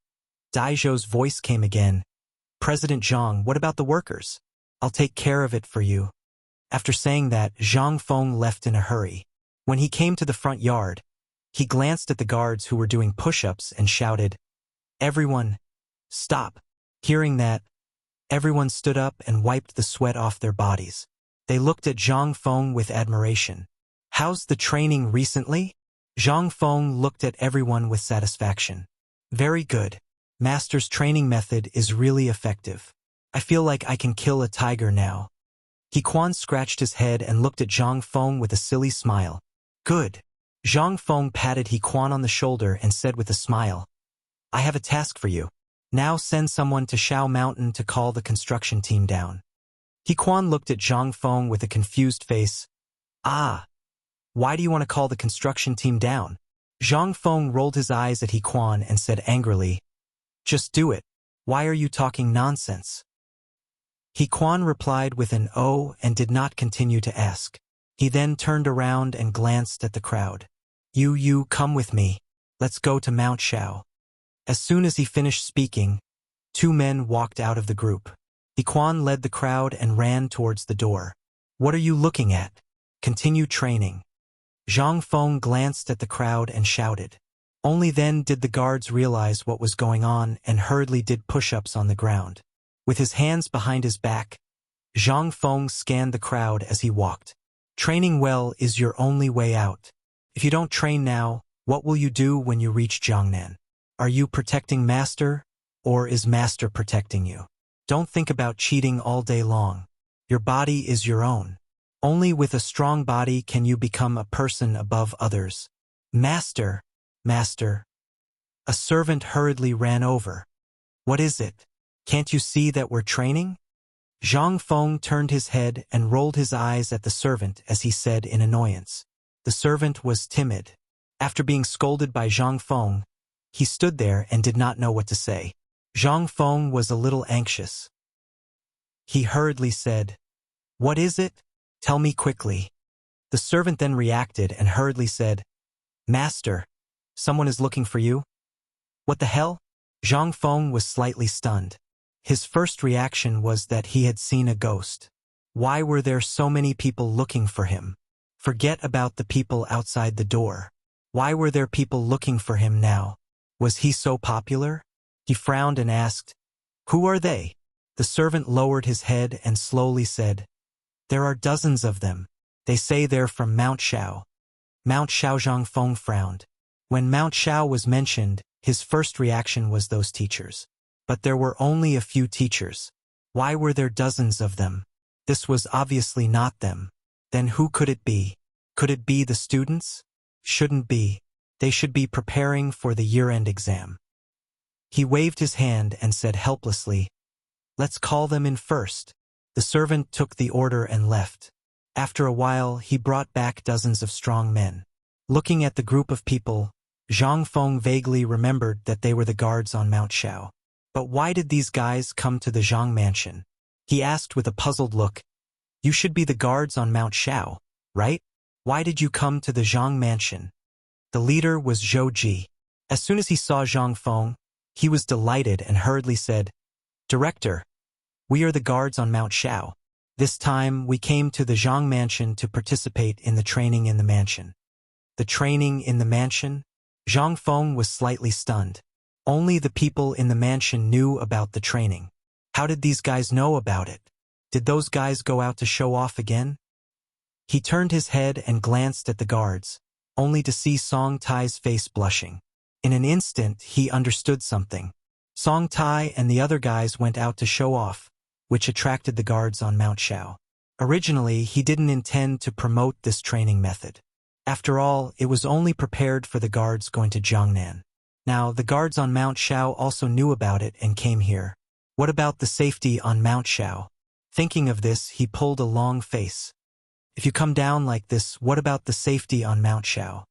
Daizhou's voice came again. "President Zhang, what about the workers? I'll take care of it for you." After saying that, Zhang Feng left in a hurry. When he came to the front yard, he glanced at the guards who were doing push-ups and shouted, "Everyone, stop." Hearing that, everyone stood up and wiped the sweat off their bodies. They looked at Zhang Feng with admiration. "How's the training recently?" Zhang Feng looked at everyone with satisfaction. "Very good. Master's training method is really effective. I feel like I can kill a tiger now." He Quan scratched his head and looked at Zhang Feng with a silly smile. "Good." Zhang Feng patted He Quan on the shoulder and said with a smile, "I have a task for you. Now send someone to Shao Mountain to call the construction team down." He Quan looked at Zhang Feng with a confused face. "Ah, why do you want to call the construction team down?" Zhang Feng rolled his eyes at He Quan and said angrily, "Just do it. Why are you talking nonsense?" He Quan replied with an "oh" and did not continue to ask. He then turned around and glanced at the crowd. You come with me. Let's go to Mount Shao." As soon as he finished speaking, two men walked out of the group. He Quan led the crowd and ran towards the door. "What are you looking at? Continue training." Zhang Feng glanced at the crowd and shouted. Only then did the guards realize what was going on and hurriedly did push-ups on the ground. With his hands behind his back, Zhang Feng scanned the crowd as he walked. Training well is your only way out. If you don't train now, what will you do when you reach Jiangnan? Are you protecting Master, or is Master protecting you? Don't think about cheating all day long. Your body is your own. Only with a strong body can you become a person above others. Master. A servant hurriedly ran over. "What is it? Can't you see that we're training?" Zhang Feng turned his head and rolled his eyes at the servant as he said in annoyance. The servant was timid. After being scolded by Zhang Feng, he stood there and did not know what to say. Zhang Feng was a little anxious. He hurriedly said, "What is it? Tell me quickly." The servant then reacted and hurriedly said, "Master, someone is looking for you." "What the hell?" Zhang Feng was slightly stunned. His first reaction was that he had seen a ghost. Why were there so many people looking for him? Forget about the people outside the door. Why were there people looking for him now? Was he so popular? He frowned and asked, "Who are they?" The servant lowered his head and slowly said, "There are dozens of them. They say they're from Mount Shao." Mount Shao. Zhang Feng frowned. When Mount Shao was mentioned, his first reaction was those teachers. But there were only a few teachers. Why were there dozens of them? This was obviously not them. Then who could it be? Could it be the students? Shouldn't be. They should be preparing for the year-end exam. He waved his hand and said helplessly, "Let's call them in first." The servant took the order and left. After a while, he brought back dozens of strong men. Looking at the group of people, Zhang Feng vaguely remembered that they were the guards on Mount Shao. But why did these guys come to the Zhang mansion? He asked with a puzzled look. "You should be the guards on Mount Shao, right? Why did you come to the Zhang mansion?" The leader was Zhou Ji. As soon as he saw Zhang Feng, he was delighted and hurriedly said, "Director, we are the guards on Mount Shao. This time we came to the Zhang mansion to participate in the training in the mansion." The training in the mansion? Zhang Feng was slightly stunned. Only the people in the mansion knew about the training. How did these guys know about it? Did those guys go out to show off again? He turned his head and glanced at the guards, only to see Song Tai's face blushing. In an instant, he understood something. Song Tai and the other guys went out to show off, which attracted the guards on Mount Shao. Originally, he didn't intend to promote this training method. After all, it was only prepared for the guards going to Jiangnan. Now, the guards on Mount Shao also knew about it and came here. What about the safety on Mount Shao? Thinking of this, he pulled a long face. If you come down like this, what about the safety on Mount Shao?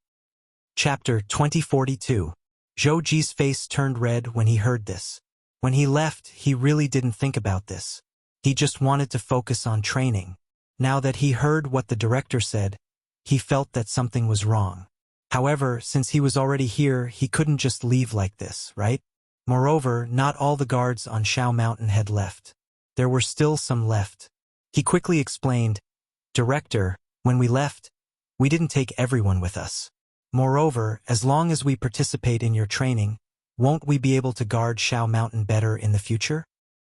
Chapter 2042. Zhou Ji's face turned red when he heard this. When he left, he really didn't think about this. He just wanted to focus on training. Now that he heard what the director said, he felt that something was wrong. However, since he was already here, he couldn't just leave like this, right? Moreover, not all the guards on Shao Mountain had left. There were still some left. He quickly explained, "Director, when we left, we didn't take everyone with us. Moreover, as long as we participate in your training, won't we be able to guard Shao Mountain better in the future?"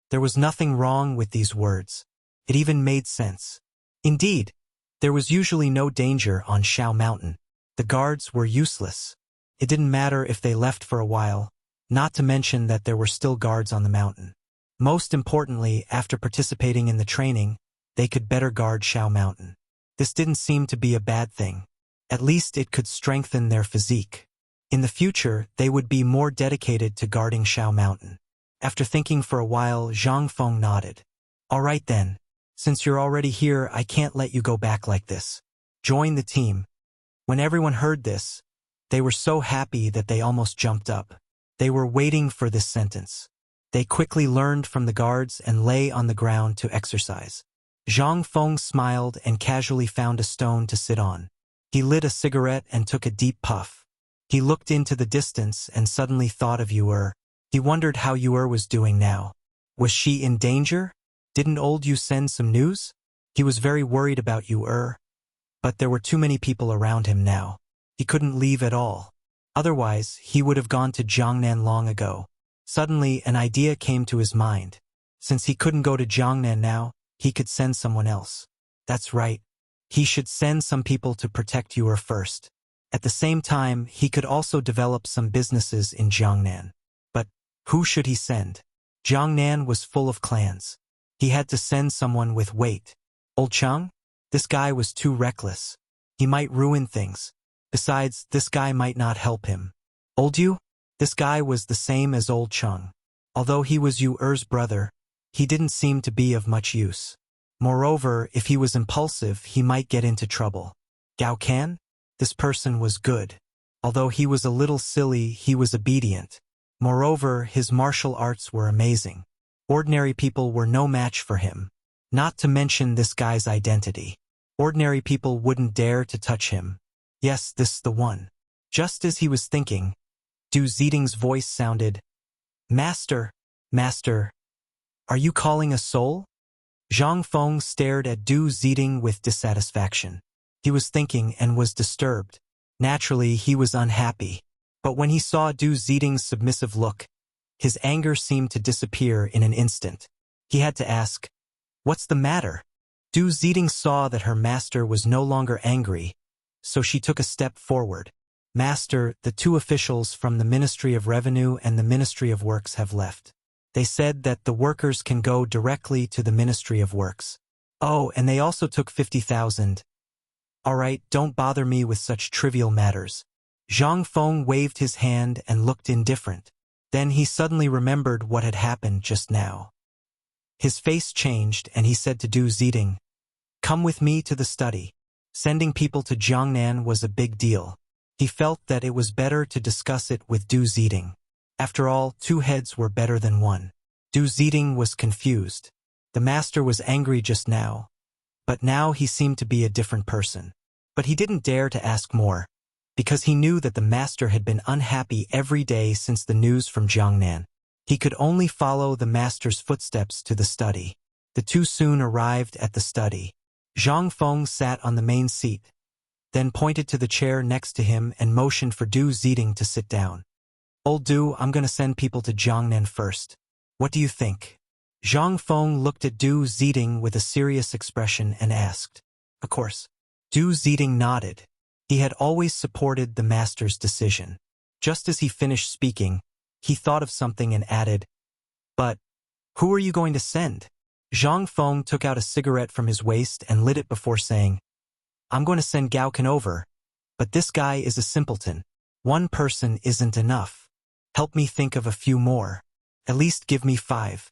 There was nothing wrong with these words. It even made sense. Indeed, there was usually no danger on Shao Mountain. The guards were useless. It didn't matter if they left for a while, not to mention that there were still guards on the mountain. Most importantly, after participating in the training, they could better guard Shao Mountain. This didn't seem to be a bad thing. At least it could strengthen their physique. In the future, they would be more dedicated to guarding Shao Mountain. After thinking for a while, Zhang Feng nodded. "All right then. Since you're already here, I can't let you go back like this. Join the team." When everyone heard this, they were so happy that they almost jumped up. They were waiting for this sentence. They quickly learned from the guards and lay on the ground to exercise. Zhang Feng smiled and casually found a stone to sit on. He lit a cigarette and took a deep puff. He looked into the distance and suddenly thought of Yu. He wondered how Yu was doing now. Was she in danger? Didn't old Yu send some news? He was very worried about Yu. But there were too many people around him now. He couldn't leave at all. Otherwise, he would have gone to Jiangnan long ago. Suddenly, an idea came to his mind. Since he couldn't go to Jiangnan now, he could send someone else. That's right. He should send some people to protect Yu first. At the same time, he could also develop some businesses in Jiangnan. But who should he send? Jiangnan was full of clans. He had to send someone with weight. Old Cheng? This guy was too reckless. He might ruin things. Besides, this guy might not help him. Old Yu? This guy was the same as Old Cheng. Although he was Yu's brother, he didn't seem to be of much use. Moreover, if he was impulsive, he might get into trouble. Gao Can? This person was good. Although he was a little silly, he was obedient. Moreover, his martial arts were amazing. Ordinary people were no match for him. Not to mention this guy's identity. Ordinary people wouldn't dare to touch him. Yes, this is the one. Just as he was thinking, Du Ziding's voice sounded, "Master, Master, are you calling a soul?" Zhang Feng stared at Du Ziding with dissatisfaction. He was thinking and was disturbed. Naturally, he was unhappy. But when he saw Du Ziding's submissive look, his anger seemed to disappear in an instant. He had to ask, "What's the matter?" Du Ziding saw that her master was no longer angry, so she took a step forward. "Master, the two officials from the Ministry of Revenue and the Ministry of Works have left. They said that the workers can go directly to the Ministry of Works. Oh, and they also took 50,000. All right, don't bother me with such trivial matters." Zhang Feng waved his hand and looked indifferent. Then he suddenly remembered what had happened just now. His face changed and he said to Du Ziding, "Come with me to the study." Sending people to Jiangnan was a big deal. He felt that it was better to discuss it with Du Ziding. After all, two heads were better than one. Du Ziding was confused. The master was angry just now, but now he seemed to be a different person. But he didn't dare to ask more, because he knew that the master had been unhappy every day since the news from Jiangnan. He could only follow the master's footsteps to the study. The two soon arrived at the study. Zhang Feng sat on the main seat, then pointed to the chair next to him and motioned for Du Ziding to sit down. "Old Du, I'm going to send people to Jiangnan first. What do you think?" Zhang Feng looked at Du Ziding with a serious expression and asked. "Of course." Du Ziding nodded. He had always supported the master's decision. Just as he finished speaking, he thought of something and added, "But who are you going to send?" Zhang Feng took out a cigarette from his waist and lit it before saying, "I'm going to send Gao Ken over, but this guy is a simpleton. One person isn't enough. Help me think of a few more. At least give me 5.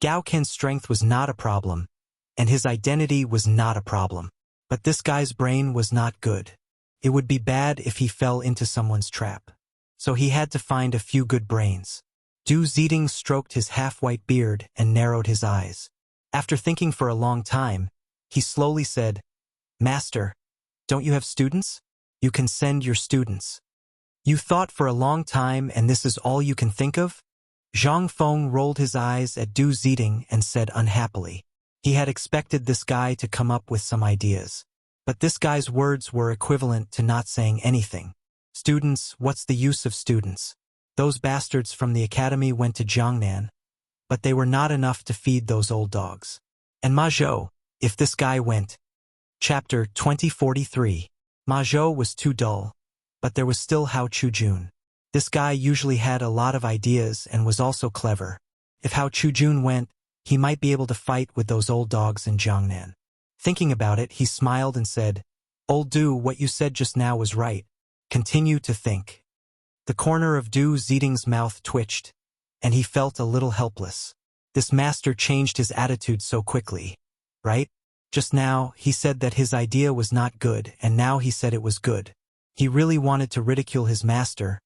Gao Ken's strength was not a problem, and his identity was not a problem. But this guy's brain was not good. It would be bad if he fell into someone's trap. So he had to find a few good brains." Du Ziding stroked his half-white beard and narrowed his eyes. After thinking for a long time, he slowly said, "Master, don't you have students? You can send your students." "You thought for a long time and this is all you can think of?" Zhang Feng rolled his eyes at Du Ziding and said unhappily. He had expected this guy to come up with some ideas. But this guy's words were equivalent to not saying anything. Students, what's the use of students? Those bastards from the academy went to Jiangnan, but they were not enough to feed those old dogs. And Ma Zhou, if this guy went. Chapter 2043. Ma Zhou was too dull, but there was still Hao Chujun. This guy usually had a lot of ideas and was also clever. If Hao Chujun went, he might be able to fight with those old dogs in Jiangnan. Thinking about it, he smiled and said, "Old Du, what you said just now was right. Continue to think." The corner of Du Ziding's mouth twitched, and he felt a little helpless. This master changed his attitude so quickly, right? Just now, he said that his idea was not good, and now he said it was good. He really wanted to ridicule his master,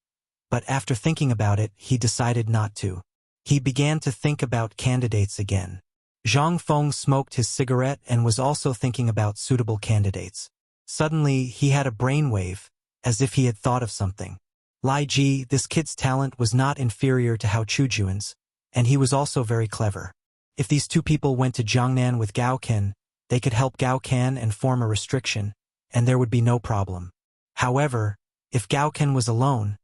but after thinking about it, he decided not to. He began to think about candidates again. Zhang Feng smoked his cigarette and was also thinking about suitable candidates. Suddenly, he had a brainwave, as if he had thought of something. Lai Ji, this kid's talent was not inferior to Hao Chujun's, and he was also very clever. If these two people went to Jiangnan with Gao Ken, they could help Gao Ken and form a restriction, and there would be no problem. However, if Gao Ken was alone,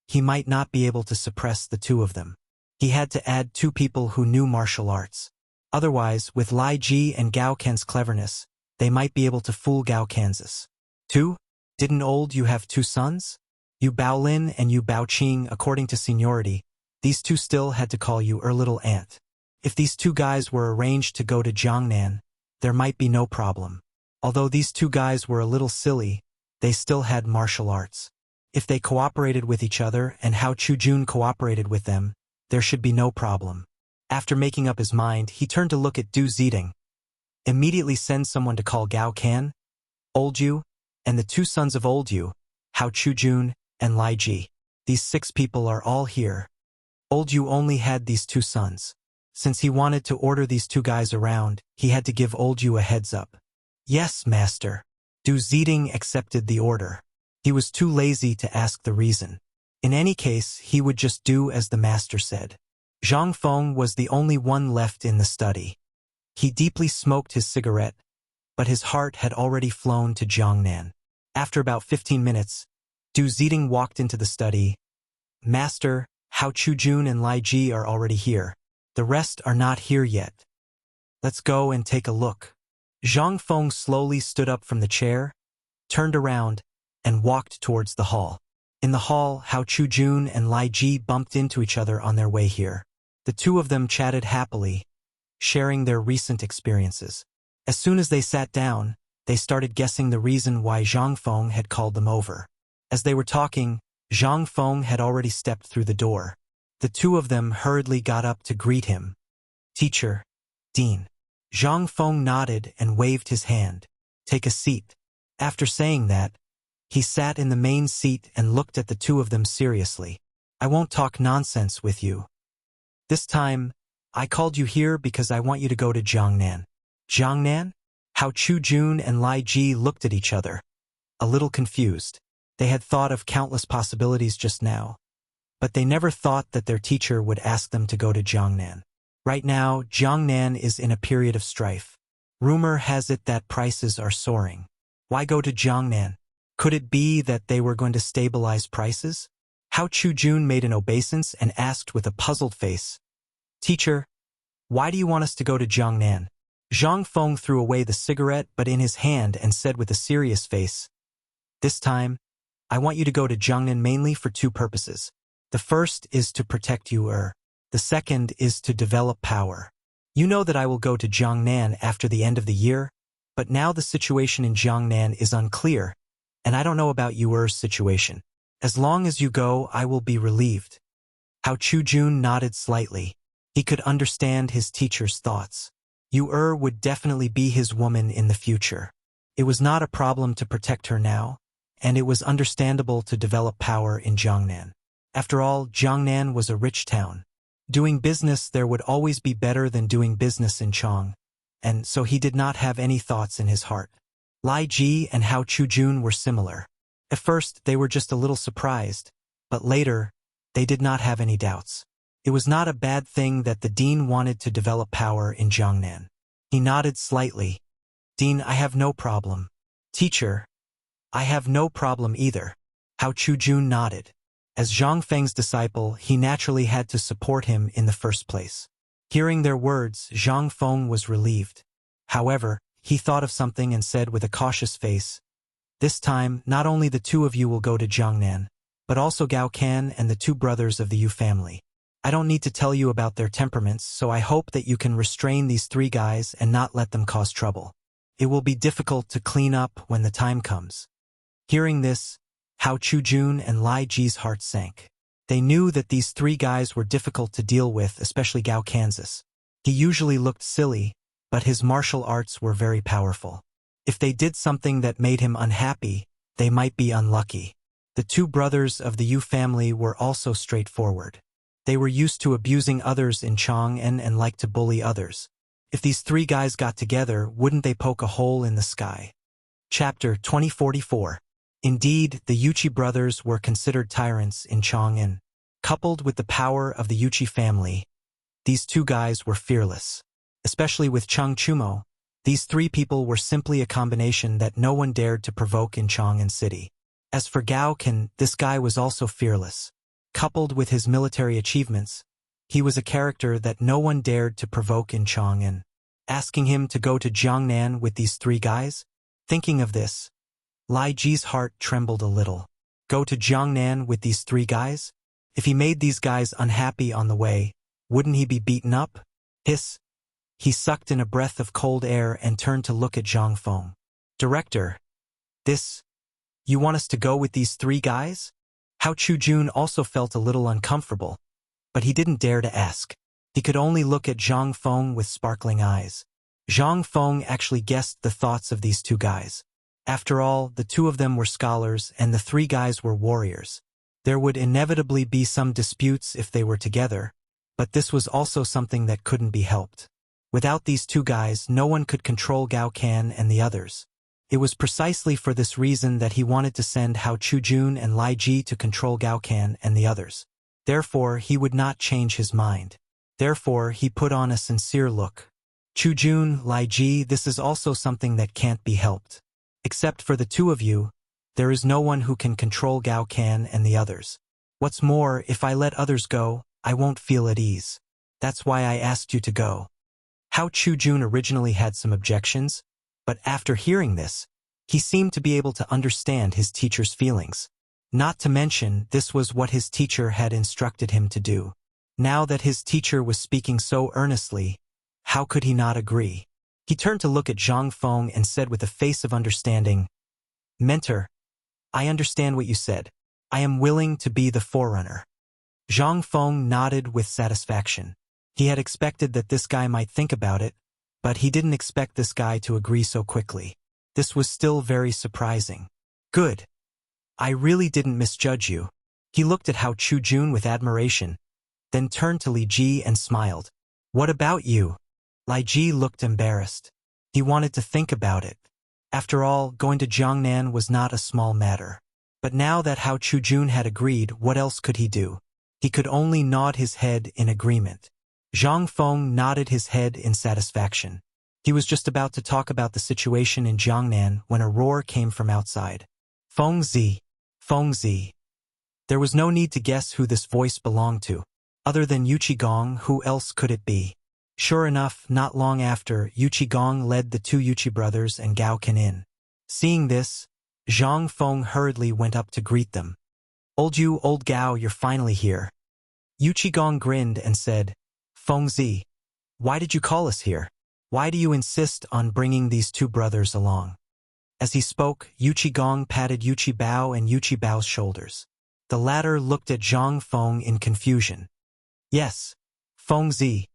he might not be able to suppress the two of them. He had to add 2 people who knew martial arts. Otherwise, with Lai Ji and Gao Ken's cleverness, they might be able to fool Gao Kansas. 2? Didn't old you have 2 sons? You Bao Lin and you Bao Qing, according to seniority, these 2 still had to call you little aunt. If these 2 guys were arranged to go to Jiangnan, there might be no problem. Although these 2 guys were a little silly, they still had martial arts. If they cooperated with each other and Hao Chujun cooperated with them, there should be no problem. After making up his mind, he turned to look at Du Ziding. Immediately send someone to call Gao Kan, Old Yu, and the 2 sons of Old Yu, Hao Chujun, and Lai Ji. These 6 people are all here. Old Yu only had these 2 sons. Since he wanted to order these 2 guys around, he had to give Old Yu a heads up. Yes, master. Du Ziding accepted the order. He was too lazy to ask the reason. In any case, he would just do as the master said. Zhang Feng was the only one left in the study. He deeply smoked his cigarette, but his heart had already flown to Jiangnan. After about 15 minutes, Du Ziding walked into the study. Master, Hao Chujun and Lai Ji are already here. The rest are not here yet. Let's go and take a look. Zhang Feng slowly stood up from the chair, turned around, and walked towards the hall. In the hall, Hao Chujun and Lai Ji bumped into each other on their way here. The two of them chatted happily, sharing their recent experiences. As soon as they sat down, they started guessing the reason why Zhang Feng had called them over. As they were talking, Zhang Feng had already stepped through the door. The two of them hurriedly got up to greet him. Teacher, Dean. Zhang Feng nodded and waved his hand. Take a seat. After saying that, he sat in the main seat and looked at the two of them seriously. I won't talk nonsense with you. This time, I called you here because I want you to go to Jiangnan. Jiangnan? Hao Chujun and Lai Ji looked at each other, a little confused. They had thought of countless possibilities just now, but they never thought that their teacher would ask them to go to Jiangnan. Right now, Jiangnan is in a period of strife. Rumor has it that prices are soaring. Why go to Jiangnan? Could it be that they were going to stabilize prices? Hao Chujun made an obeisance and asked with a puzzled face, Teacher, why do you want us to go to Jiangnan? Zhang Feng threw away the cigarette but in his hand and said with a serious face, This time, I want you to go to Jiangnan mainly for two purposes. The first is to protect you. The second is to develop power. You know that I will go to Jiangnan after the end of the year, but now the situation in Jiangnan is unclear, and I don't know about your situation. As long as you go, I will be relieved. Hao Chujun nodded slightly. He could understand his teacher's thoughts. You would definitely be his woman in the future. It was not a problem to protect her now, and it was understandable to develop power in Jiangnan. After all, Jiangnan was a rich town. Doing business there would always be better than doing business in Chang, and so he did not have any thoughts in his heart. Lai Ji and Hao Chujun were similar. At first, they were just a little surprised, but later, they did not have any doubts. It was not a bad thing that the dean wanted to develop power in Jiangnan. He nodded slightly. Dean, I have no problem. Teacher, I have no problem either. Hao Chujun nodded. As Zhang Feng's disciple, he naturally had to support him in the first place. Hearing their words, Zhang Feng was relieved. However, he thought of something and said with a cautious face, This time, not only the two of you will go to Jiangnan, but also Gao Can and the two brothers of the Yu family. I don't need to tell you about their temperaments, so I hope that you can restrain these three guys and not let them cause trouble. It will be difficult to clean up when the time comes. Hearing this, Hao Chujun and Lai Ji's heart sank. They knew that these three guys were difficult to deal with, especially Gao Kansas. He usually looked silly, but his martial arts were very powerful. If they did something that made him unhappy, they might be unlucky. The two brothers of the Yu family were also straightforward. They were used to abusing others in Chang'an and liked to bully others. If these three guys got together, wouldn't they poke a hole in the sky? Chapter 2044. Indeed, the Yuchi brothers were considered tyrants in Chang'an. Coupled with the power of the Yuchi family, these two guys were fearless. Especially with Cheng Chumo, these three people were simply a combination that no one dared to provoke in Chang'an City. As for Gao Can, this guy was also fearless. Coupled with his military achievements, he was a character that no one dared to provoke in Chang'an. Asking him to go to Jiangnan with these three guys? Thinking of this, Lai Ji's heart trembled a little. Go to Jiangnan with these three guys? If he made these guys unhappy on the way, wouldn't he be beaten up? Hiss. He sucked in a breath of cold air and turned to look at Zhang Feng. Director, you want us to go with these three guys? Hao Chujun also felt a little uncomfortable, but he didn't dare to ask. He could only look at Zhang Feng with sparkling eyes. Zhang Feng actually guessed the thoughts of these two guys. After all, the two of them were scholars and the three guys were warriors. There would inevitably be some disputes if they were together, but this was also something that couldn't be helped. Without these two guys, no one could control Gao Can and the others. It was precisely for this reason that he wanted to send Hao Chujun and Lai Ji to control Gao Can and the others. Therefore, he would not change his mind. Therefore, he put on a sincere look. Chu Jun, Lai Ji, this is also something that can't be helped. Except for the two of you, there is no one who can control Gao Can and the others. What's more, if I let others go, I won't feel at ease. That's why I asked you to go. How Chu Jun originally had some objections, but after hearing this, he seemed to be able to understand his teacher's feelings. Not to mention, this was what his teacher had instructed him to do. Now that his teacher was speaking so earnestly, how could he not agree? He turned to look at Zhang Feng and said with a face of understanding, "Mentor, I understand what you said. I am willing to be the forerunner." Zhang Feng nodded with satisfaction. He had expected that this guy might think about it, but he didn't expect this guy to agree so quickly. This was still very surprising. Good. I really didn't misjudge you. He looked at Hao Chu Jun with admiration, then turned to Li Ji and smiled. What about you? Li Ji looked embarrassed. He wanted to think about it. After all, going to Jiangnan was not a small matter. But now that Hao Chu Jun had agreed, what else could he do? He could only nod his head in agreement. Zhang Feng nodded his head in satisfaction. He was just about to talk about the situation in Jiangnan when a roar came from outside. Feng Zi. Feng Zi. There was no need to guess who this voice belonged to. Other than Yu Qigong, who else could it be? Sure enough, not long after, Yu Qigong led the two Yuqi brothers and Gao Can in. Seeing this, Zhang Feng hurriedly went up to greet them. Old Gao, you're finally here. Yu Qigong grinned and said, Feng Zi, why did you call us here? Why do you insist on bringing these two brothers along? As he spoke, Yu Qigong patted Yu Qibao and Yu Qibao's shoulders. The latter looked at Zhang Feng in confusion. Yes, Feng Zi,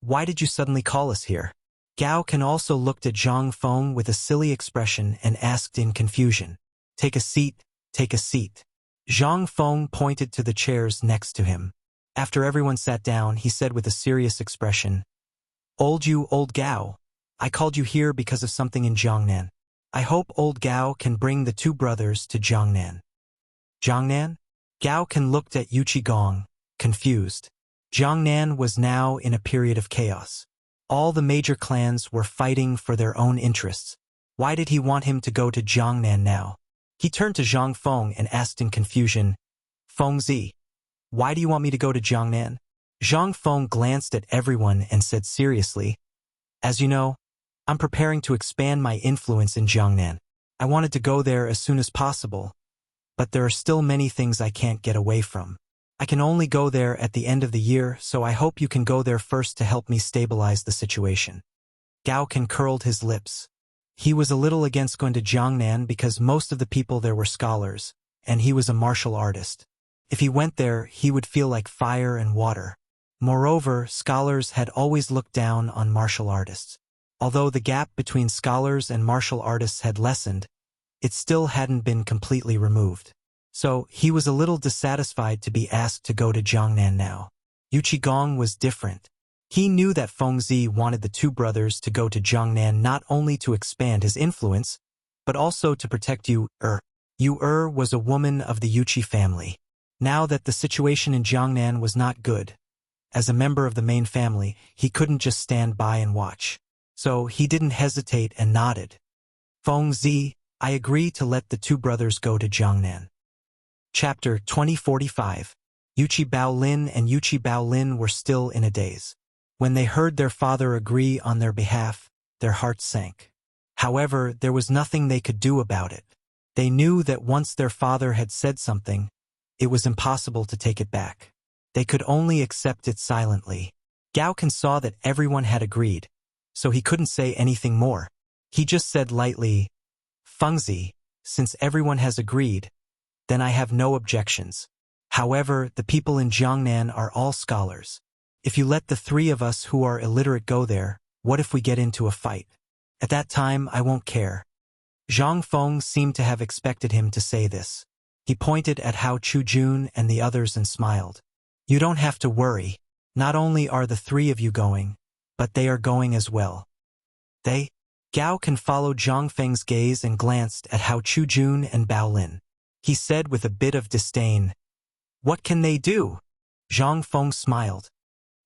why did you suddenly call us here? Gao Can also looked at Zhang Feng with a silly expression and asked in confusion. Take a seat, take a seat. Zhang Feng pointed to the chairs next to him. After everyone sat down, he said with a serious expression, Old Gao, I called you here because of something in Jiangnan. I hope old Gao can bring the two brothers to Jiangnan. Jiangnan? Gao Can looked at Yu Qigong, confused. Jiangnan was now in a period of chaos. All the major clans were fighting for their own interests. Why did he want him to go to Jiangnan now? He turned to Zhang Feng and asked in confusion, Feng Zi, why do you want me to go to Jiangnan? Zhang Feng glanced at everyone and said seriously, As you know, I'm preparing to expand my influence in Jiangnan. I wanted to go there as soon as possible, but there are still many things I can't get away from. I can only go there at the end of the year, so I hope you can go there first to help me stabilize the situation. Gao Can curled his lips. He was a little against going to Jiangnan because most of the people there were scholars, and he was a martial artist. If he went there, he would feel like fire and water. Moreover, scholars had always looked down on martial artists. Although the gap between scholars and martial artists had lessened, it still hadn't been completely removed. So, he was a little dissatisfied to be asked to go to Jiangnan now. Yu Qigong was different. He knew that Feng Zi wanted the two brothers to go to Jiangnan not only to expand his influence, but also to protect Yu Er. Yu Er was a woman of the Yuqi family. Now that the situation in Jiangnan was not good, as a member of the main family, he couldn't just stand by and watch. So he didn't hesitate and nodded. Feng Zi, I agree to let the two brothers go to Jiangnan. Chapter 2045. Yu Qibao Lin and Yu Qibao Lin were still in a daze. When they heard their father agree on their behalf, their hearts sank. However, there was nothing they could do about it. They knew that once their father had said something, it was impossible to take it back. They could only accept it silently. Gao Can saw that everyone had agreed, so he couldn't say anything more. He just said lightly, Feng Zi, since everyone has agreed, then I have no objections. However, the people in Jiangnan are all scholars. If you let the three of us who are illiterate go there, what if we get into a fight? At that time, I won't care. Zhang Feng seemed to have expected him to say this. He pointed at Hao Chu Jun and the others and smiled. You don't have to worry. Not only are the three of you going, but they are going as well. They? Gao Can followed Zhang Feng's gaze and glanced at Hao Chu Jun and Bao Lin. He said with a bit of disdain, What can they do? Zhang Feng smiled.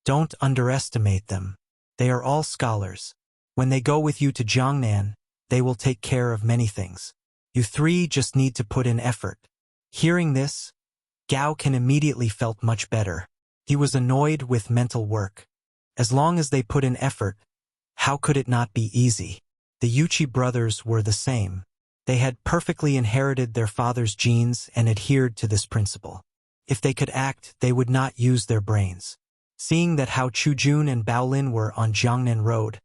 Don't underestimate them. They are all scholars. When they go with you to Jiangnan, they will take care of many things. You three just need to put in effort. Hearing this, Gao Can immediately felt much better. He was annoyed with mental work. As long as they put in effort, how could it not be easy? The Yuchi brothers were the same. They had perfectly inherited their father's genes and adhered to this principle. If they could act, they would not use their brains. Seeing that Hao Chujun and Baolin were on Jiangnan Road,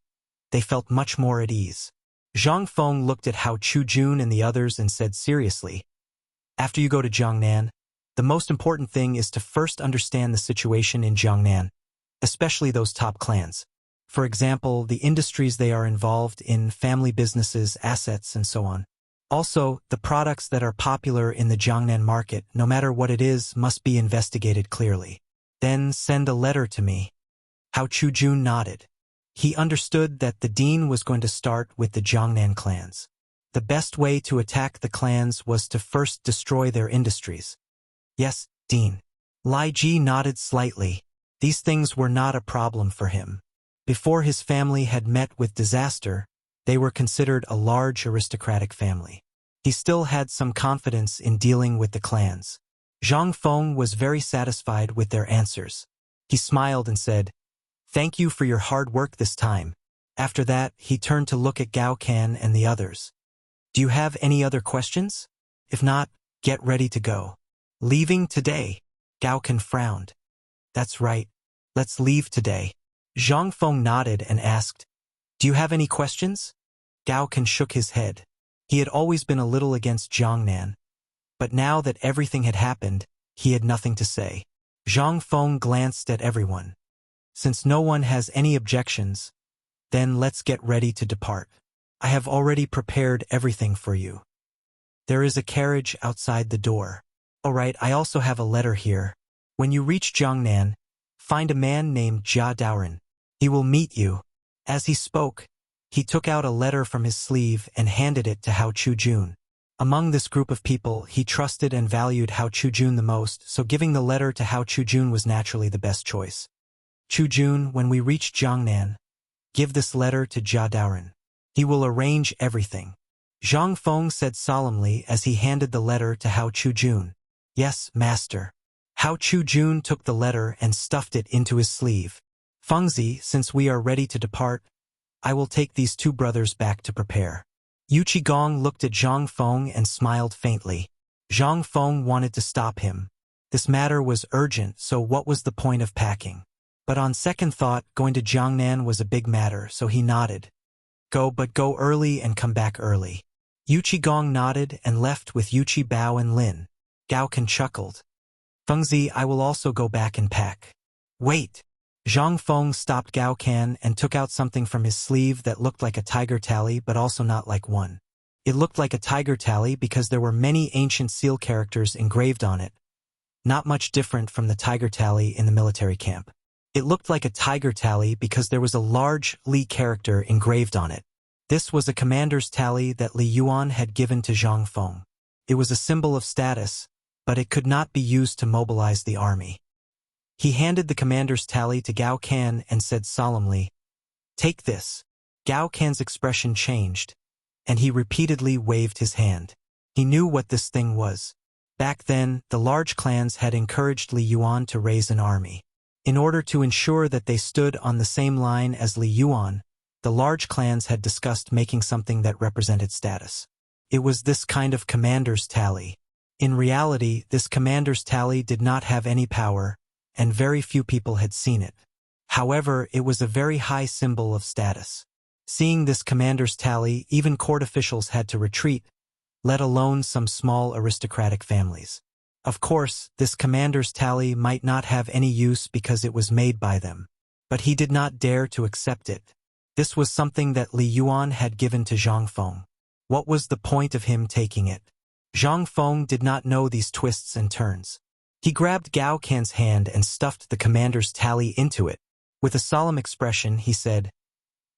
they felt much more at ease. Zhang Feng looked at Hao Chujun and the others and said seriously, "After you go to Jiangnan, the most important thing is to first understand the situation in Jiangnan, especially those top clans. For example, the industries they are involved in, family businesses, assets, and so on. Also, the products that are popular in the Jiangnan market, no matter what it is, must be investigated clearly. Then send a letter to me." Hao Chujun nodded. He understood that the dean was going to start with the Jiangnan clans. The best way to attack the clans was to first destroy their industries. "Yes, Dean." Lai Ji nodded slightly. These things were not a problem for him. Before his family had met with disaster, they were considered a large aristocratic family. He still had some confidence in dealing with the clans. Zhang Feng was very satisfied with their answers. He smiled and said, "Thank you for your hard work this time." After that, he turned to look at Gao Can and the others. "Do you have any other questions? If not, get ready to go." "Leaving today?" Gao Can frowned. "That's right. Let's leave today." Zhang Feng nodded and asked, "Do you have any questions?" Gao Can shook his head. He had always been a little against Jiangnan, but now that everything had happened, he had nothing to say. Zhang Feng glanced at everyone. "Since no one has any objections, then let's get ready to depart. I have already prepared everything for you. There is a carriage outside the door. All right, I also have a letter here. When you reach Jiangnan, find a man named Jia Daoren. He will meet you." As he spoke, he took out a letter from his sleeve and handed it to Hao Chujun. Among this group of people, he trusted and valued Hao Chujun the most, so giving the letter to Hao Chujun was naturally the best choice. "Chujun, when we reach Jiangnan, give this letter to Jia Daoren. He will arrange everything." Zhang Feng said solemnly as he handed the letter to Hao Chujun. "Yes, master." Hao Chujun took the letter and stuffed it into his sleeve. "Fengzi, since we are ready to depart, I will take these two brothers back to prepare." Yu Qigong looked at Zhang Feng and smiled faintly. Zhang Feng wanted to stop him. This matter was urgent, so what was the point of packing? But on second thought, going to Jiangnan was a big matter, so he nodded. "Go, but go early and come back early." Yu Qigong nodded and left with Yu Qi Bao and Lin. Gao Can chuckled. "Fengzi, I will also go back and pack." "Wait!" Zhang Feng stopped Gao Can and took out something from his sleeve that looked like a tiger tally but also not like one. It looked like a tiger tally because there were many ancient seal characters engraved on it, not much different from the tiger tally in the military camp. It looked like a tiger tally because there was a large Li character engraved on it. This was a commander's tally that Li Yuan had given to Zhang Feng. It was a symbol of status, but it could not be used to mobilize the army. He handed the commander's tally to Gao Can and said solemnly, "Take this." Gao Can's expression changed, and he repeatedly waved his hand. He knew what this thing was. Back then, the large clans had encouraged Li Yuan to raise an army. In order to ensure that they stood on the same line as Li Yuan, the large clans had discussed making something that represented status. It was this kind of commander's tally. In reality, this commander's tally did not have any power, and very few people had seen it. However, it was a very high symbol of status. Seeing this commander's tally, even court officials had to retreat, let alone some small aristocratic families. Of course, this commander's tally might not have any use because it was made by them, but he did not dare to accept it. This was something that Li Yuan had given to Zhang Feng. What was the point of him taking it? Zhang Feng did not know these twists and turns. He grabbed Gao Can's hand and stuffed the commander's tally into it. With a solemn expression, he said,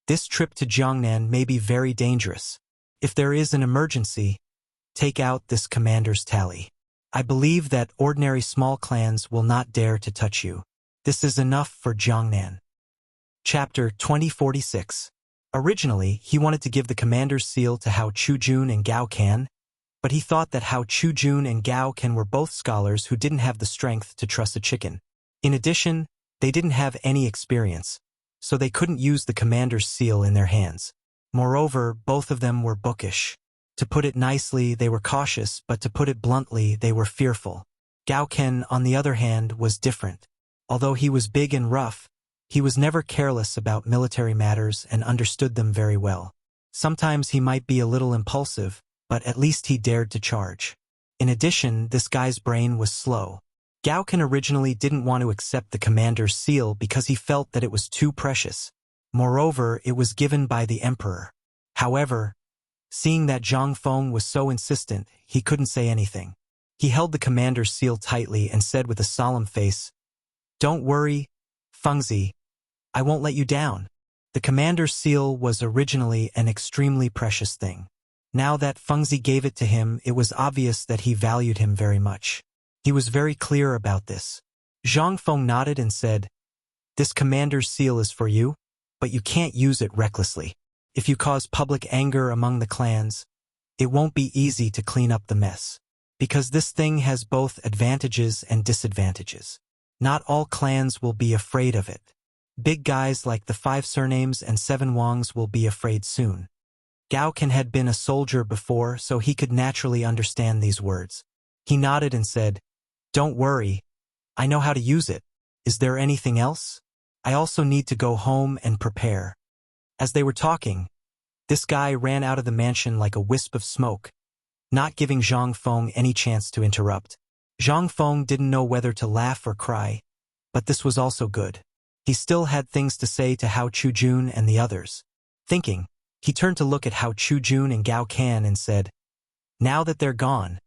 "This trip to Jiangnan may be very dangerous. If there is an emergency, take out this commander's tally. I believe that ordinary small clans will not dare to touch you. This is enough for Jiangnan." Chapter 2046. Originally, he wanted to give the commander's seal to Hao Chujun and Gao Can, but he thought that Hao Chujun and Gao Can were both scholars who didn't have the strength to truss a chicken. In addition, they didn't have any experience, so they couldn't use the commander's seal in their hands. Moreover, both of them were bookish. To put it nicely, they were cautious, but to put it bluntly, they were fearful. Gao Ken, on the other hand, was different. Although he was big and rough, he was never careless about military matters and understood them very well. Sometimes he might be a little impulsive, but at least he dared to charge. In addition, this guy's brain was slow. Gao Ken originally didn't want to accept the commander's seal because he felt that it was too precious. Moreover, it was given by the emperor. However, seeing that Zhang Feng was so insistent, he couldn't say anything. He held the commander's seal tightly and said with a solemn face, "Don't worry, Fengzi. I won't let you down." The commander's seal was originally an extremely precious thing. Now that Fengzi gave it to him, it was obvious that he valued him very much. He was very clear about this. Zhang Feng nodded and said, "This commander's seal is for you, but you can't use it recklessly. If you cause public anger among the clans, it won't be easy to clean up the mess. Because this thing has both advantages and disadvantages. Not all clans will be afraid of it. Big guys like the 5 surnames and 7 Wangs will be afraid soon." Gao Ken had been a soldier before, so he could naturally understand these words. He nodded and said, "Don't worry. I know how to use it. Is there anything else? I also need to go home and prepare." As they were talking, this guy ran out of the mansion like a wisp of smoke, not giving Zhang Feng any chance to interrupt. Zhang Feng didn't know whether to laugh or cry, but this was also good. He still had things to say to Hao Chujun and the others. Thinking, he turned to look at Hao Chujun and Gao Can and said, "Now that they're gone,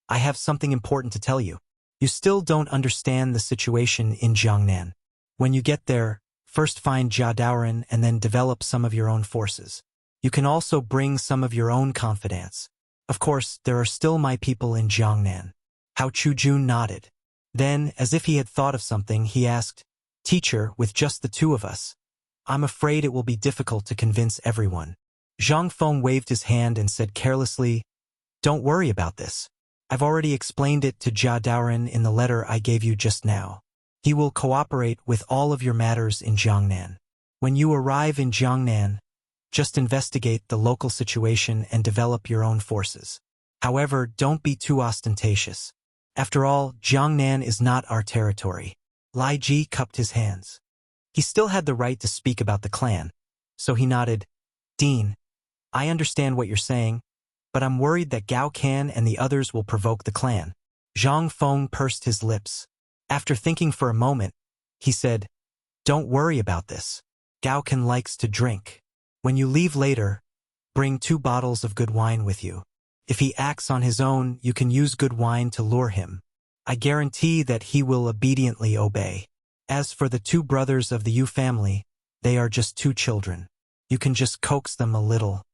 I have something important to tell you. You still don't understand the situation in Jiangnan. When you get there, first find Jia Daoren and then develop some of your own forces. You can also bring some of your own confidants. Of course, there are still my people in Jiangnan." Hao Chujun nodded. Then, as if he had thought of something, he asked, "Teacher, with just the 2 of us, I'm afraid it will be difficult to convince everyone." Zhang Feng waved his hand and said carelessly, "Don't worry about this. I've already explained it to Jia Daoren in the letter I gave you just now. He will cooperate with all of your matters in Jiangnan. When you arrive in Jiangnan, just investigate the local situation and develop your own forces. However, don't be too ostentatious. After all, Jiangnan is not our territory." Lai Ji cupped his hands. He still had the right to speak about the clan, so he nodded. "Dean, I understand what you're saying, but I'm worried that Gao Can and the others will provoke the clan." Zhang Feng pursed his lips. After thinking for a moment, he said, "Don't worry about this. Gao Can likes to drink. When you leave later, bring 2 bottles of good wine with you. If he acts on his own, you can use good wine to lure him. I guarantee that he will obediently obey. As for the 2 brothers of the Yu family, they are just 2 children. You can just coax them a little."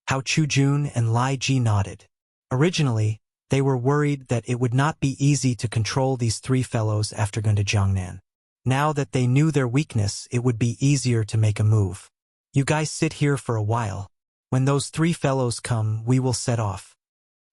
Hao Chujun and Lai Ji nodded. Originally, they were worried that it would not be easy to control these 3 fellows after going to Jiangnan. Now that they knew their weakness, it would be easier to make a move. "You guys sit here for a while. When those 3 fellows come, we will set off."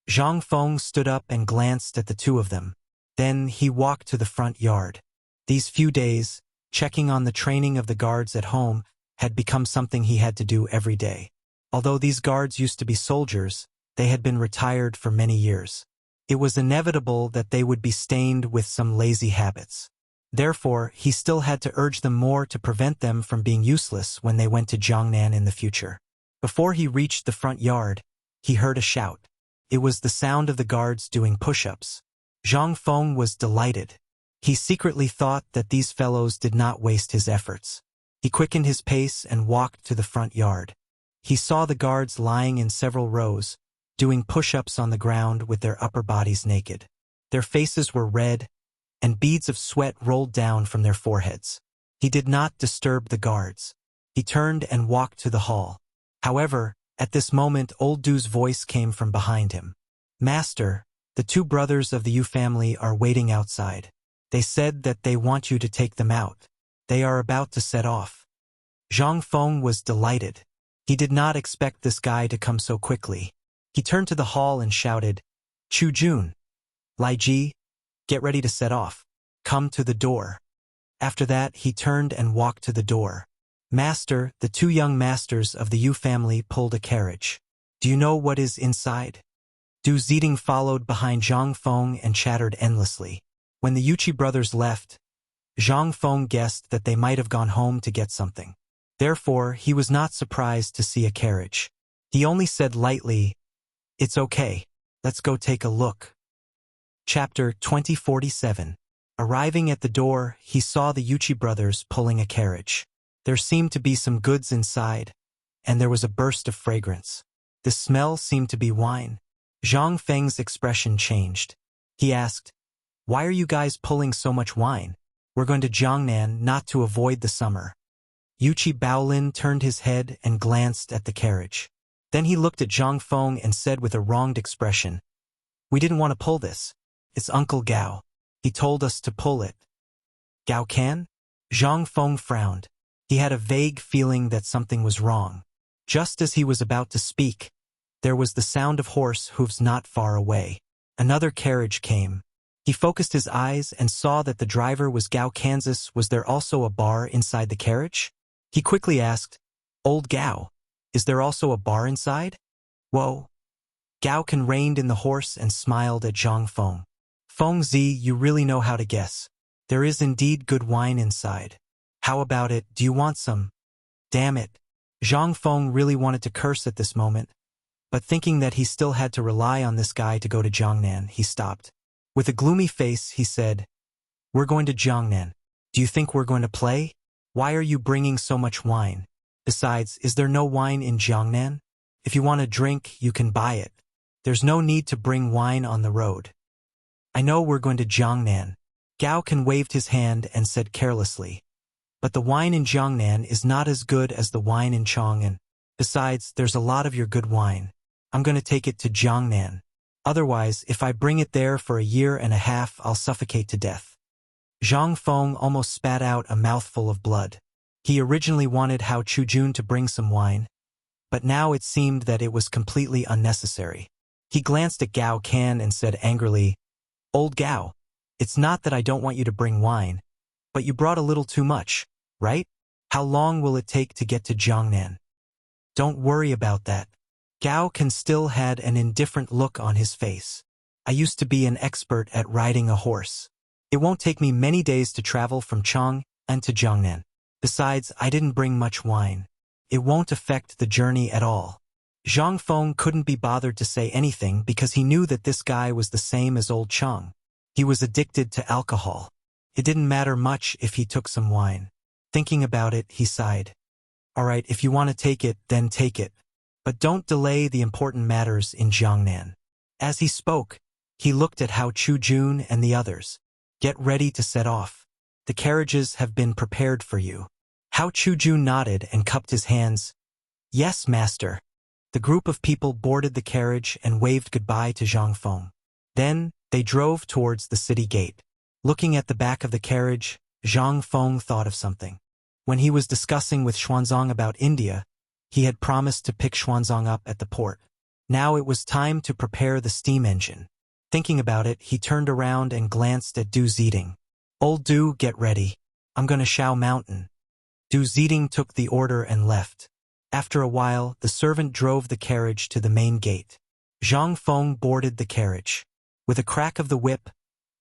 Zhang Feng stood up and glanced at the 2 of them. Then he walked to the front yard. These few days, checking on the training of the guards at home had become something he had to do every day. Although these guards used to be soldiers, they had been retired for many years. It was inevitable that they would be stained with some lazy habits. Therefore, he still had to urge them more to prevent them from being useless when they went to Jiangnan in the future. Before he reached the front yard, he heard a shout. It was the sound of the guards doing push-ups. Zhang Feng was delighted. He secretly thought that these fellows did not waste his efforts. He quickened his pace and walked to the front yard. He saw the guards lying in several rows, doing push-ups on the ground with their upper bodies naked. Their faces were red, and beads of sweat rolled down from their foreheads. He did not disturb the guards. He turned and walked to the hall. However, at this moment Old Du's voice came from behind him. "Master, the 2 brothers of the Yu family are waiting outside. They said that they want you to take them out. They are about to set off." Zhang Feng was delighted. He did not expect this guy to come so quickly. He turned to the hall and shouted, "Chu Jun, Lai Ji, get ready to set off. Come to the door." After that, he turned and walked to the door. "Master," the two young masters of the Yu family pulled a carriage. "Do you know what is inside?" Du Ziding followed behind Zhang Feng and chattered endlessly. When the Yuchi brothers left, Zhang Feng guessed that they might have gone home to get something. Therefore, he was not surprised to see a carriage. He only said lightly, "It's okay. Let's go take a look." Chapter 2047. Arriving at the door, he saw the Yuchi brothers pulling a carriage. There seemed to be some goods inside, and there was a burst of fragrance. The smell seemed to be wine. Zhang Feng's expression changed. He asked, "Why are you guys pulling so much wine?" "We're going to Jiangnan not to avoid the summer." Yuchi Baolin turned his head and glanced at the carriage. Then he looked at Zhang Feng and said with a wronged expression, "We didn't want to pull this. It's Uncle Gao. He told us to pull it." "Gao can?" Zhang Feng frowned. He had a vague feeling that something was wrong. Just as he was about to speak, there was the sound of horse hooves not far away. Another carriage came. He focused his eyes and saw that the driver was Gao Kansas. Was there also a bar inside the carriage? He quickly asked, "Old Gao, is there also a bar inside?" "Whoa." Gao Kan reined in the horse and smiled at Zhang Feng. "Feng Zi, you really know how to guess. There is indeed good wine inside. How about it, do you want some?" Damn it. Zhang Feng really wanted to curse at this moment, but thinking that he still had to rely on this guy to go to Jiangnan, he stopped. With a gloomy face, he said, "We're going to Jiangnan. Do you think we're going to play? Why are you bringing so much wine? Besides, is there no wine in Jiangnan? If you want a drink, you can buy it. There's no need to bring wine on the road." "I know we're going to Jiangnan." Gao Kan waved his hand and said carelessly, "But the wine in Jiangnan is not as good as the wine in Chang'an. Besides, there's a lot of your good wine. I'm going to take it to Jiangnan. Otherwise, if I bring it there for a year and a half, I'll suffocate to death." Zhang Feng almost spat out a mouthful of blood. He originally wanted Hao Chujun to bring some wine, but now it seemed that it was completely unnecessary. He glanced at Gao Kan and said angrily, "Old Gao, it's not that I don't want you to bring wine, but you brought a little too much, right? How long will it take to get to Jiangnan?" "Don't worry about that." Gao Kan still had an indifferent look on his face. "I used to be an expert at riding a horse. It won't take me many days to travel from Chang'an to Jiangnan. Besides, I didn't bring much wine. It won't affect the journey at all." Zhang Feng couldn't be bothered to say anything because he knew that this guy was the same as old Chang. He was addicted to alcohol. It didn't matter much if he took some wine. Thinking about it, he sighed. "All right, if you want to take it, then take it. But don't delay the important matters in Jiangnan." As he spoke, he looked at Hao Chujun and the others. "Get ready to set off. The carriages have been prepared for you." Hao Chujun nodded and cupped his hands. "Yes, master." The group of people boarded the carriage and waved goodbye to Zhang Feng. Then, they drove towards the city gate. Looking at the back of the carriage, Zhang Feng thought of something. When he was discussing with Xuanzang about India, he had promised to pick Xuanzang up at the port. Now it was time to prepare the steam engine. Thinking about it, he turned around and glanced at Du Ziding. "Old Du, get ready. I'm going to Shao Mountain." Du Ziding took the order and left. After a while, the servant drove the carriage to the main gate. Zhang Feng boarded the carriage. With a crack of the whip,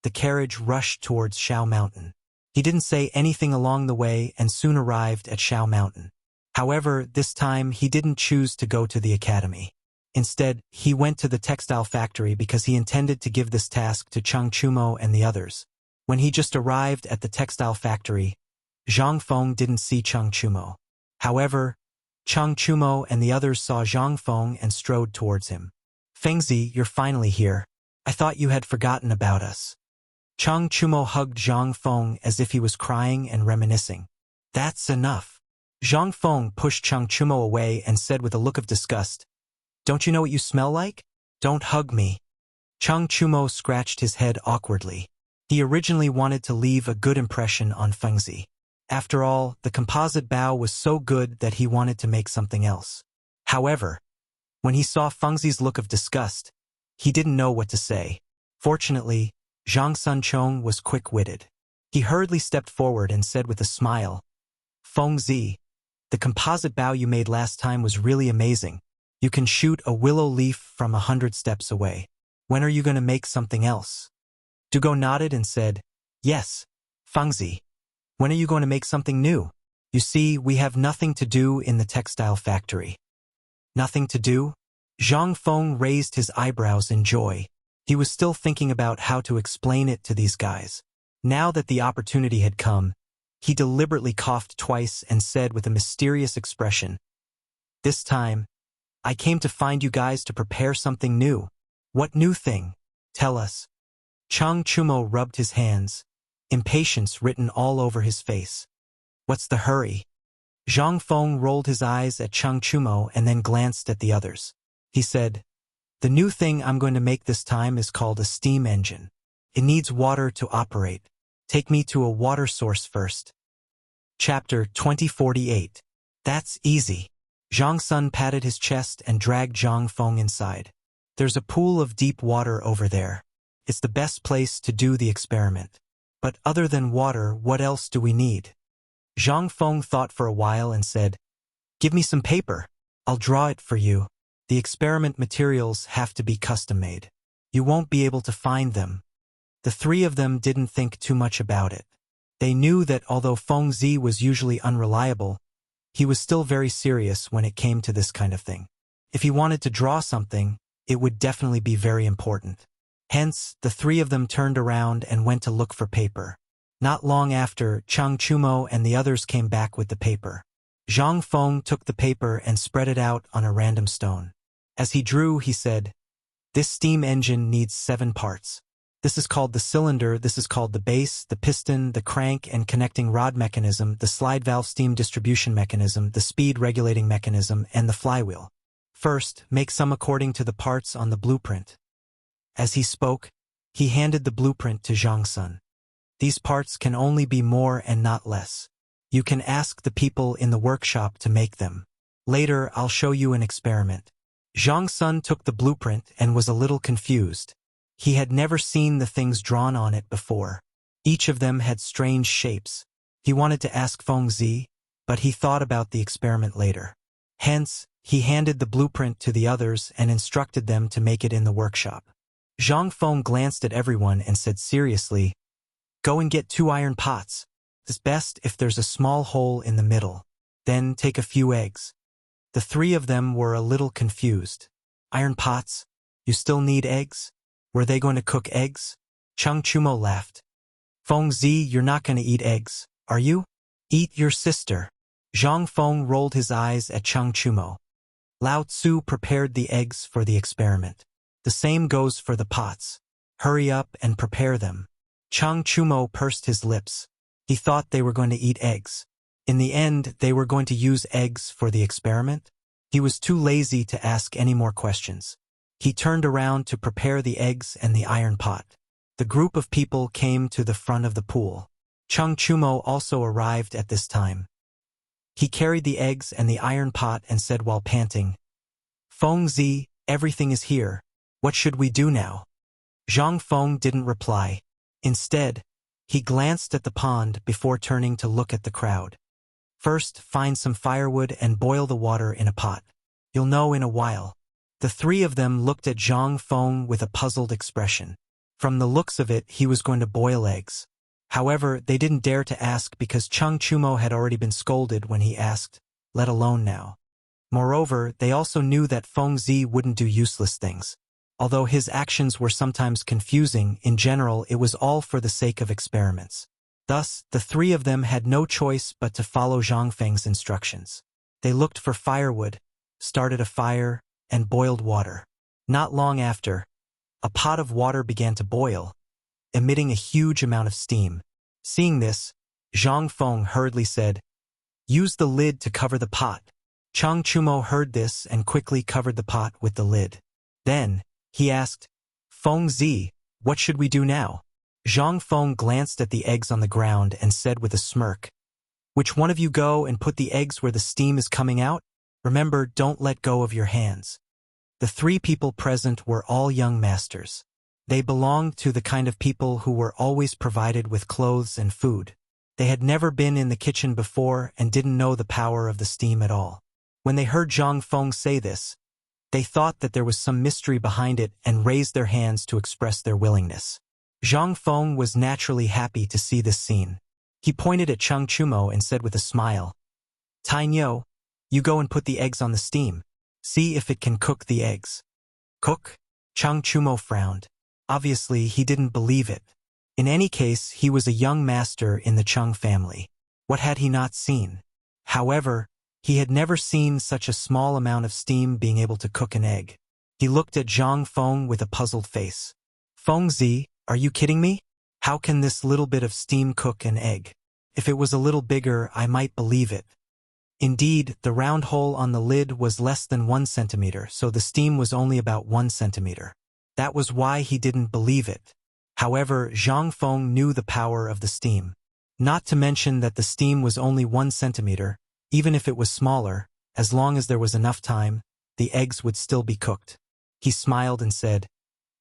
the carriage rushed towards Shao Mountain. He didn't say anything along the way and soon arrived at Shao Mountain. However, this time he didn't choose to go to the academy. Instead, he went to the textile factory because he intended to give this task to Chang Chumo and the others. When he just arrived at the textile factory, Zhang Feng didn't see Chang Chumo. However, Chang Chumo and the others saw Zhang Feng and strode towards him. "Fengzi, you're finally here. I thought you had forgotten about us." Chang Chumo hugged Zhang Feng as if he was crying and reminiscing. "That's enough." Zhang Feng pushed Chang Chumo away and said with a look of disgust, "Don't you know what you smell like? Don't hug me." Chang Chumo scratched his head awkwardly. He originally wanted to leave a good impression on Fengzi. After all, the composite bow was so good that he wanted to make something else. However, when he saw Fengzi's look of disgust, he didn't know what to say. Fortunately, Zhang Sunchong was quick-witted. He hurriedly stepped forward and said with a smile, "Fengzi, the composite bow you made last time was really amazing. You can shoot a willow leaf from 100 steps away. When are you going to make something else?" Dugo nodded and said, "Yes, Fengzi. When are you going to make something new? You see, we have nothing to do in the textile factory." "Nothing to do?" Zhang Feng raised his eyebrows in joy. He was still thinking about how to explain it to these guys. Now that the opportunity had come, he deliberately coughed twice and said with a mysterious expression, "This time, I came to find you guys to prepare something new." "What new thing? Tell us." Chang Chumo rubbed his hands, impatience written all over his face. "What's the hurry?" Zhang Feng rolled his eyes at Chang Chumo and then glanced at the others. He said, "The new thing I'm going to make this time is called a steam engine. It needs water to operate. Take me to a water source first." Chapter 2048. "That's easy." Zhang Sun patted his chest and dragged Zhang Feng inside. "There's a pool of deep water over there. It's the best place to do the experiment. But other than water, what else do we need?" Zhang Feng thought for a while and said, "Give me some paper. I'll draw it for you. The experiment materials have to be custom-made. You won't be able to find them." The three of them didn't think too much about it. They knew that although Fengzi was usually unreliable, he was still very serious when it came to this kind of thing. If he wanted to draw something, it would definitely be very important. Hence, the three of them turned around and went to look for paper. Not long after, Chang Chumo and the others came back with the paper. Zhang Feng took the paper and spread it out on a random stone. As he drew, he said, "This steam engine needs 7 parts. This is called the cylinder, this is called the base, the piston, the crank and connecting rod mechanism, the slide valve steam distribution mechanism, the speed regulating mechanism, and the flywheel. First, make some according to the parts on the blueprint." As he spoke, he handed the blueprint to Zhang Sun. "These parts can only be more and not less. You can ask the people in the workshop to make them. Later, I'll show you an experiment." Zhang Sun took the blueprint and was a little confused. He had never seen the things drawn on it before. Each of them had strange shapes. He wanted to ask Fengzi, but he thought about the experiment later. Hence, he handed the blueprint to the others and instructed them to make it in the workshop. Zhang Feng glanced at everyone and said seriously, "Go and get 2 iron pots. It's best if there's a small hole in the middle. Then take a few eggs." The three of them were a little confused. "Iron pots? You still need eggs? Were they going to cook eggs?" Chang Chumo laughed. "Fengzi, you're not going to eat eggs, are you? Eat your sister." Zhang Feng rolled his eyes at Chang Chumo. "Lao Tzu prepared the eggs for the experiment. The same goes for the pots. Hurry up and prepare them." Chang Chumo pursed his lips. He thought they were going to eat eggs. In the end, they were going to use eggs for the experiment. He was too lazy to ask any more questions. He turned around to prepare the eggs and the iron pot. The group of people came to the front of the pool. Chang Chumo also arrived at this time. He carried the eggs and the iron pot and said while panting, "Fengzi, everything is here. What should we do now?" Zhang Feng didn't reply. Instead, he glanced at the pond before turning to look at the crowd. "First, find some firewood and boil the water in a pot. You'll know in a while." The three of them looked at Zhang Feng with a puzzled expression. From the looks of it, he was going to boil eggs. However, they didn't dare to ask because Chang Chumo had already been scolded when he asked, let alone now. Moreover, they also knew that Fengzi wouldn't do useless things. Although his actions were sometimes confusing, in general it was all for the sake of experiments. Thus, the three of them had no choice but to follow Zhang Feng's instructions. They looked for firewood, started a fire, and boiled water. Not long after, a pot of water began to boil, emitting a huge amount of steam. Seeing this, Zhang Feng hurriedly said, "Use the lid to cover the pot." Chang Chumo heard this and quickly covered the pot with the lid. Then, he asked, "Fengzi, what should we do now?" Zhang Feng glanced at the eggs on the ground and said with a smirk, "Which one of you go and put the eggs where the steam is coming out?" Remember, don't let go of your hands. The three people present were all young masters. They belonged to the kind of people who were always provided with clothes and food. They had never been in the kitchen before and didn't know the power of the steam at all. When they heard Zhang Feng say this, they thought that there was some mystery behind it and raised their hands to express their willingness. Zhang Feng was naturally happy to see this scene. He pointed at Cheng Chumo and said with a smile, "Tai Nyo, you go and put the eggs on the steam. See if it can cook the eggs." Cook? Cheng Chumo frowned. Obviously, he didn't believe it. In any case, he was a young master in the Cheng family. What had he not seen? However, he had never seen such a small amount of steam being able to cook an egg. He looked at Zhang Feng with a puzzled face. "Feng Zi, are you kidding me? How can this little bit of steam cook an egg? If it was a little bigger, I might believe it." Indeed, the round hole on the lid was less than 1 centimeter, so the steam was only about 1 centimeter. That was why he didn't believe it. However, Zhang Feng knew the power of the steam. Not to mention that the steam was only 1 centimeter, even if it was smaller, as long as there was enough time, the eggs would still be cooked. He smiled and said,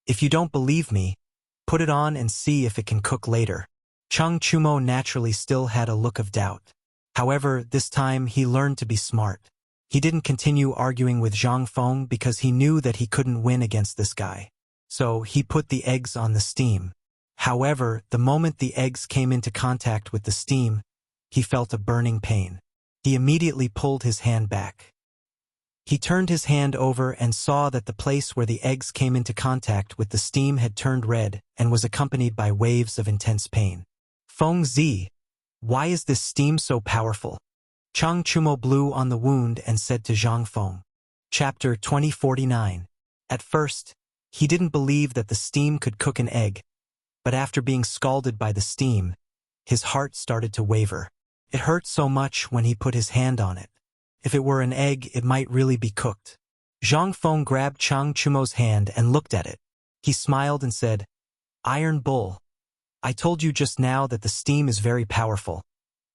"If you don't believe me, put it on and see if it can cook later." Cheng Chumo naturally still had a look of doubt. However, this time he learned to be smart. He didn't continue arguing with Zhang Feng because he knew that he couldn't win against this guy. So he put the eggs on the steam. However, the moment the eggs came into contact with the steam, he felt a burning pain. He immediately pulled his hand back. He turned his hand over and saw that the place where the eggs came into contact with the steam had turned red and was accompanied by waves of intense pain. "Feng Zi, why is this steam so powerful?" Cheng Chumo blew on the wound and said to Zhang Feng. Chapter 2049. At first, he didn't believe that the steam could cook an egg, but after being scalded by the steam, his heart started to waver. It hurt so much when he put his hand on it. If it were an egg, it might really be cooked. Zhang Feng grabbed Cheng Chumo's hand and looked at it. He smiled and said, "Iron Bull, I told you just now that the steam is very powerful,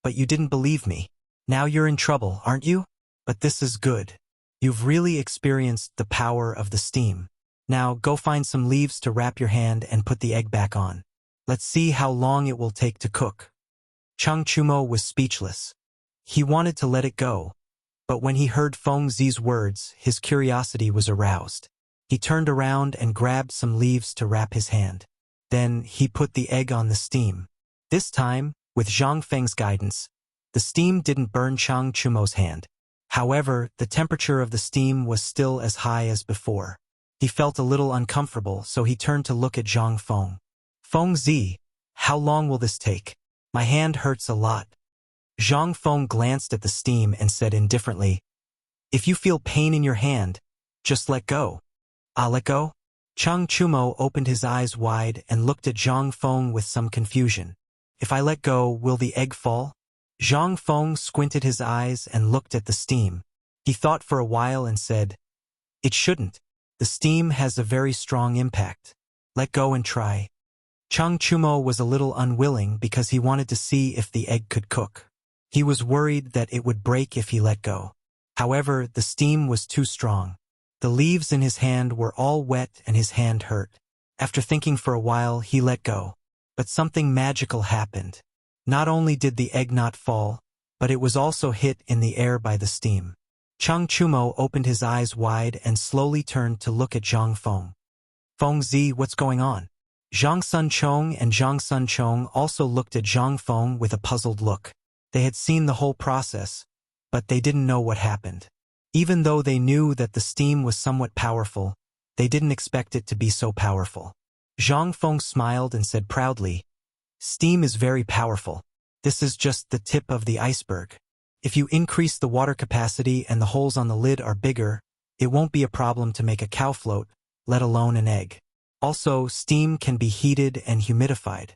but you didn't believe me. Now you're in trouble, aren't you? But this is good. You've really experienced the power of the steam. Now go find some leaves to wrap your hand and put the egg back on. Let's see how long it will take to cook." Cheng Chumo was speechless. He wanted to let it go, but when he heard Feng Zi's words, his curiosity was aroused. He turned around and grabbed some leaves to wrap his hand. Then he put the egg on the steam. This time, with Zhang Feng's guidance, the steam didn't burn Cheng Chumo's hand. However, the temperature of the steam was still as high as before. He felt a little uncomfortable, so he turned to look at Zhang Feng. "Feng Zi, how long will this take? My hand hurts a lot." Zhang Feng glanced at the steam and said indifferently, "If you feel pain in your hand, just let go." "I'll let go?" Cheng Chumo opened his eyes wide and looked at Zhang Feng with some confusion. "If I let go, will the egg fall?" Zhang Feng squinted his eyes and looked at the steam. He thought for a while and said, "It shouldn't. The steam has a very strong impact. Let go and try." Cheng Chumo was a little unwilling because he wanted to see if the egg could cook. He was worried that it would break if he let go. However, the steam was too strong. The leaves in his hand were all wet and his hand hurt. After thinking for a while, he let go. But something magical happened. Not only did the egg not fall, but it was also hit in the air by the steam. Cheng Chumo opened his eyes wide and slowly turned to look at Zhang Feng. "Feng Zi, what's going on?" Zhang Sun Chong and Zhang Sun Chong also looked at Zhang Feng with a puzzled look. They had seen the whole process, but they didn't know what happened. Even though they knew that the steam was somewhat powerful, they didn't expect it to be so powerful. Zhang Feng smiled and said proudly, "Steam is very powerful. This is just the tip of the iceberg. If you increase the water capacity and the holes on the lid are bigger, it won't be a problem to make a cow float, let alone an egg. Also, steam can be heated and humidified,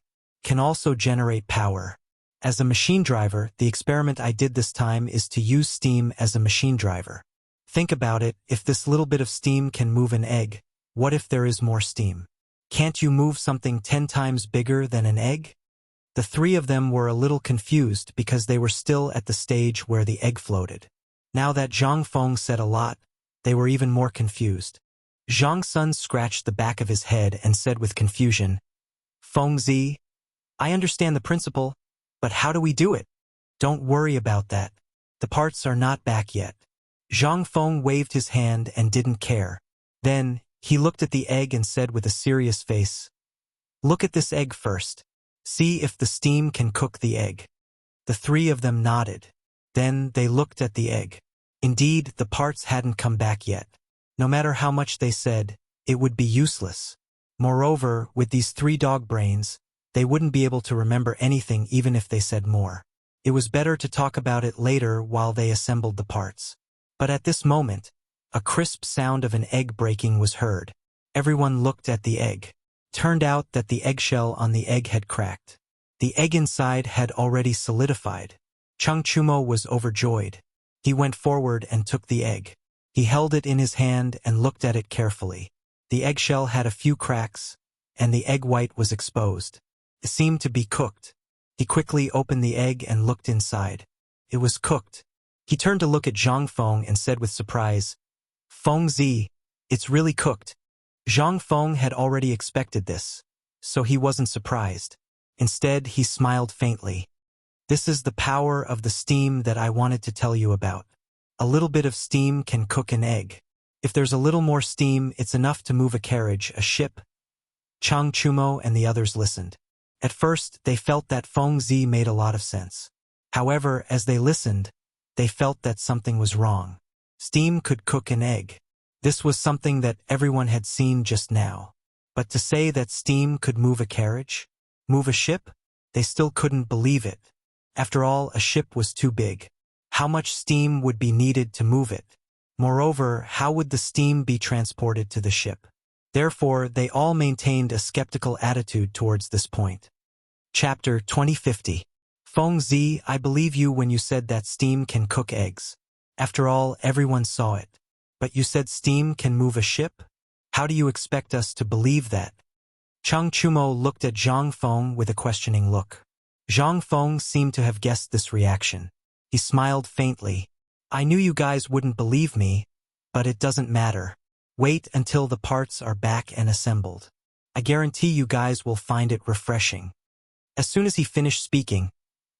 can also generate power. As a machine driver, the experiment I did this time is to use steam as a machine driver. Think about it, if this little bit of steam can move an egg, what if there is more steam? Can't you move something 10 times bigger than an egg?" The three of them were a little confused because they were still at the stage where the egg floated. Now that Zhang Feng said a lot, they were even more confused. Zhang Sun scratched the back of his head and said with confusion, Feng Zi, I understand the principle, but how do we do it? Don't worry about that. The parts are not back yet. Zhang Feng waved his hand and didn't care. Then, he looked at the egg and said with a serious face, Look at this egg first. See if the steam can cook the egg. The three of them nodded. Then they looked at the egg. Indeed, the parts hadn't come back yet. No matter how much they said, it would be useless. Moreover, with these 3 dog brains, they wouldn't be able to remember anything even if they said more. It was better to talk about it later while they assembled the parts. But at this moment, a crisp sound of an egg breaking was heard. Everyone looked at the egg. Turned out that the eggshell on the egg had cracked. The egg inside had already solidified. Chang Chumo was overjoyed. He went forward and took the egg. He held it in his hand and looked at it carefully. The eggshell had a few cracks, and the egg white was exposed. It seemed to be cooked. He quickly opened the egg and looked inside. It was cooked. He turned to look at Zhang Feng and said with surprise, Feng Zi, it's really cooked. Zhang Feng had already expected this, so he wasn't surprised. Instead, he smiled faintly. This is the power of the steam that I wanted to tell you about. A little bit of steam can cook an egg. If there's a little more steam, it's enough to move a carriage, a ship. Chang Chumo and the others listened. At first, they felt that Feng Zi made a lot of sense. However, as they listened, they felt that something was wrong. Steam could cook an egg. This was something that everyone had seen just now. But to say that steam could move a carriage, move a ship, they still couldn't believe it. After all, a ship was too big. How much steam would be needed to move it? Moreover, how would the steam be transported to the ship? Therefore, they all maintained a skeptical attitude towards this point. Chapter 2050. Feng Zi, I believe you when you said that steam can cook eggs. After all, everyone saw it. But you said steam can move a ship? How do you expect us to believe that? Chang Chumo looked at Zhang Feng with a questioning look. Zhang Feng seemed to have guessed this reaction. He smiled faintly. I knew you guys wouldn't believe me, but it doesn't matter. Wait until the parts are back and assembled. I guarantee you guys will find it refreshing. As soon as he finished speaking,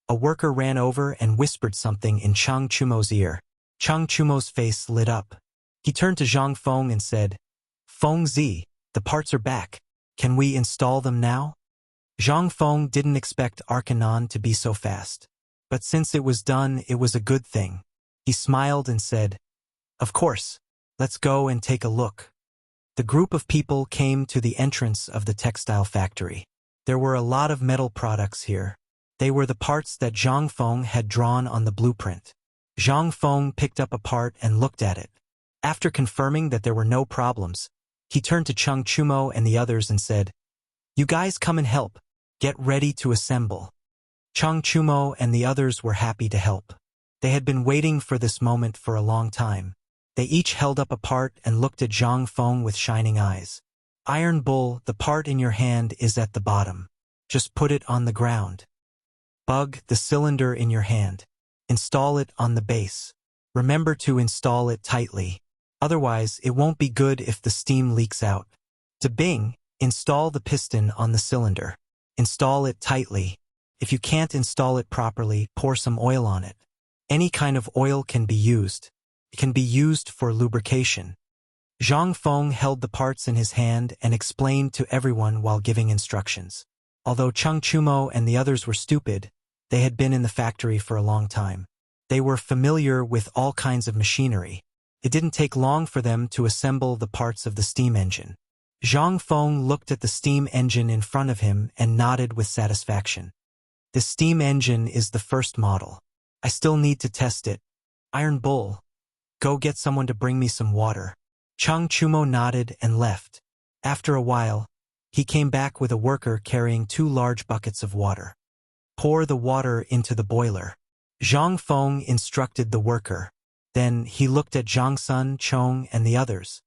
a worker ran over and whispered something in Chang Chumo's ear. Chang Chumo's face lit up. He turned to Zhang Feng and said, Feng Zi, the parts are back. Can we install them now? Zhang Feng didn't expect Arcanon to be so fast. But since it was done, it was a good thing. He smiled and said, Of course, let's go and take a look. The group of people came to the entrance of the textile factory. There were a lot of metal products here. They were the parts that Zhang Feng had drawn on the blueprint. Zhang Feng picked up a part and looked at it. After confirming that there were no problems, he turned to Chang Chumo and the others and said, You guys come and help. Get ready to assemble. Chang Chumo and the others were happy to help. They had been waiting for this moment for a long time. They each held up a part and looked at Zhang Feng with shining eyes. Iron Bull, the part in your hand is at the bottom. Just put it on the ground. Bug, the cylinder in your hand. Install it on the base. Remember to install it tightly. Otherwise, it won't be good if the steam leaks out. To Bing, install the piston on the cylinder. Install it tightly. If you can't install it properly, pour some oil on it. Any kind of oil can be used. It can be used for lubrication. Zhang Feng held the parts in his hand and explained to everyone while giving instructions. Although Chang Chumo and the others were stupid, they had been in the factory for a long time. They were familiar with all kinds of machinery. It didn't take long for them to assemble the parts of the steam engine. Zhang Feng looked at the steam engine in front of him and nodded with satisfaction. The steam engine is the first model. I still need to test it. Iron Bull, go get someone to bring me some water. Chang Chumo nodded and left. After a while, he came back with a worker carrying 2 large buckets of water. Pour the water into the boiler. Zhang Feng instructed the worker. Then he looked at Zhang Sun, Chong, and the others.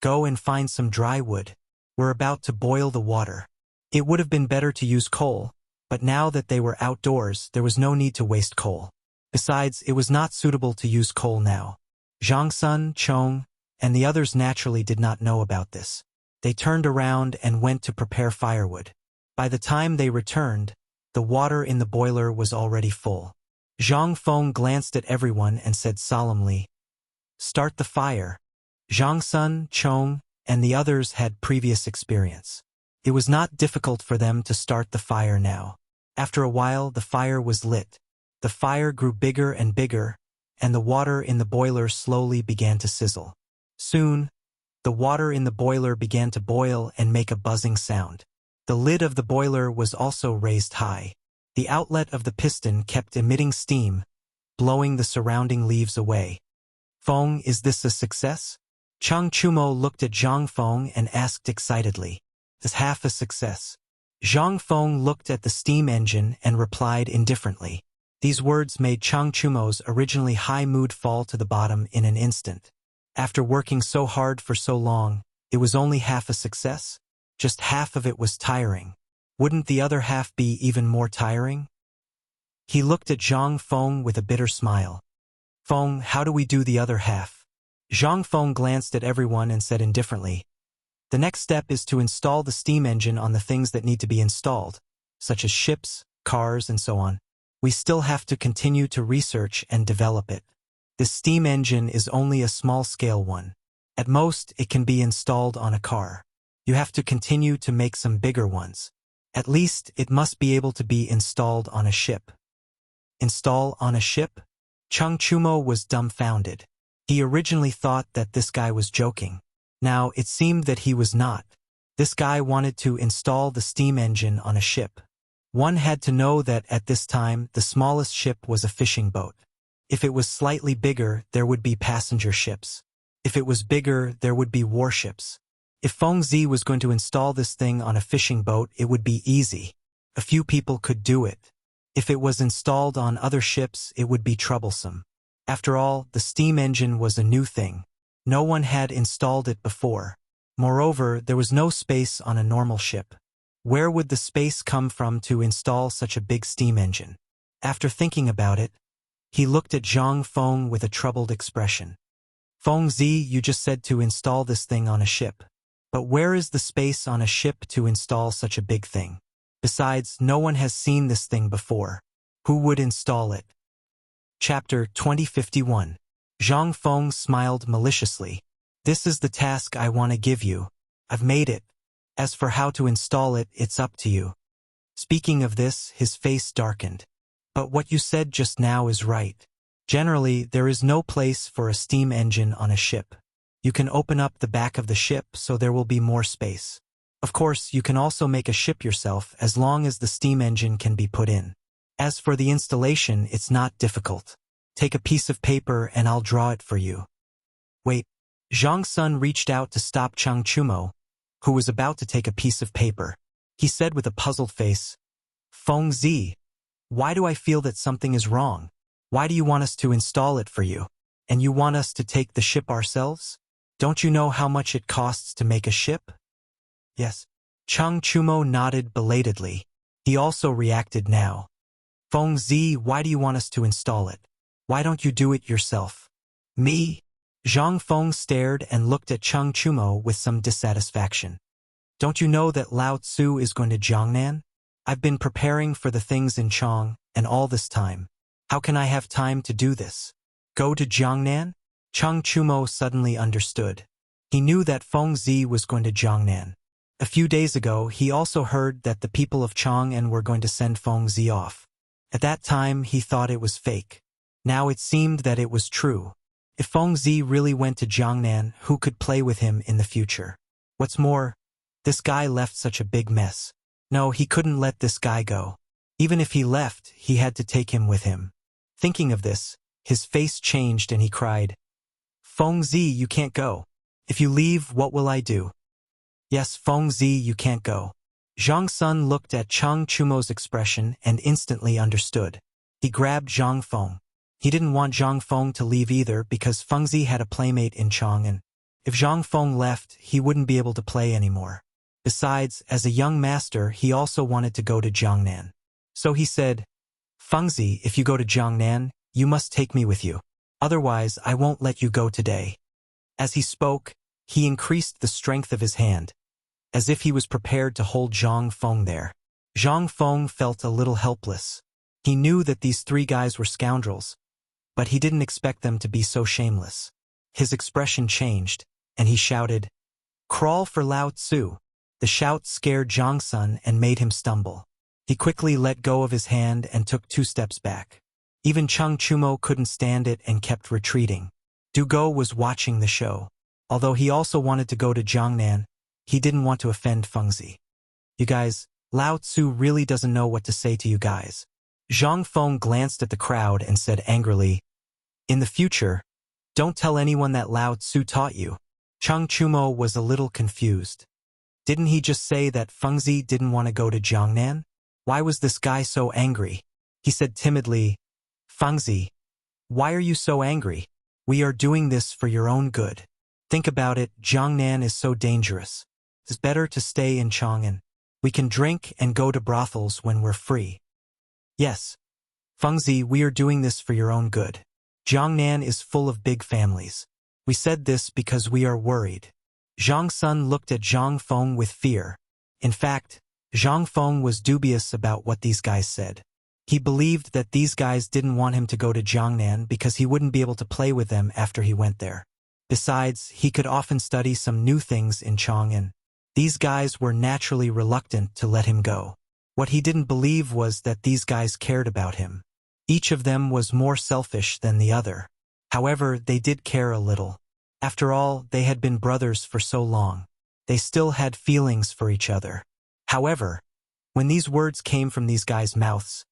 Go and find some dry wood. We're about to boil the water. It would have been better to use coal, but now that they were outdoors, there was no need to waste coal. Besides, it was not suitable to use coal now. Zhang Sun, Chong, and the others naturally did not know about this. They turned around and went to prepare firewood. By the time they returned, the water in the boiler was already full. Zhang Feng glanced at everyone and said solemnly, "Start the fire." Zhang Sun, Chong, and the others had previous experience. It was not difficult for them to start the fire now. After a while, the fire was lit. The fire grew bigger and bigger, and the water in the boiler slowly began to sizzle. Soon, the water in the boiler began to boil and make a buzzing sound. The lid of the boiler was also raised high. The outlet of the piston kept emitting steam, blowing the surrounding leaves away. "Feng, is this a success?" Chang Chumo looked at Zhang Feng and asked excitedly. "It's half a success." Zhang Feng looked at the steam engine and replied indifferently. These words made Chang Chumo's originally high mood fall to the bottom in an instant. After working so hard for so long, it was only half a success? Just half of it was tiring. Wouldn't the other half be even more tiring? He looked at Zhang Feng with a bitter smile. "Feng, how do we do the other half?" Zhang Feng glanced at everyone and said indifferently, "The next step is to install the steam engine on the things that need to be installed, such as ships, cars, and so on. We still have to continue to research and develop it. This steam engine is only a small-scale one. At most, it can be installed on a car. You have to continue to make some bigger ones. At least, it must be able to be installed on a ship." Install on a ship? Chang Chumo was dumbfounded. He originally thought that this guy was joking. Now, it seemed that he was not. This guy wanted to install the steam engine on a ship. One had to know that at this time, the smallest ship was a fishing boat. If it was slightly bigger, there would be passenger ships. If it was bigger, there would be warships. If Feng Zi was going to install this thing on a fishing boat, it would be easy. A few people could do it. If it was installed on other ships, it would be troublesome. After all, the steam engine was a new thing. No one had installed it before. Moreover, there was no space on a normal ship. Where would the space come from to install such a big steam engine? After thinking about it, he looked at Zhang Feng with a troubled expression. "Feng Zi, you just said to install this thing on a ship. But where is the space on a ship to install such a big thing? Besides, no one has seen this thing before. Who would install it?" Chapter 2051. Zhang Feng smiled maliciously. "This is the task I want to give you. I've made it. As for how to install it, it's up to you." Speaking of this, his face darkened. "But what you said just now is right. Generally, there is no place for a steam engine on a ship. You can open up the back of the ship so there will be more space. Of course, you can also make a ship yourself as long as the steam engine can be put in. As for the installation, it's not difficult. Take a piece of paper and I'll draw it for you." "Wait." Zhang Sun reached out to stop Chang Chumo, who was about to take a piece of paper. He said with a puzzled face, "Feng Zi, why do I feel that something is wrong? Why do you want us to install it for you? And you want us to take the ship ourselves? Don't you know how much it costs to make a ship?" "Yes." Chang Chumo nodded belatedly. He also reacted now. "Feng Zi, why do you want us to install it? Why don't you do it yourself?" "Me?" Zhang Feng stared and looked at Chang Chumo with some dissatisfaction. "Don't you know that Lao Tzu is going to Jiangnan? I've been preparing for the things in Chang, and all this time. How can I have time to do this? Go to Jiangnan?" Chang Chumo suddenly understood. He knew that Feng Zi was going to Jiangnan. A few days ago, he also heard that the people of Chang'an were going to send Feng Zi off. At that time, he thought it was fake. Now it seemed that it was true. If Feng Zi really went to Jiangnan, who could play with him in the future? What's more, this guy left such a big mess. No, he couldn't let this guy go. Even if he left, he had to take him with him. Thinking of this, his face changed and he cried, "Feng Zi, you can't go. If you leave, what will I do?" "Yes, Feng Zi, you can't go." Zhang Sun looked at Chang Chumo's expression and instantly understood. He grabbed Zhang Feng. He didn't want Zhang Feng to leave either because Feng Zi had a playmate in Chang'an. If Zhang Feng left, he wouldn't be able to play anymore. Besides, as a young master, he also wanted to go to Jiangnan. So he said, "Feng Zi, if you go to Jiangnan, "You must take me with you. Otherwise, I won't let you go today." As he spoke, he increased the strength of his hand, as if he was prepared to hold Zhang Feng there. Zhang Feng felt a little helpless. He knew that these three guys were scoundrels, but he didn't expect them to be so shameless. His expression changed, and he shouted, "Crawl for Lao Tzu." The shout scared Zhang Sun and made him stumble. He quickly let go of his hand and took 2 steps back. Even Cheng Chumo couldn't stand it and kept retreating. Du Go was watching the show. Although he also wanted to go to Jiangnan, he didn't want to offend Fengzi. "You guys, Lao Tzu really doesn't know what to say to you guys." Zhang Feng glanced at the crowd and said angrily, "In the future, don't tell anyone that Lao Tzu taught you." Cheng Chumo was a little confused. Didn't he just say that Fengzi didn't want to go to Jiangnan? Why was this guy so angry? He said timidly, "Fengzi, why are you so angry? We are doing this for your own good. Think about it, Jiangnan is so dangerous. It's better to stay in Chang'an. We can drink and go to brothels when we're free." "Yes, Fengzi, we are doing this for your own good. Jiangnan is full of big families. We said this because we are worried." Zhang Sun looked at Zhang Feng with fear. In fact, Zhang Feng was dubious about what these guys said. He believed that these guys didn't want him to go to Jiangnan because he wouldn't be able to play with them after he went there. Besides, he could often study some new things in Chang'an. These guys were naturally reluctant to let him go. What he didn't believe was that these guys cared about him. Each of them was more selfish than the other. However, they did care a little. After all, they had been brothers for so long. They still had feelings for each other. However, when these words came from these guys' mouths,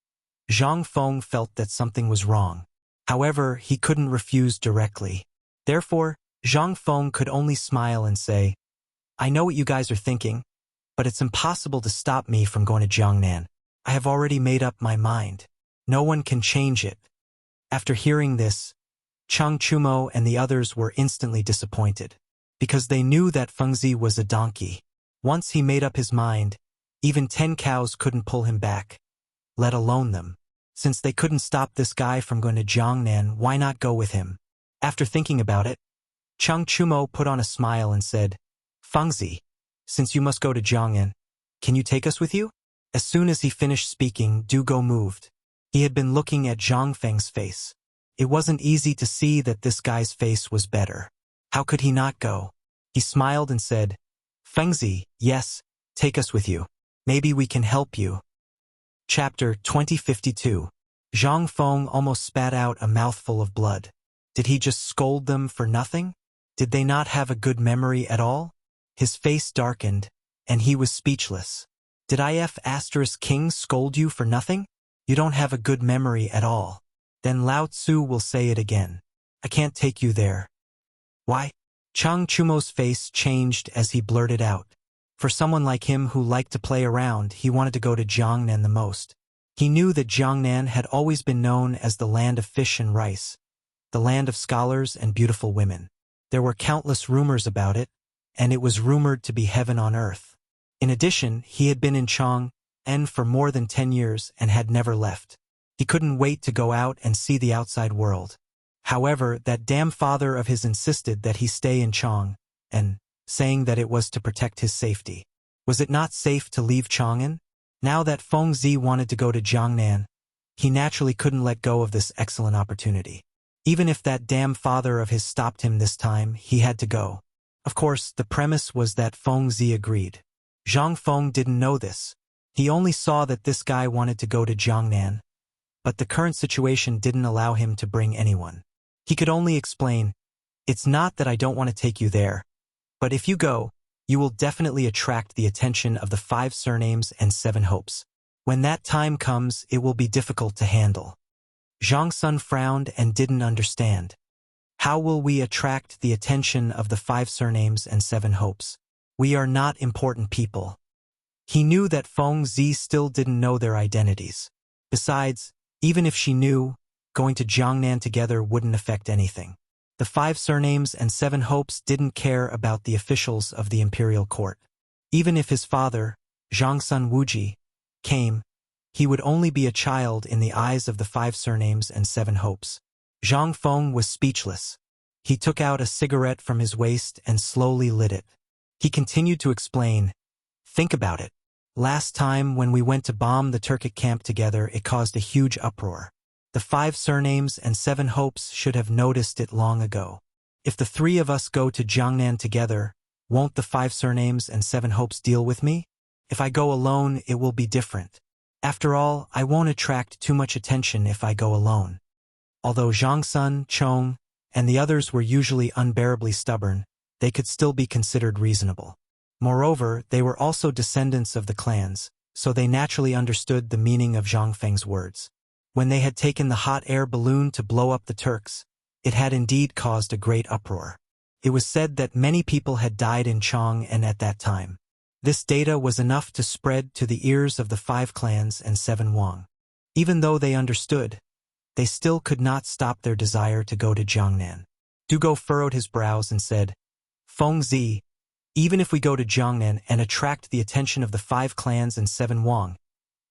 Zhang Feng felt that something was wrong. However, he couldn't refuse directly. Therefore, Zhang Feng could only smile and say, "I know what you guys are thinking, but it's impossible to stop me from going to Jiangnan. I have already made up my mind. No one can change it." After hearing this, Cheng Chumo and the others were instantly disappointed, because they knew that Fengzi was a donkey. Once he made up his mind, even 10 cows couldn't pull him back, let alone them. Since they couldn't stop this guy from going to Jiangnan, why not go with him? After thinking about it, Cheng Chumo put on a smile and said, "Fengzi, since you must go to Jiangnan, can you take us with you?" As soon as he finished speaking, Du Go moved. He had been looking at Zhang Feng's face. It wasn't easy to see that this guy's face was better. How could he not go? He smiled and said, "Fengzi, yes, take us with you. Maybe we can help you." Chapter 2052. Zhang Feng almost spat out a mouthful of blood. Did he just scold them for nothing? Did they not have a good memory at all? His face darkened, and he was speechless. "Did King scold you for nothing? You don't have a good memory at all." Then Lao Tzu will say it again. "I can't take you there." "Why?" Cheng Chumo's face changed as he blurted out. For someone like him who liked to play around, he wanted to go to Jiangnan the most. He knew that Jiangnan had always been known as the land of fish and rice, the land of scholars and beautiful women. There were countless rumors about it, and it was rumored to be heaven on earth. In addition, he had been in Chang'an for more than 10 years and had never left. He couldn't wait to go out and see the outside world. However, that damn father of his insisted that he stay in Chang'an, saying that it was to protect his safety. Was it not safe to leave Chang'an? Now that Fengzi wanted to go to Jiangnan, he naturally couldn't let go of this excellent opportunity. Even if that damn father of his stopped him this time, he had to go. Of course, the premise was that Fengzi agreed. Zhang Feng didn't know this. He only saw that this guy wanted to go to Jiangnan, but the current situation didn't allow him to bring anyone. He could only explain, "It's not that I don't want to take you there, but if you go, you will definitely attract the attention of the 5 surnames and 7 hopes. When that time comes, it will be difficult to handle." Zhang Sun frowned and didn't understand. "How will we attract the attention of the 5 surnames and 7 hopes? We are not important people." He knew that Fengzi still didn't know their identities. Besides, even if she knew, going to Jiangnan together wouldn't affect anything. The 5 surnames and 7 hopes didn't care about the officials of the imperial court. Even if his father, Zhang Sun Wuji, came, He would only be a child in the eyes of the 5 surnames and 7 hopes. Zhang Feng was speechless. He took out a cigarette from his waist and slowly lit it. He continued to explain, "Think about it. Last time when we went to bomb the Turkic camp together, it caused a huge uproar. The 5 surnames and 7 hopes should have noticed it long ago. If the 3 of us go to Jiangnan together, won't the 5 surnames and 7 hopes deal with me? If I go alone, it will be different. After all, I won't attract too much attention if I go alone." Although Zhang Sun, Chong, and the others were usually unbearably stubborn, they could still be considered reasonable. Moreover, they were also descendants of the clans, so they naturally understood the meaning of Zhang Feng's words. When they had taken the hot air balloon to blow up the Turks, it had indeed caused a great uproar. It was said that many people had died in Chang'an at that time. This data was enough to spread to the ears of the 5 clans and 7 Wang. Even though they understood, they still could not stop their desire to go to Jiangnan. Dugo furrowed his brows and said, "Feng Zi, even if we go to Jiangnan and attract the attention of the 5 clans and 7 Wang,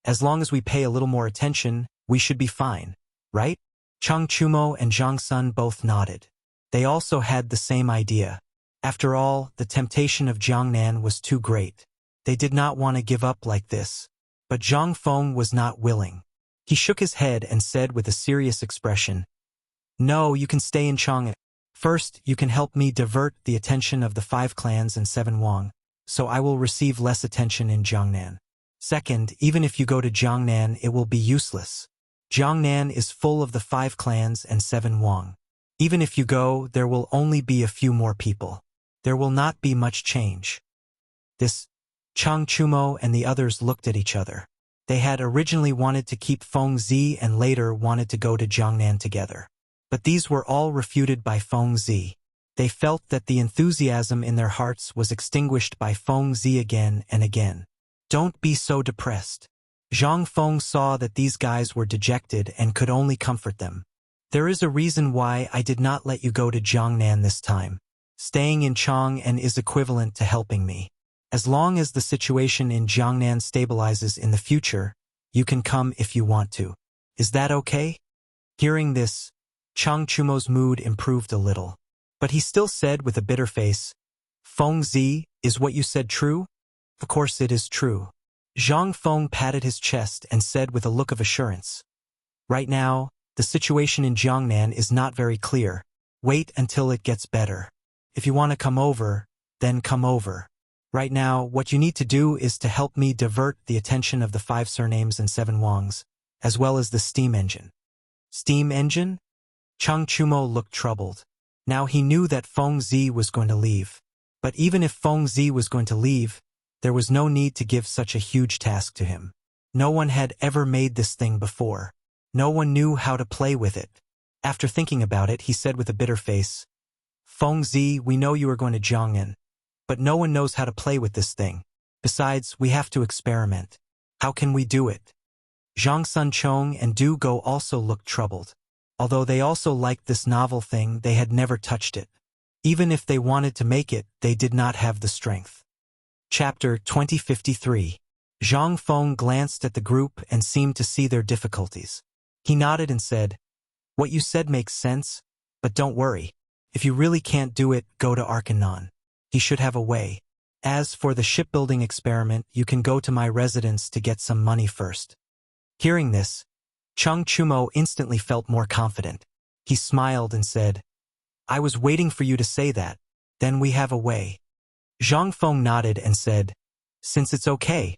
as long as we pay a little more attention, we should be fine, right?" Chang Chumo and Zhang Sun both nodded. They also had the same idea. After all, the temptation of Jiangnan was too great. They did not want to give up like this. But Zhang Feng was not willing. He shook his head and said with a serious expression, "No, you can stay in Chang'an. First, you can help me divert the attention of the 5 clans and 7 Wang, so I will receive less attention in Jiangnan. Second, even if you go to Jiangnan, it will be useless. Jiangnan is full of the 5 clans and 7 Wang. Even if you go, there will only be a few more people. There will not be much change." This, Chang Chumo and the others looked at each other. They had originally wanted to keep Feng Zi and later wanted to go to Jiangnan together. But these were all refuted by Feng Zi. They felt that the enthusiasm in their hearts was extinguished by Feng Zi again and again. "Don't be so depressed." Zhang Feng saw that these guys were dejected and could only comfort them. "There is a reason why I did not let you go to Jiangnan this time. Staying in Chang'an is equivalent to helping me. As long as the situation in Jiangnan stabilizes in the future, you can come if you want to. Is that okay?" Hearing this, Chang Chumo's mood improved a little. But he still said with a bitter face, "Feng Zi, is what you said true?" "Of course it is true." Zhang Feng patted his chest and said with a look of assurance, "Right now, the situation in Jiangnan is not very clear. Wait until it gets better. If you want to come over, then come over. Right now, what you need to do is to help me divert the attention of the 5 surnames and 7 Wangs, as well as the steam engine." "Steam engine?" Chang Chumo looked troubled. Now he knew that Feng Zi was going to leave. But even if Feng Zi was going to leave, there was no need to give such a huge task to him. No one had ever made this thing before. No one knew how to play with it. After thinking about it, he said with a bitter face, "Feng Zi, we know you are going to Jiangnan, but no one knows how to play with this thing. Besides, we have to experiment. How can we do it?" Zhang Sun Chong and Du Go also looked troubled. Although they also liked this novel thing, they had never touched it. Even if they wanted to make it, they did not have the strength. Chapter 2053. Zhang Feng glanced at the group and seemed to see their difficulties. He nodded and said, "What you said makes sense, but don't worry. If you really can't do it, go to Arkanon. He should have a way. As for the shipbuilding experiment, you can go to my residence to get some money first." Hearing this, Chang Chumo instantly felt more confident. He smiled and said, "I was waiting for you to say that. Then we have a way." Zhang Feng nodded and said, "Since it's okay,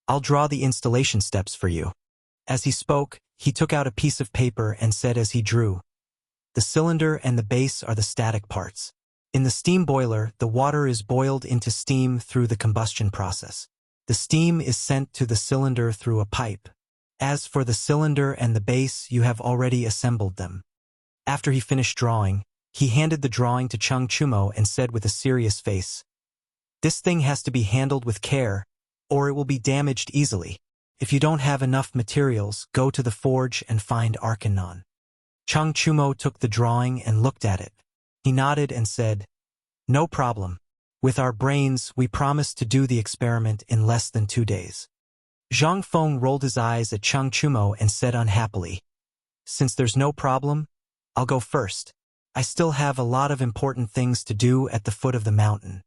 I'll draw the installation steps for you." As he spoke, he took out a piece of paper and said as he drew, "The cylinder and the base are the static parts. In the steam boiler, the water is boiled into steam through the combustion process. The steam is sent to the cylinder through a pipe. As for the cylinder and the base, you have already assembled them." After he finished drawing, he handed the drawing to Chang Chumo and said with a serious face, "This thing has to be handled with care, or it will be damaged easily. If you don't have enough materials, go to the forge and find Arkanon." Chang Chumo took the drawing and looked at it. He nodded and said, "No problem. With our brains, we promise to do the experiment in less than 2 days." Zhang Feng rolled his eyes at Chang Chumo and said unhappily, "Since there's no problem, I'll go first. I still have a lot of important things to do at the foot of the mountain."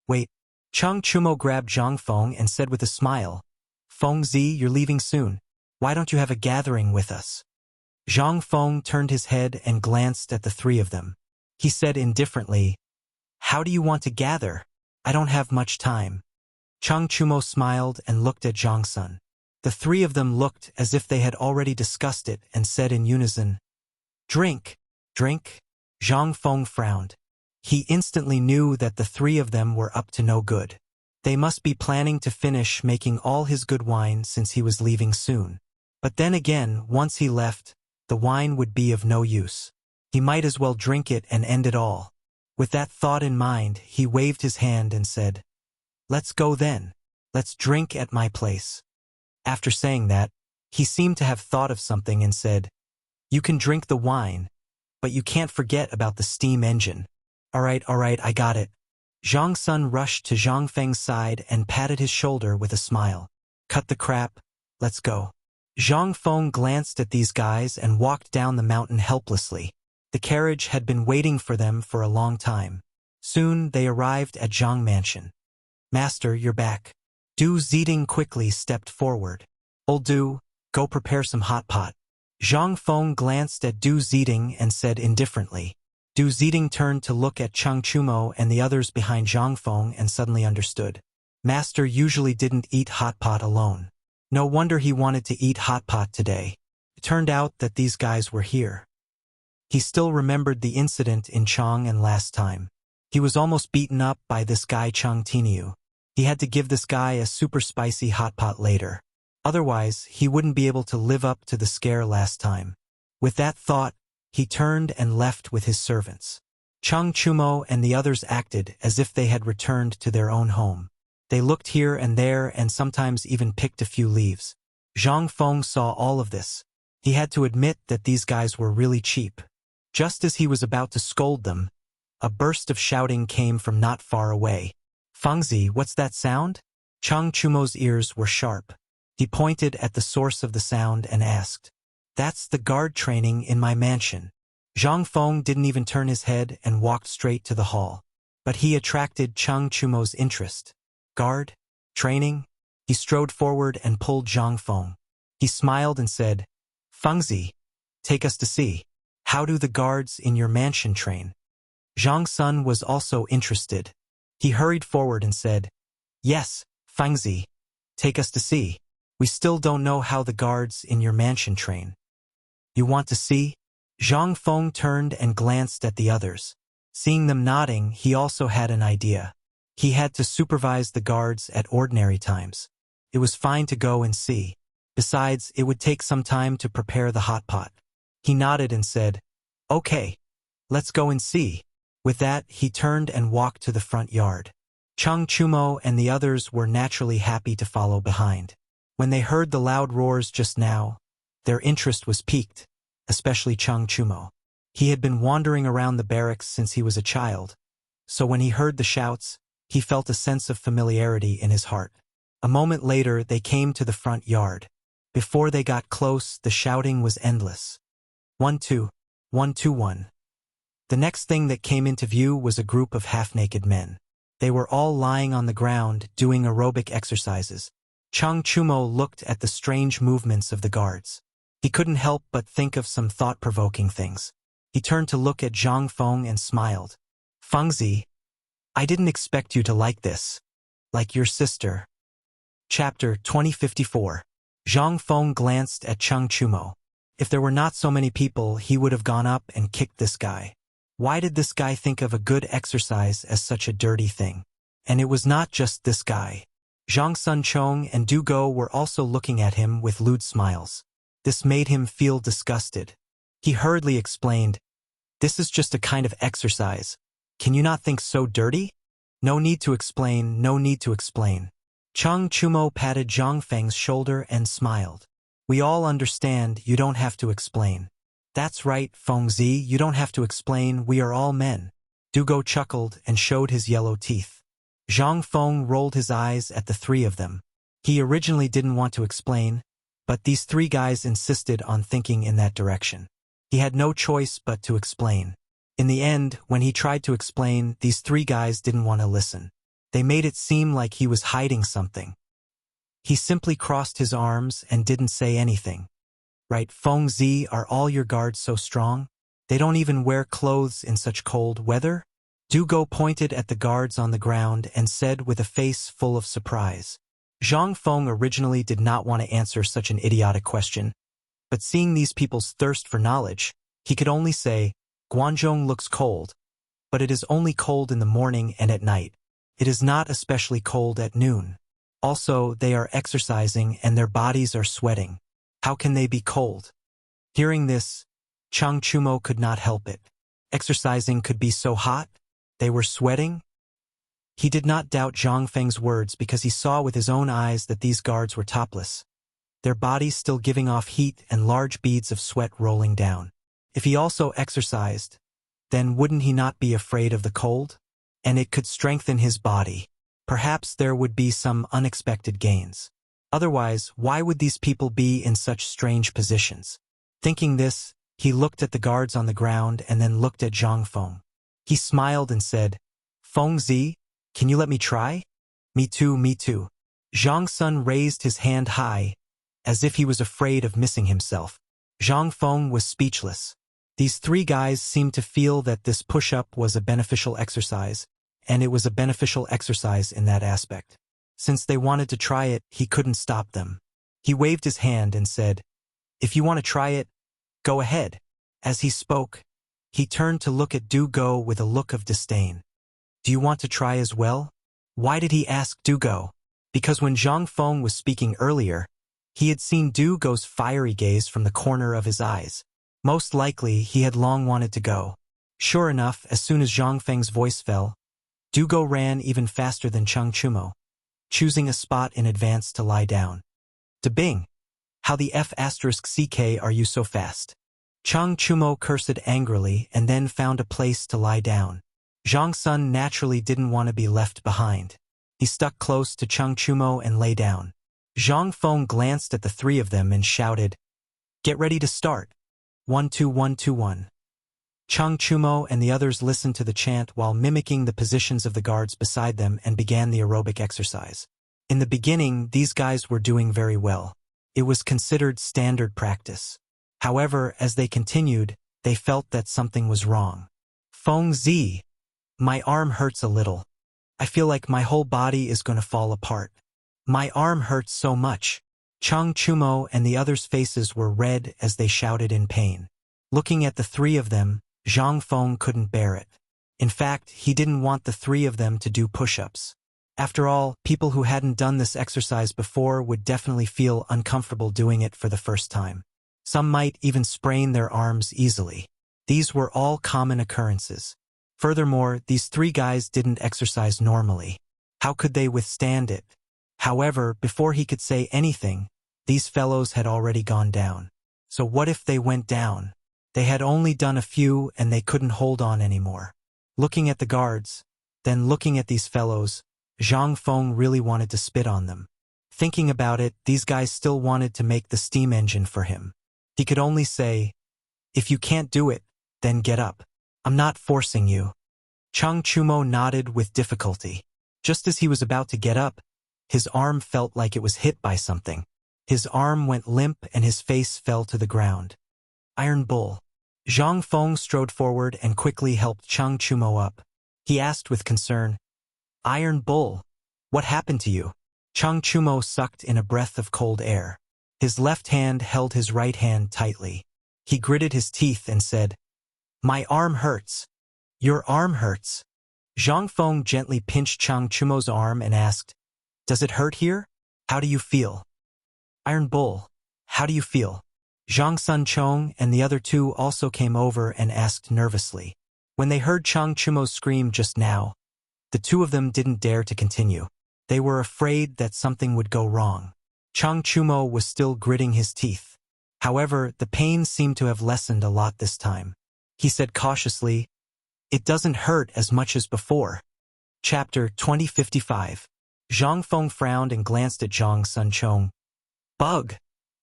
"Wait." Chang Chumo grabbed Zhang Feng and said with a smile, "Feng Zi, you're leaving soon. Why don't you have a gathering with us?" Zhang Feng turned his head and glanced at the three of them. He said indifferently, "How do you want to gather? I don't have much time." Chang Chumo smiled and looked at Zhang Sun. The three of them looked as if they had already discussed it and said in unison, "Drink, drink." Zhang Feng frowned. He instantly knew that the three of them were up to no good. They must be planning to finish making all his good wine since he was leaving soon. But then again, once he left, the wine would be of no use. He might as well drink it and end it all. With that thought in mind, he waved his hand and said, "Let's go then. Let's drink at my place." After saying that, he seemed to have thought of something and said, "You can drink the wine, but you can't forget about the steam engine." All right, I got it." Zhang Sun rushed to Zhang Feng's side and patted his shoulder with a smile. "Cut the crap, let's go." Zhang Feng glanced at these guys and walked down the mountain helplessly. The carriage had been waiting for them for a long time. Soon they arrived at Zhang Mansion. "Master, you're back." Du Ziding quickly stepped forward. "Old Du, go prepare some hot pot." Zhang Feng glanced at Du Ziding and said indifferently. Du Ziding turned to look at Chang Chumo and the others behind Zhang Feng and suddenly understood. Master usually didn't eat hot pot alone. No wonder he wanted to eat hot pot today. It turned out that these guys were here. He still remembered the incident in Chang and last time. He was almost beaten up by this guy Chang Tiniu. He had to give this guy a super spicy hot pot later. Otherwise, he wouldn't be able to live up to the scare last time. With that thought, he turned and left with his servants. Chang Chumo and the others acted as if they had returned to their own home. They looked here and there and sometimes even picked a few leaves. Zhang Feng saw all of this. He had to admit that these guys were really cheap. Just as he was about to scold them, a burst of shouting came from not far away. "Fengzi, what's that sound?" Chang Chumo's ears were sharp. He pointed at the source of the sound and asked, "That's the guard training in my mansion." Zhang Feng didn't even turn his head and walked straight to the hall. But he attracted Chang Chumo's interest. "Guard? Training?" He strode forward and pulled Zhang Feng. He smiled and said, "Fengzi, take us to see. How do the guards in your mansion train?" Zhang Sun was also interested. He hurried forward and said, "Yes, Fengzi, take us to see. We still don't know how the guards in your mansion train." "You want to see?" Zhang Feng turned and glanced at the others. Seeing them nodding, he also had an idea. He had to supervise the guards at ordinary times. It was fine to go and see. Besides, it would take some time to prepare the hot pot. He nodded and said, "Okay, let's go and see." With that, he turned and walked to the front yard. Chang Chumo and the others were naturally happy to follow behind. When they heard the loud roars just now, their interest was piqued, especially Chang Chumo. He had been wandering around the barracks since he was a child, so when he heard the shouts, he felt a sense of familiarity in his heart. A moment later, they came to the front yard. Before they got close, the shouting was endless. 1-2, 1-2-1. The next thing that came into view was a group of half-naked men. They were all lying on the ground, doing aerobic exercises. Chang Chumo looked at the strange movements of the guards. He couldn't help but think of some thought-provoking things. He turned to look at Zhang Feng and smiled. "Fengzi, I didn't expect you to like this. Like your sister." Chapter 2054. Zhang Feng glanced at Chang Chumo. If there were not so many people, he would have gone up and kicked this guy. Why did this guy think of a good exercise as such a dirty thing? And it was not just this guy. Zhang Sun Chong and Du Go were also looking at him with lewd smiles. This made him feel disgusted. He hurriedly explained, "This is just a kind of exercise. Can you not think so dirty?" "No need to explain, no need to explain." Chang Chumo patted Zhang Feng's shoulder and smiled. "We all understand, you don't have to explain." "That's right, Fengzi, you don't have to explain, we are all men." Du Go chuckled and showed his yellow teeth. Zhang Feng rolled his eyes at the three of them. He originally didn't want to explain, but these three guys insisted on thinking in that direction. He had no choice but to explain. In the end, when he tried to explain, these three guys didn't want to listen. They made it seem like he was hiding something. He simply crossed his arms and didn't say anything. Right, Feng Zi, are all your guards so strong? They don't even wear clothes in such cold weather? Du Go pointed at the guards on the ground and said with a face full of surprise. Zhang Feng originally did not want to answer such an idiotic question, but seeing these people's thirst for knowledge, he could only say, Guanzhong looks cold, but it is only cold in the morning and at night. It is not especially cold at noon. Also, they are exercising and their bodies are sweating. How can they be cold? Hearing this, Chang Chumo could not help it. Exercising could be so hot? They were sweating? He did not doubt Zhang Feng's words because he saw with his own eyes that these guards were topless, their bodies still giving off heat and large beads of sweat rolling down. If he also exercised, then wouldn't he not be afraid of the cold? And it could strengthen his body. Perhaps there would be some unexpected gains. Otherwise, why would these people be in such strange positions? Thinking this, he looked at the guards on the ground and then looked at Zhang Feng. He smiled and said, Feng Zi, can you let me try? Me too, me too. Zhang Sun raised his hand high, as if he was afraid of missing himself. Zhang Feng was speechless. These three guys seemed to feel that this push-up was a beneficial exercise, and it was a beneficial exercise in that aspect. Since they wanted to try it, he couldn't stop them. He waved his hand and said, If you want to try it, go ahead. As he spoke, he turned to look at Du Go with a look of disdain. Do you want to try as well? Why did he ask Du Go? Because when Zhang Feng was speaking earlier, he had seen Du Go's fiery gaze from the corner of his eyes. Most likely, he had long wanted to go. Sure enough, as soon as Zhang Feng's voice fell, Du Go ran even faster than Chang Chumo, choosing a spot in advance to lie down. Bing! How the F*CK are you so fast? Chang Chumo cursed angrily and then found a place to lie down. Zhang Sun naturally didn't want to be left behind. He stuck close to Chang Chumo and lay down. Zhang Feng glanced at the three of them and shouted, Get ready to start. 1-2-1-2-1. Chang Chumo and the others listened to the chant while mimicking the positions of the guards beside them and began the aerobic exercise. In the beginning, these guys were doing very well. It was considered standard practice. However, as they continued, they felt that something was wrong. Feng Zi, my arm hurts a little. I feel like my whole body is going to fall apart. My arm hurts so much. Chang Chumo and the others' faces were red as they shouted in pain. Looking at the three of them, Zhang Feng couldn't bear it. In fact, he didn't want the three of them to do push-ups. After all, people who hadn't done this exercise before would definitely feel uncomfortable doing it for the first time. Some might even sprain their arms easily. These were all common occurrences. Furthermore, these three guys didn't exercise normally. How could they withstand it? However, before he could say anything, these fellows had already gone down. So what if they went down? They had only done a few and they couldn't hold on anymore. Looking at the guards, then looking at these fellows, Zhang Feng really wanted to spit on them. Thinking about it, these guys still wanted to make the steam engine for him. He could only say, If you can't do it, then get up. I'm not forcing you. Chang Chumo nodded with difficulty. Just as he was about to get up, his arm felt like it was hit by something. His arm went limp and his face fell to the ground. Iron Bull. Zhang Feng strode forward and quickly helped Chang Chumo up. He asked with concern, Iron Bull, what happened to you? Chang Chumo sucked in a breath of cold air. His left hand held his right hand tightly. He gritted his teeth and said, My arm hurts. Your arm hurts. Zhang Feng gently pinched Chang Chumo's arm and asked, Does it hurt here? How do you feel? Iron Bull, how do you feel? Zhang Sun Chong and the other two also came over and asked nervously. When they heard Chang Chumo's scream just now, the two of them didn't dare to continue. They were afraid that something would go wrong. Chang Chumo was still gritting his teeth. However, the pain seemed to have lessened a lot this time. He said cautiously, It doesn't hurt as much as before. Chapter 2055. Zhang Feng frowned and glanced at Zhang Sunchong. Bug!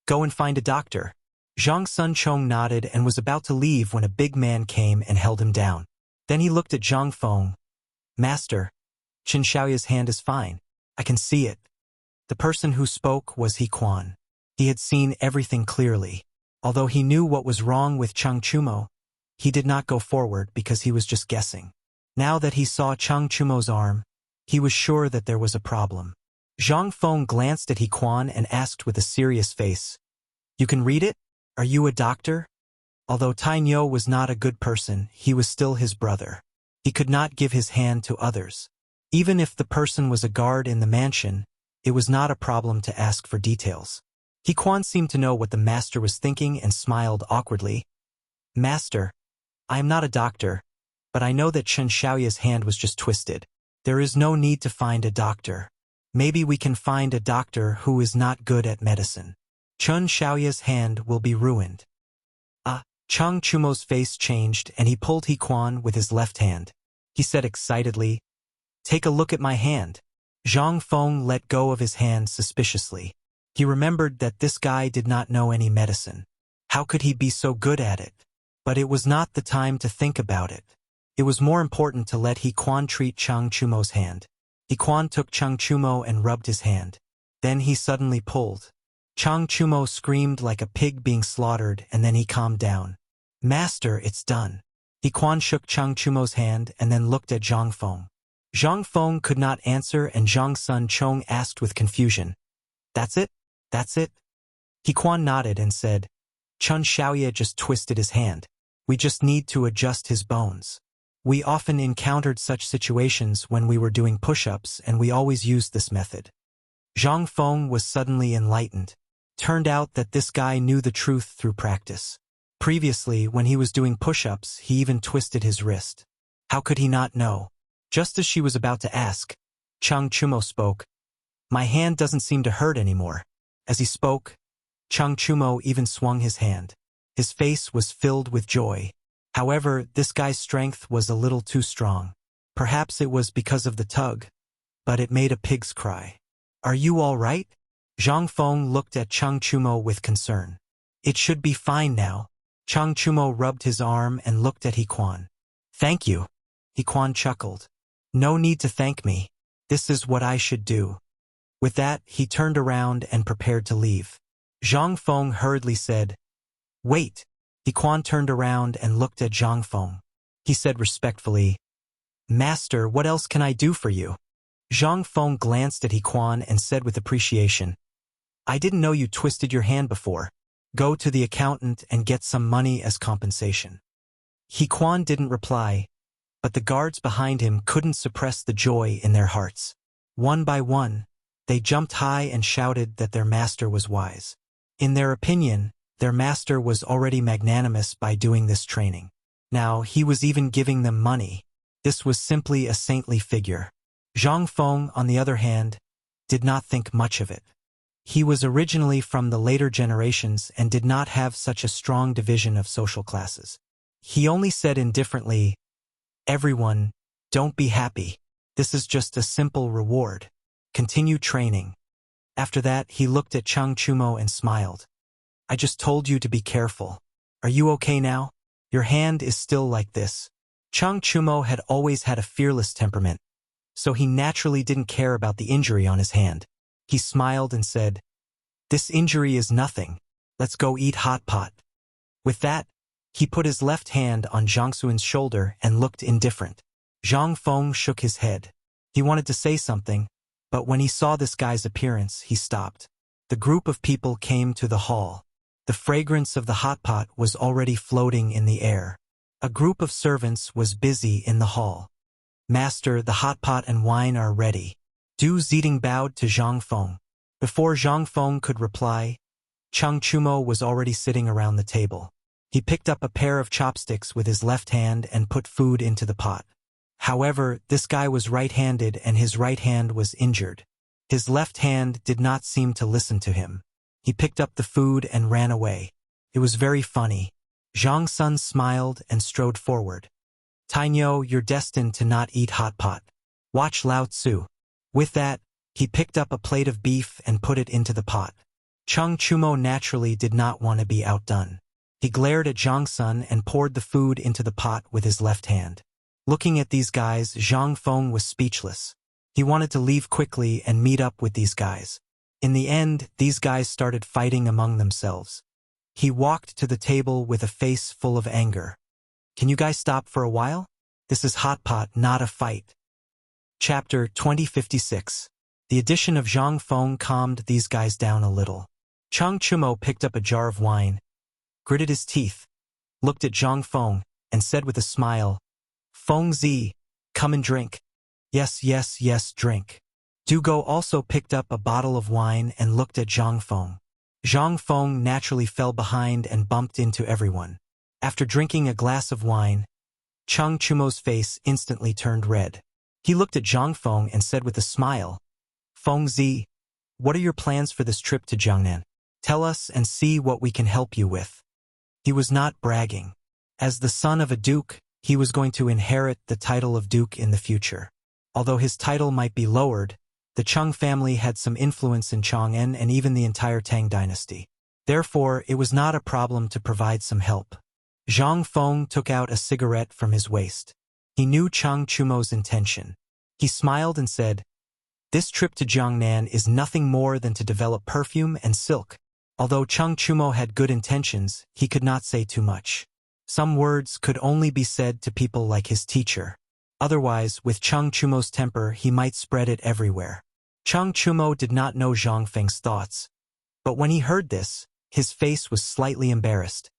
Go and find a doctor. Zhang Sunchong nodded and was about to leave when a big man came and held him down. Then he looked at Zhang Feng. Master, Qin Xiaoya's hand is fine. I can see it. The person who spoke was He Quan. He had seen everything clearly. Although he knew what was wrong with Chang Chumo, he did not go forward because he was just guessing. Now that he saw Chang Chumo's arm, he was sure that there was a problem. Zhang Feng glanced at He Quan and asked with a serious face, You can read it? Are you a doctor? Although Tai Nyo was not a good person, he was still his brother. He could not give his hand to others. Even if the person was a guard in the mansion, it was not a problem to ask for details. He Quan seemed to know what the master was thinking and smiled awkwardly. Master, I am not a doctor, but I know that Chen Xiaoya's hand was just twisted. There is no need to find a doctor. Maybe we can find a doctor who is not good at medicine. Chen Xiaoya's hand will be ruined. Chang Chumo's face changed and he pulled He Quan with his left hand. He said excitedly, Take a look at my hand. Zhang Feng let go of his hand suspiciously. He remembered that this guy did not know any medicine. How could he be so good at it? But it was not the time to think about it. It was more important to let He Quan treat Chang Chumo's hand. He Quan took Chang Chumo and rubbed his hand. Then he suddenly pulled. Chang Chumo screamed like a pig being slaughtered and then he calmed down. Master, it's done. He Quan shook Chang Chumo's hand and then looked at Zhang Feng. Zhang Feng could not answer and Zhang Sun Chong asked with confusion. That's it? That's it? He Quan nodded and said, Chen Xiaoya just twisted his hand. We just need to adjust his bones. We often encountered such situations when we were doing push-ups and we always used this method. Zhang Feng was suddenly enlightened. Turned out that this guy knew the truth through practice. Previously, when he was doing push-ups, he even twisted his wrist. How could he not know? Just as she was about to ask, Chang Chumo spoke. My hand doesn't seem to hurt anymore. As he spoke, Chang Chumo even swung his hand. His face was filled with joy. However, this guy's strength was a little too strong. Perhaps it was because of the tug, but it made a pig's cry. Are you all right? Zhang Feng looked at Chang Chumo with concern. It should be fine now. Chang Chumo rubbed his arm and looked at He Quan. Thank you. He Quan chuckled. No need to thank me. This is what I should do. With that, he turned around and prepared to leave. Zhang Feng hurriedly said, Wait. He Quan turned around and looked at Zhang Feng. He said respectfully, Master, what else can I do for you? Zhang Feng glanced at He Quan and said with appreciation, I didn't know you twisted your hand before. Go to the accountant and get some money as compensation. He Quan didn't reply, but the guards behind him couldn't suppress the joy in their hearts. One by one, they jumped high and shouted that their master was wise. In their opinion, their master was already magnanimous by doing this training. Now he was even giving them money. This was simply a saintly figure. Zhang Feng, on the other hand, did not think much of it. He was originally from the later generations and did not have such a strong division of social classes. He only said indifferently, Everyone, don't be happy. This is just a simple reward. Continue training. After that, he looked at Chang Chumo and smiled. I just told you to be careful. Are you okay now? Your hand is still like this. Chang Chumo had always had a fearless temperament, so he naturally didn't care about the injury on his hand. He smiled and said, This injury is nothing. Let's go eat hot pot. With that, he put his left hand on Zhang Xuan's shoulder and looked indifferent. Zhang Feng shook his head. He wanted to say something, but when he saw this guy's appearance, he stopped. The group of people came to the hall. The fragrance of the hot pot was already floating in the air. A group of servants was busy in the hall. Master, the hot pot and wine are ready. Du Ziding bowed to Zhang Feng. Before Zhang Feng could reply, Chang Chumo was already sitting around the table. He picked up a pair of chopsticks with his left hand and put food into the pot. However, this guy was right-handed and his right hand was injured. His left hand did not seem to listen to him. He picked up the food and ran away. It was very funny. Zhang Sun smiled and strode forward. Tai Nyo, you're destined to not eat hot pot. Watch Lao Tzu. With that, He picked up a plate of beef and put it into the pot. Chang Chumo naturally did not want to be outdone. He glared at Zhang Sun and poured the food into the pot with his left hand. Looking at these guys, Zhang Feng was speechless. He wanted to leave quickly and meet up with these guys. In the end, these guys started fighting among themselves. He walked to the table with a face full of anger. Can you guys stop for a while? This is hot pot, not a fight. Chapter 2056. The addition of Zhang Feng calmed these guys down a little. Chang Chumo picked up a jar of wine, gritted his teeth, looked at Zhang Feng, and said with a smile, Feng Zi, come and drink. Yes, yes, yes, drink. Du Go also picked up a bottle of wine and looked at Zhang Feng. Zhang Feng naturally fell behind and bumped into everyone. After drinking a glass of wine, Chang Chumo's face instantly turned red. He looked at Zhang Feng and said with a smile, Feng Zi, what are your plans for this trip to Jiangnan? Tell us and see what we can help you with. He was not bragging. As the son of a duke, he was going to inherit the title of duke in the future. Although his title might be lowered, the Cheng family had some influence in Chang'an and even the entire Tang dynasty. Therefore, it was not a problem to provide some help. Zhang Feng took out a cigarette from his waist. He knew Chang Chumo's intention. He smiled and said, This trip to Jiangnan is nothing more than to develop perfume and silk. Although Chang Chumo had good intentions, he could not say too much. Some words could only be said to people like his teacher. Otherwise, with Chang Chumo's temper, he might spread it everywhere. Chang Chumo did not know Zhang Feng's thoughts. But when he heard this, his face was slightly embarrassed.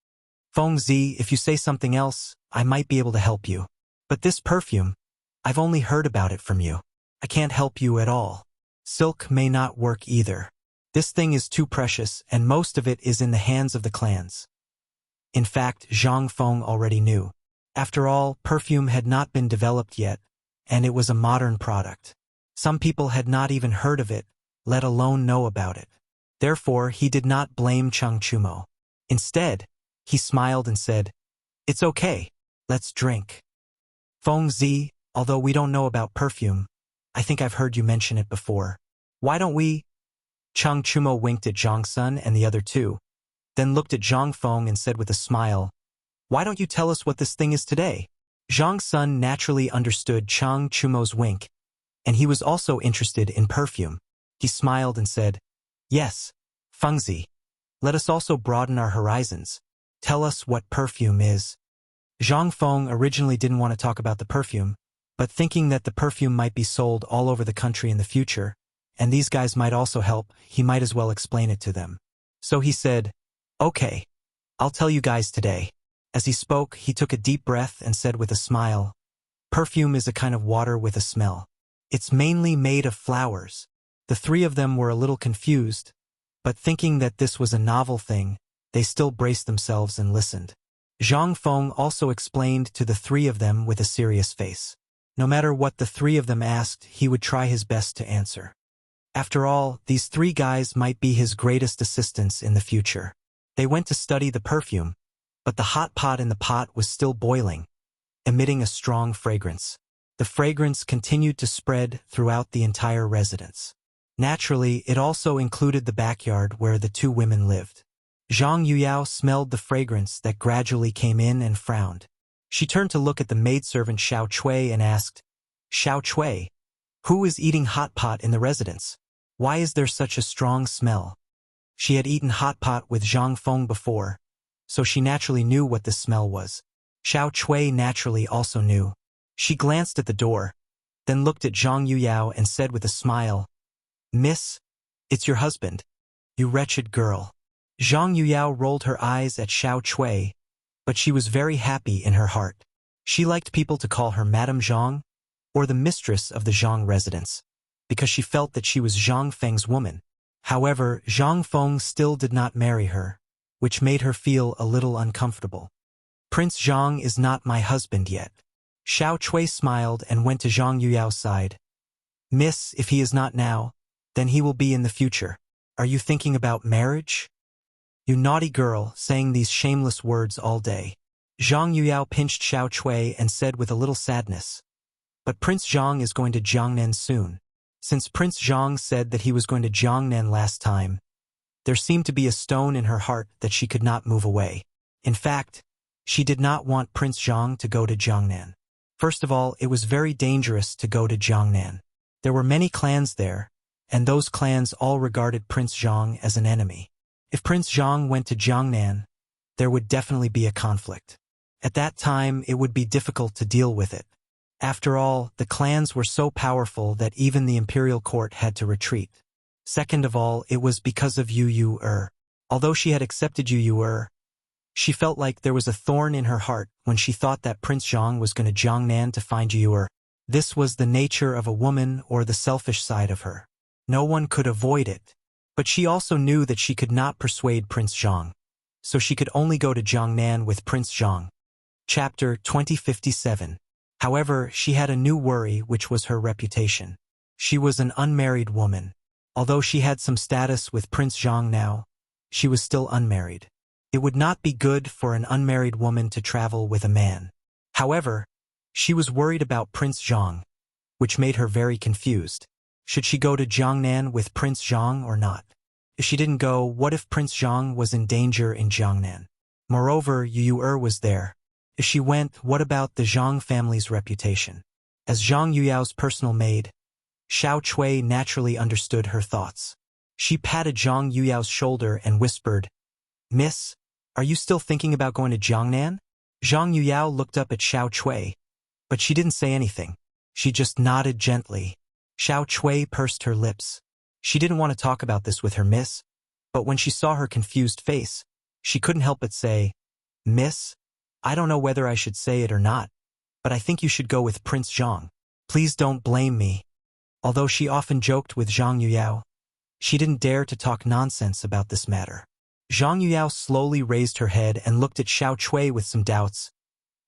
Feng Zi, if you say something else, I might be able to help you. But this perfume, I've only heard about it from you. I can't help you at all. Silk may not work either. This thing is too precious, and most of it is in the hands of the clans. In fact, Zhang Feng already knew. After all, perfume had not been developed yet, and it was a modern product. Some people had not even heard of it, let alone know about it. Therefore, he did not blame Chang Chumo. Instead, he smiled and said, It's okay, let's drink. Feng Zi, although we don't know about perfume, I think I've heard you mention it before. Why don't we? Chang Chumo winked at Zhang Sun and the other two, then looked at Zhang Feng and said with a smile, Why don't you tell us what this thing is today? Zhang Sun naturally understood Chang Chumo's wink, and he was also interested in perfume. He smiled and said, Yes, Feng Zi. Let us also broaden our horizons. Tell us what perfume is. Zhang Feng originally didn't want to talk about the perfume, but thinking that the perfume might be sold all over the country in the future, and these guys might also help, he might as well explain it to them. So he said, Okay, I'll tell you guys today. As he spoke, he took a deep breath and said with a smile, Perfume is a kind of water with a smell. It's mainly made of flowers. The three of them were a little confused, but thinking that this was a novel thing, they still braced themselves and listened. Zhang Feng also explained to the three of them with a serious face. No matter what the three of them asked, he would try his best to answer. After all, these three guys might be his greatest assistants in the future. They went to study the perfume, but the hot pot in the pot was still boiling, emitting a strong fragrance. The fragrance continued to spread throughout the entire residence. Naturally, it also included the backyard where the two women lived. Zhang Yuyao smelled the fragrance that gradually came in and frowned. She turned to look at the maidservant Xiao Chui and asked, Xiao Chui, who is eating hot pot in the residence? Why is there such a strong smell? She had eaten hot pot with Zhang Feng before, so she naturally knew what the smell was. Xiao Chui naturally also knew. She glanced at the door, then looked at Zhang Yuyao and said with a smile, Miss, it's your husband. You wretched girl. Zhang Yuyao rolled her eyes at Xiao Chui, but she was very happy in her heart. She liked people to call her Madame Zhang, or the mistress of the Zhang residence, because she felt that she was Zhang Feng's woman. However, Zhang Feng still did not marry her, which made her feel a little uncomfortable. Prince Zhang is not my husband yet. Xiao Chui smiled and went to Zhang Yuyao's side. Miss, if he is not now, then he will be in the future. Are you thinking about marriage? You naughty girl, saying these shameless words all day. Zhang Yuyao pinched Xiao Chui and said with a little sadness, But Prince Zhang is going to Jiangnan soon. Since Prince Zhang said that he was going to Jiangnan last time, there seemed to be a stone in her heart that she could not move away. In fact, she did not want Prince Zhang to go to Jiangnan. First of all, it was very dangerous to go to Jiangnan. There were many clans there, and those clans all regarded Prince Zhang as an enemy. If Prince Zhang went to Jiangnan, there would definitely be a conflict. At that time, it would be difficult to deal with it. After all, the clans were so powerful that even the imperial court had to retreat. Second of all, it was because of Yu Er. Although she had accepted Yu Er, she felt like there was a thorn in her heart when she thought that Prince Zhang was going to Jiangnan to find Yu Er. This was the nature of a woman, or the selfish side of her. No one could avoid it. But she also knew that she could not persuade Prince Zhang. So she could only go to Jiangnan with Prince Zhang. Chapter 2057. However, she had a new worry, which was her reputation. She was an unmarried woman. Although she had some status with Prince Zhang now, she was still unmarried. It would not be good for an unmarried woman to travel with a man. However, she was worried about Prince Zhang, which made her very confused. Should she go to Jiangnan with Prince Zhang or not? If she didn't go, what if Prince Zhang was in danger in Jiangnan? Moreover, Yu Er was there. If she went, what about the Zhang family's reputation? As Zhang Yuyao's personal maid, Xiao Chui naturally understood her thoughts. She patted Zhang Yuyao's shoulder and whispered, "Miss, are you still thinking about going to Jiangnan?" Zhang Yuyao looked up at Xiao Chui, but she didn't say anything. She just nodded gently. Xiao Chui pursed her lips. She didn't want to talk about this with her miss, but when she saw her confused face, she couldn't help but say, "Miss, I don't know whether I should say it or not, but I think you should go with Prince Zhang. Please don't blame me." Although she often joked with Zhang Yuyao, she didn't dare to talk nonsense about this matter. Zhang Yuyao slowly raised her head and looked at Xiao Chui with some doubts.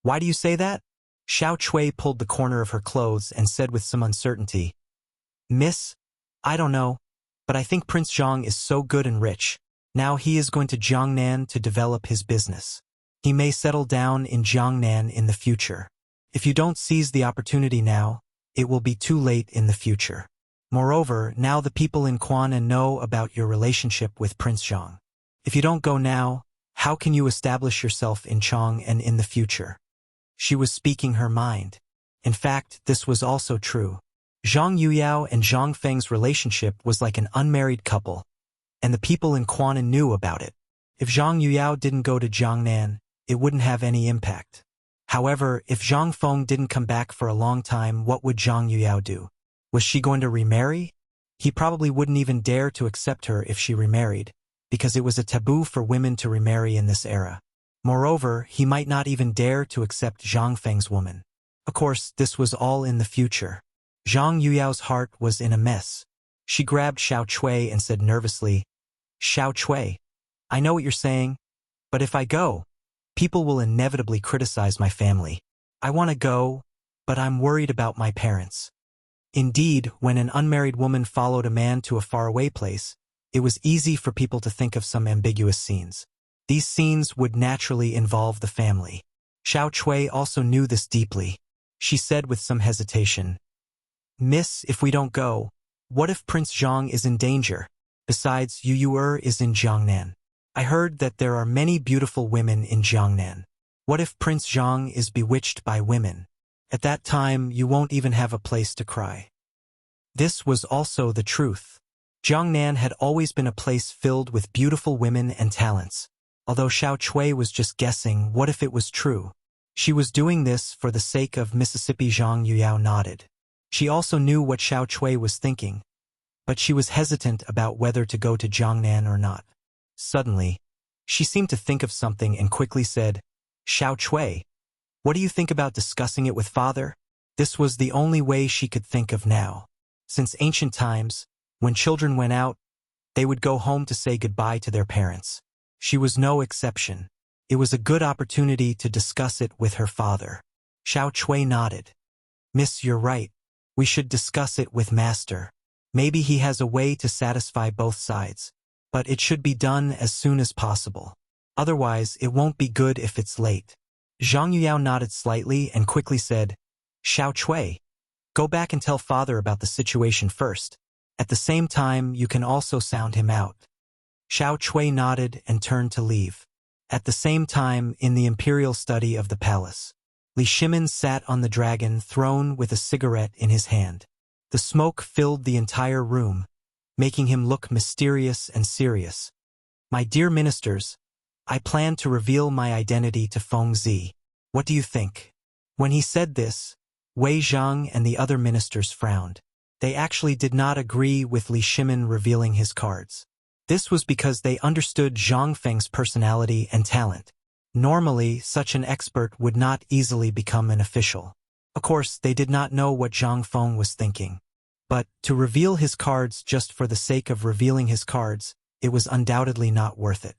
"Why do you say that?" Xiao Chui pulled the corner of her clothes and said with some uncertainty, "Miss, I don't know, but I think Prince Zhang is so good and rich. Now he is going to Jiangnan to develop his business. He may settle down in Jiangnan in the future. If you don't seize the opportunity now, it will be too late in the future. Moreover, now the people in Quanan know about your relationship with Prince Zhang. If you don't go now, how can you establish yourself in Chang and in the future?" She was speaking her mind. In fact, this was also true. Zhang Yuyao and Zhang Feng's relationship was like an unmarried couple, and the people in Quanan knew about it. If Zhang Yuyao didn't go to Jiangnan, it wouldn't have any impact. However, if Zhang Feng didn't come back for a long time, what would Zhang Yuyao do? Was she going to remarry? He probably wouldn't even dare to accept her if she remarried, because it was a taboo for women to remarry in this era. Moreover, he might not even dare to accept Zhang Feng's woman. Of course, this was all in the future. Zhang Yuyao's heart was in a mess. She grabbed Xiao Chui and said nervously, "Xiao Chui, I know what you're saying, but if I go, people will inevitably criticize my family. I want to go, but I'm worried about my parents." Indeed, when an unmarried woman followed a man to a faraway place, it was easy for people to think of some ambiguous scenes. These scenes would naturally involve the family. Xiao Chui also knew this deeply. She said with some hesitation, "Miss, if we don't go, what if Prince Zhang is in danger? Besides, Yu Er is in Jiangnan. I heard that there are many beautiful women in Jiangnan. What if Prince Zhang is bewitched by women? At that time, you won't even have a place to cry." This was also the truth. Jiangnan had always been a place filled with beautiful women and talents. Although Xiao Chui was just guessing, what if it was true? She was doing this for the sake of Mississippi. Zhang Yuyao nodded. She also knew what Xiao Chui was thinking, but she was hesitant about whether to go to Jiangnan or not. Suddenly, she seemed to think of something and quickly said, "Xiao Chui, what do you think about discussing it with father?" This was the only way she could think of now. Since ancient times, when children went out, they would go home to say goodbye to their parents. She was no exception. It was a good opportunity to discuss it with her father. Xiao Chui nodded. "Miss, you're right. We should discuss it with master. Maybe he has a way to satisfy both sides. But it should be done as soon as possible. Otherwise, it won't be good if it's late." Zhang Yuyao nodded slightly and quickly said, "Xiao Chui, Go back and tell father about the situation first. At the same time, you can also sound him out. Xiao Chui nodded and turned to leave. At the same time, in the imperial study of the palace, Li Shimin sat on the dragon throne with a cigarette in his hand. The smoke filled the entire room, making him look mysterious and serious. My dear ministers, I plan to reveal my identity to Feng Zi. What do you think? When he said this, Wei Zhang and the other ministers frowned. They actually did not agree with Li Shimin revealing his cards. This was because they understood Zhang Feng's personality and talent. Normally, such an expert would not easily become an official. Of course, they did not know what Zhang Feng was thinking. But, to reveal his cards just for the sake of revealing his cards, it was undoubtedly not worth it.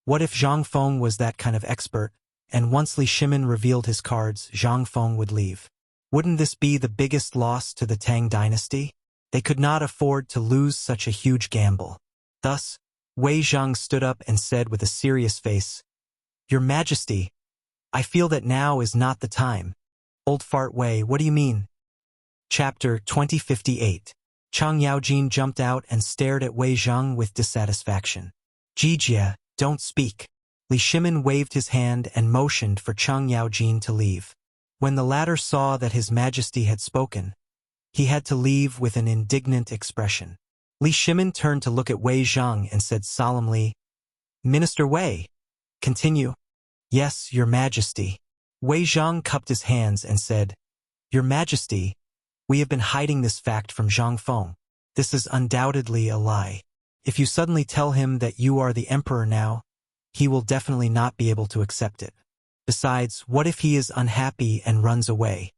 What if Zhang Feng was that kind of expert, and once Li Shimin revealed his cards, Zhang Feng would leave? Wouldn't this be the biggest loss to the Tang dynasty? They could not afford to lose such a huge gamble. Thus, Wei Zhang stood up and said with a serious face, Your Majesty, I feel that now is not the time. Old fart Wei, what do you mean? Chapter 2058. Chang Yaojin jumped out and stared at Wei Zhang with dissatisfaction. Jijia, don't speak. Li Shimin waved his hand and motioned for Chang Yaojin to leave. When the latter saw that His Majesty had spoken, he had to leave with an indignant expression. Li Shimin turned to look at Wei Zhang and said solemnly, Minister Wei. Continue. Yes, Your Majesty. Wei Zhang cupped his hands and said, Your Majesty, we have been hiding this fact from Zhang Feng. This is undoubtedly a lie. If you suddenly tell him that you are the emperor now, he will definitely not be able to accept it. Besides, what if he is unhappy and runs away?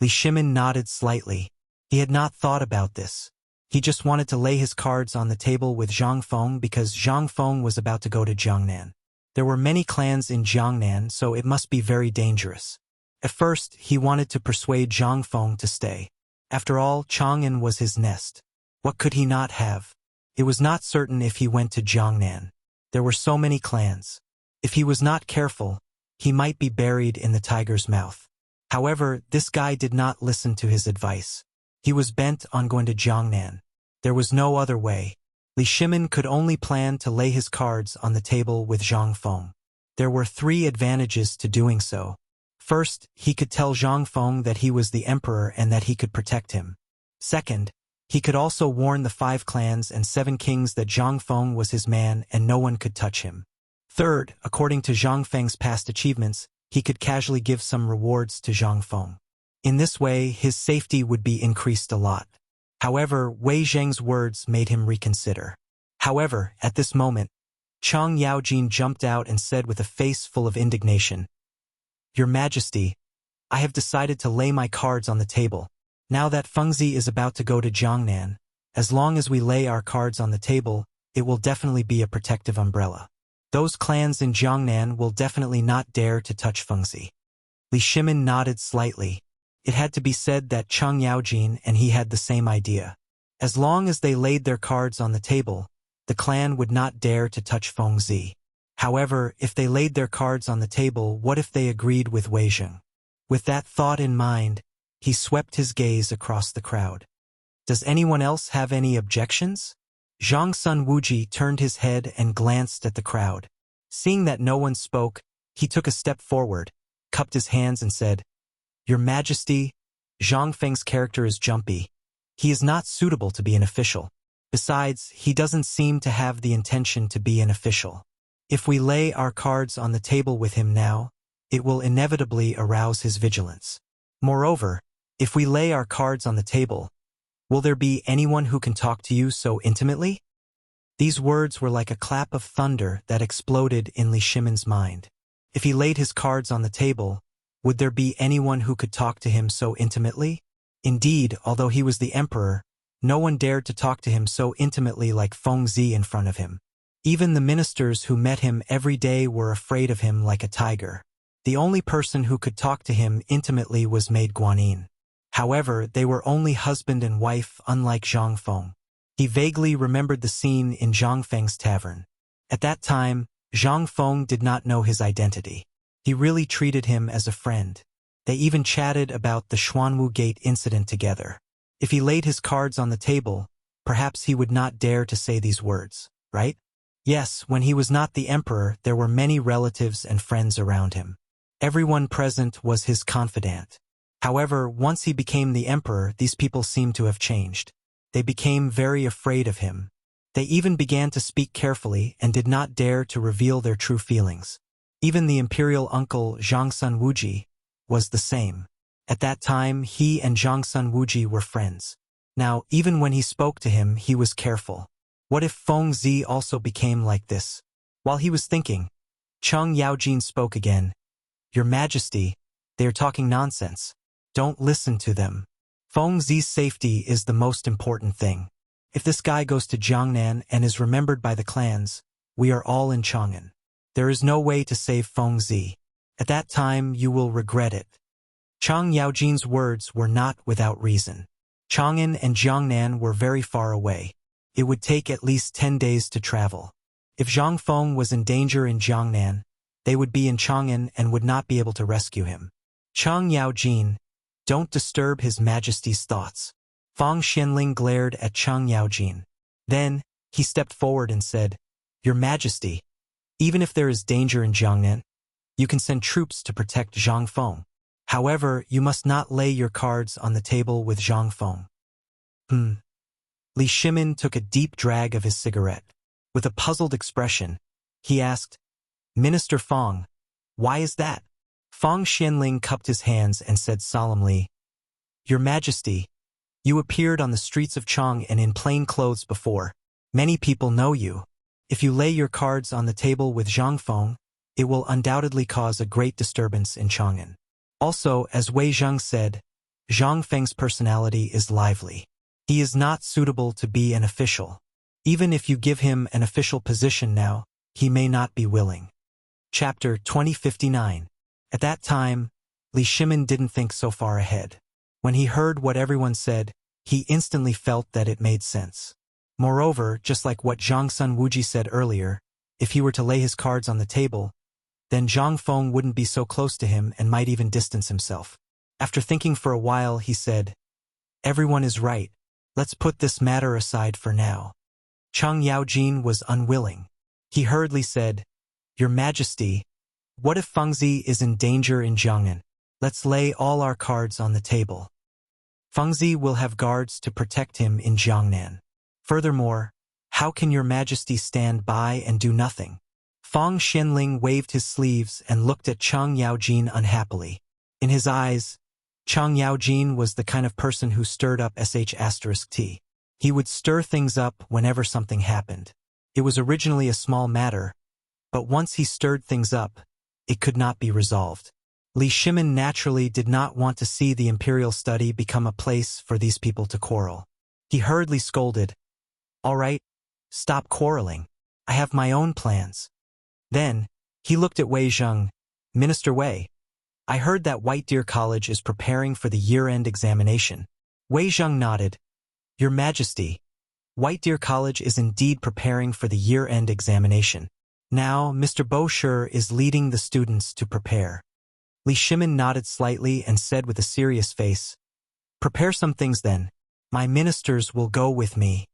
Li Shimin nodded slightly. He had not thought about this. He just wanted to lay his cards on the table with Zhang Feng because Zhang Feng was about to go to Jiangnan. There were many clans in Jiangnan, so it must be very dangerous. At first, he wanted to persuade Zhang Feng to stay. After all, Chang'an was his nest. What could he not have? It was not certain if he went to Jiangnan. There were so many clans. If he was not careful, he might be buried in the tiger's mouth. However, this guy did not listen to his advice. He was bent on going to Jiangnan. There was no other way. Li Shimin could only plan to lay his cards on the table with Zhang Feng. There were 3 advantages to doing so. First, he could tell Zhang Feng that he was the emperor and that he could protect him. Second, he could also warn the 5 clans and 7 kings that Zhang Feng was his man and no one could touch him. Third, according to Zhang Feng's past achievements, he could casually give some rewards to Zhang Feng. In this way, his safety would be increased a lot. However, Wei Zhang's words made him reconsider. However, at this moment, Chang Yaojin jumped out and said with a face full of indignation, Your Majesty, I have decided to lay my cards on the table. Now that Feng Zi is about to go to Jiangnan, as long as we lay our cards on the table, it will definitely be a protective umbrella. Those clans in Jiangnan will definitely not dare to touch Feng Zi. Li Shimin nodded slightly. It had to be said that Chang Yaojin and he had the same idea. As long as they laid their cards on the table, the clan would not dare to touch Feng Zi. However, if they laid their cards on the table, what if they agreed with Wei Zhang? With that thought in mind, he swept his gaze across the crowd. Does anyone else have any objections? Zhang Sun Wuji turned his head and glanced at the crowd. Seeing that no one spoke, he took a step forward, cupped his hands and said, Your Majesty, Zhang Feng's character is jumpy. He is not suitable to be an official. Besides, he doesn't seem to have the intention to be an official. If we lay our cards on the table with him now, it will inevitably arouse his vigilance. Moreover, if we lay our cards on the table, will there be anyone who can talk to you so intimately? These words were like a clap of thunder that exploded in Li Shimin's mind. If he laid his cards on the table, would there be anyone who could talk to him so intimately? Indeed, although he was the emperor, no one dared to talk to him so intimately like Feng Zi in front of him. Even the ministers who met him every day were afraid of him like a tiger. The only person who could talk to him intimately was Maid Guanyin. However, they were only husband and wife, unlike Zhang Feng. He vaguely remembered the scene in Zhang Feng's tavern. At that time, Zhang Feng did not know his identity. He really treated him as a friend. They even chatted about the Xuanwu Gate incident together. If he laid his cards on the table, perhaps he would not dare to say these words, right? Yes, when he was not the emperor, there were many relatives and friends around him. Everyone present was his confidant. However, once he became the emperor, these people seemed to have changed. They became very afraid of him. They even began to speak carefully and did not dare to reveal their true feelings. Even the imperial uncle Zhangsun Wuji was the same. At that time, he and Zhangsun Wuji were friends. Now, even when he spoke to him, he was careful. What if Feng Zi also became like this? While he was thinking, Cheng Yaojin spoke again. Your Majesty, they are talking nonsense. Don't listen to them. Feng Zi's safety is the most important thing. If this guy goes to Jiangnan and is remembered by the clans, we are all in Chang'an. There is no way to save Feng Zi. At that time, you will regret it. Cheng Yaojin's words were not without reason. Chang'an and Jiangnan were very far away. It would take at least 10 days to travel. If Zhang Feng was in danger in Jiangnan, they would be in Chang'an and would not be able to rescue him. Cheng Yaojin, don't disturb His Majesty's thoughts. Fang Xianling glared at Cheng Yaojin. Then, he stepped forward and said, Your Majesty, even if there is danger in Jiangnan, you can send troops to protect Zhang Feng. However, you must not lay your cards on the table with Zhang Feng. Li Shimin took a deep drag of his cigarette. With a puzzled expression, he asked, Minister Fang, why is that? Fang Xianling cupped his hands and said solemnly, Your Majesty, you appeared on the streets of Chang and in plain clothes before. Many people know you. If you lay your cards on the table with Zhang Feng, it will undoubtedly cause a great disturbance in Chang'an. Also, as Wei Zheng said, Zhang Feng's personality is lively. He is not suitable to be an official. Even if you give him an official position now, he may not be willing. Chapter 2059. At that time, Li Shimin didn't think so far ahead. When he heard what everyone said, he instantly felt that it made sense. Moreover, just like what Zhangsun Wuji said earlier, if he were to lay his cards on the table, then Zhang Feng wouldn't be so close to him and might even distance himself. After thinking for a while, he said, Everyone is right. Let's put this matter aside for now. Cheng Yaojin was unwilling. He hurriedly said, Your Majesty, what if Feng Zi is in danger in Jiangnan? Let's lay all our cards on the table. Feng Zi will have guards to protect him in Jiangnan. Furthermore, how can Your Majesty stand by and do nothing? Fang Xianling waved his sleeves and looked at Cheng Yaojin unhappily. In his eyes, Cheng Yaojin was the kind of person who stirred up **T. He would stir things up whenever something happened. It was originally a small matter, but once he stirred things up, it could not be resolved. Li Shimin naturally did not want to see the imperial study become a place for these people to quarrel. He hurriedly scolded, All right, stop quarreling. I have my own plans. Then, he looked at Wei Zheng. Minister Wei, I heard that White Deer College is preparing for the year-end examination. Wei Zheng nodded. Your Majesty, White Deer College is indeed preparing for the year-end examination. Now, Mr. Bosher is leading the students to prepare. Li Shimin nodded slightly and said with a serious face, Prepare some things then. My ministers will go with me.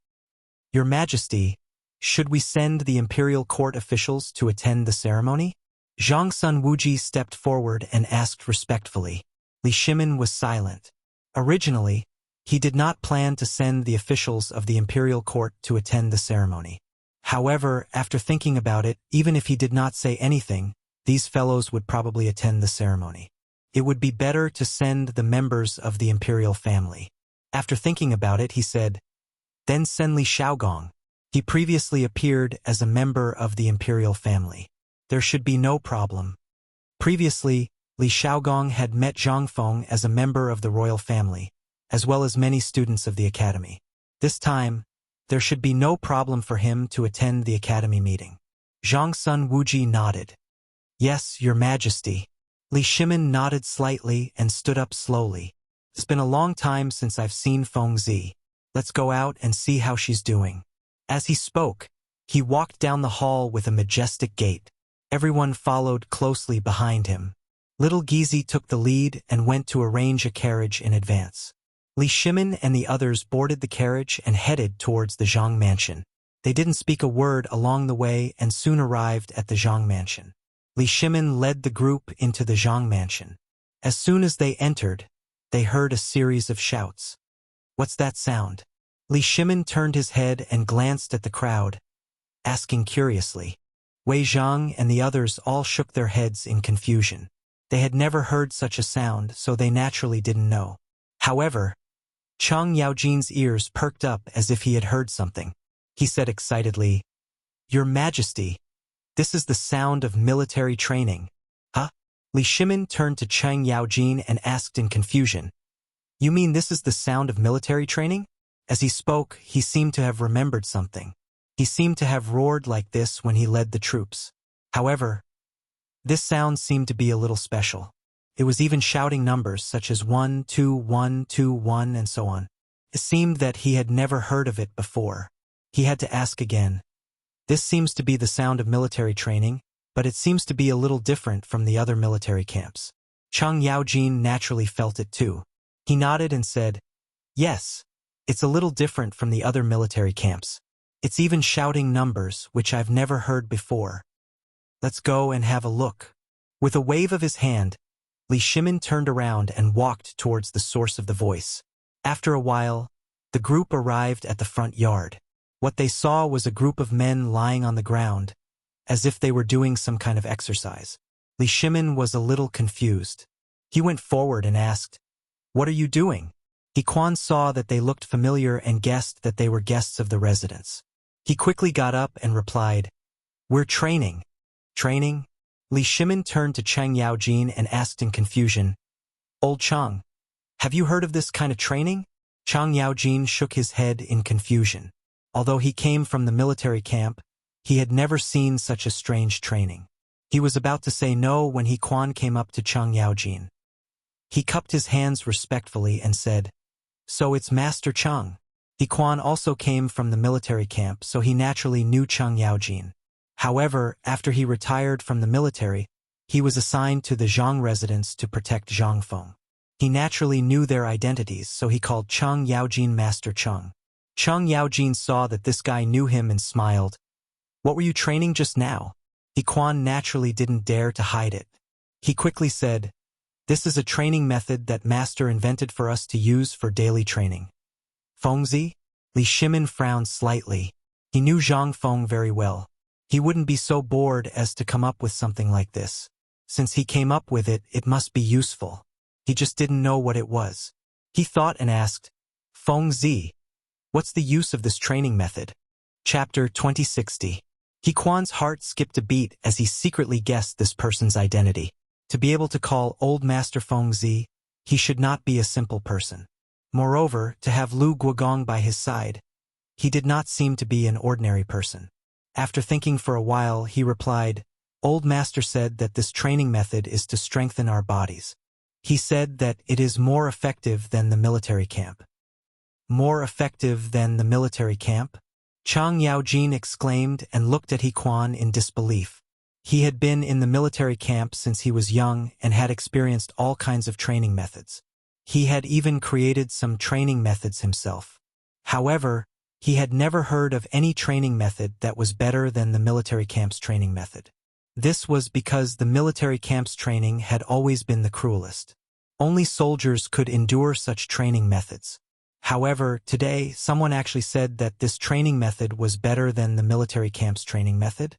Your Majesty, should we send the imperial court officials to attend the ceremony? Zhangsun Wuji stepped forward and asked respectfully. Li Shimin was silent. Originally, he did not plan to send the officials of the imperial court to attend the ceremony. However, after thinking about it, even if he did not say anything, these fellows would probably attend the ceremony. It would be better to send the members of the imperial family. After thinking about it, he said, Then send Li Shaogong. He previously appeared as a member of the imperial family. There should be no problem. Previously, Li Shaogong had met Zhang Feng as a member of the royal family, as well as many students of the academy. This time, there should be no problem for him to attend the academy meeting. Zhangsun Wuji nodded. Yes, Your Majesty. Li Shimin nodded slightly and stood up slowly. It's been a long time since I've seen Feng Zi. Let's go out and see how she's doing. As he spoke, he walked down the hall with a majestic gait. Everyone followed closely behind him. Little Gizi took the lead and went to arrange a carriage in advance. Li Shimin and the others boarded the carriage and headed towards the Zhang mansion. They didn't speak a word along the way and soon arrived at the Zhang mansion. Li Shimin led the group into the Zhang mansion. As soon as they entered, they heard a series of shouts. "What's that sound?" Li Shimin turned his head and glanced at the crowd, asking curiously. Wei Zhang and the others all shook their heads in confusion. They had never heard such a sound, so they naturally didn't know. However, Chang Yaojin's ears perked up as if he had heard something. He said excitedly, "Your Majesty, this is the sound of military training." "Huh?" Li Shimin turned to Chang Yaojin and asked in confusion, "You mean this is the sound of military training?" As he spoke, he seemed to have remembered something. He seemed to have roared like this when he led the troops. However, this sound seemed to be a little special. It was even shouting numbers such as 1, 2, 1, 2, 1, and so on. It seemed that he had never heard of it before. He had to ask again. "This seems to be the sound of military training, but it seems to be a little different from the other military camps." Chang Yaojin naturally felt it too. He nodded and said, "Yes, it's a little different from the other military camps. It's even shouting numbers, which I've never heard before. Let's go and have a look." With a wave of his hand, Li Shimin turned around and walked towards the source of the voice. After a while, the group arrived at the front yard. What they saw was a group of men lying on the ground, as if they were doing some kind of exercise. Li Shimin was a little confused. He went forward and asked, "What are you doing?" He Quan saw that they looked familiar and guessed that they were guests of the residence. He quickly got up and replied, "We're training." "Training?" Li Shimin turned to Chang Yaojin and asked in confusion, "Old Chang, have you heard of this kind of training?" Chang Yaojin shook his head in confusion. Although he came from the military camp, he had never seen such a strange training. He was about to say no when He Quan came up to Chang Yaojin. He cupped his hands respectfully and said, "So it's Master Chang." He Quan also came from the military camp, so he naturally knew Chang Yaojin. However, after he retired from the military, he was assigned to the Zhang residence to protect Zhangfeng. He naturally knew their identities, so he called Chang Yaojin Master Chang. Chang Yaojin saw that this guy knew him and smiled. "What were you training just now?" He Quan naturally didn't dare to hide it. He quickly said, "This is a training method that Master invented for us to use for daily training." "Fengzi?" Li Shimin frowned slightly. He knew Zhangfeng very well. He wouldn't be so bored as to come up with something like this. Since he came up with it, it must be useful. He just didn't know what it was. He thought and asked, "Fengzi, what's the use of this training method?" Chapter 2060. He Quan's heart skipped a beat as he secretly guessed this person's identity. To be able to call Old Master Fengzi, he should not be a simple person. Moreover, to have Lu Guogong by his side, he did not seem to be an ordinary person. After thinking for a while, he replied, "Old Master said that this training method is to strengthen our bodies. He said that it is more effective than the military camp." "More effective than the military camp?" Chang Yaojin exclaimed and looked at He Quan in disbelief. He had been in the military camp since he was young and had experienced all kinds of training methods. He had even created some training methods himself. However, he had never heard of any training method that was better than the military camp's training method. This was because the military camp's training had always been the cruelest. Only soldiers could endure such training methods. However, today, someone actually said that this training method was better than the military camp's training method.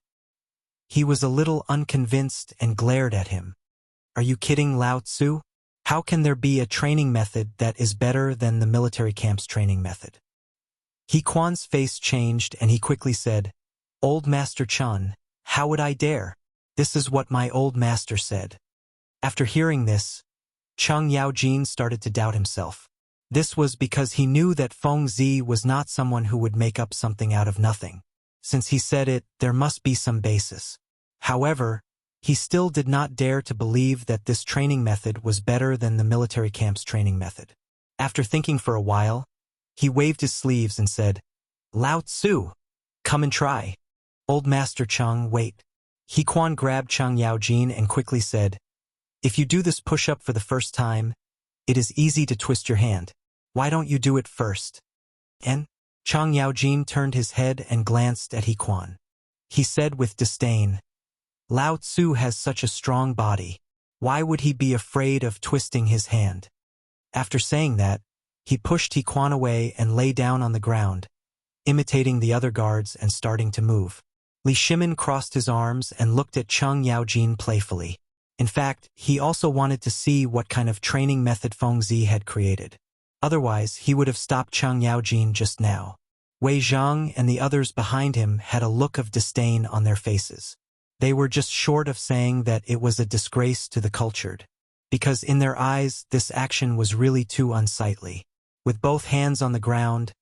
He was a little unconvinced and glared at him. "Are you kidding, Lao Tzu? How can there be a training method that is better than the military camp's training method?" He Quan's face changed and he quickly said, "Old Master Chun, how would I dare? This is what my old master said." After hearing this, Chang Yaojin started to doubt himself. This was because he knew that Fengzi was not someone who would make up something out of nothing. Since he said it, there must be some basis. However, he still did not dare to believe that this training method was better than the military camp's training method. After thinking for a while, he waved his sleeves and said, "Lao Tzu, come and try." "Old Master Chang, wait." He Quan grabbed Chang Yaojin and quickly said, If you do this push-up for the first time, it is easy to twist your hand. Why don't you do it first? And Chang Yaojin turned his head and glanced at He Quan. He said with disdain, Lao Tzu has such a strong body. Why would he be afraid of twisting his hand? After saying that, he pushed He Quan away and lay down on the ground, imitating the other guards and starting to move. Li Shimin crossed his arms and looked at Chang Yaojin playfully. In fact, he also wanted to see what kind of training method Feng Zi had created. Otherwise, he would have stopped Chang Yaojin just now. Wei Zhang and the others behind him had a look of disdain on their faces. They were just short of saying that it was a disgrace to the cultured, because in their eyes this action was really too unsightly. With both hands on the ground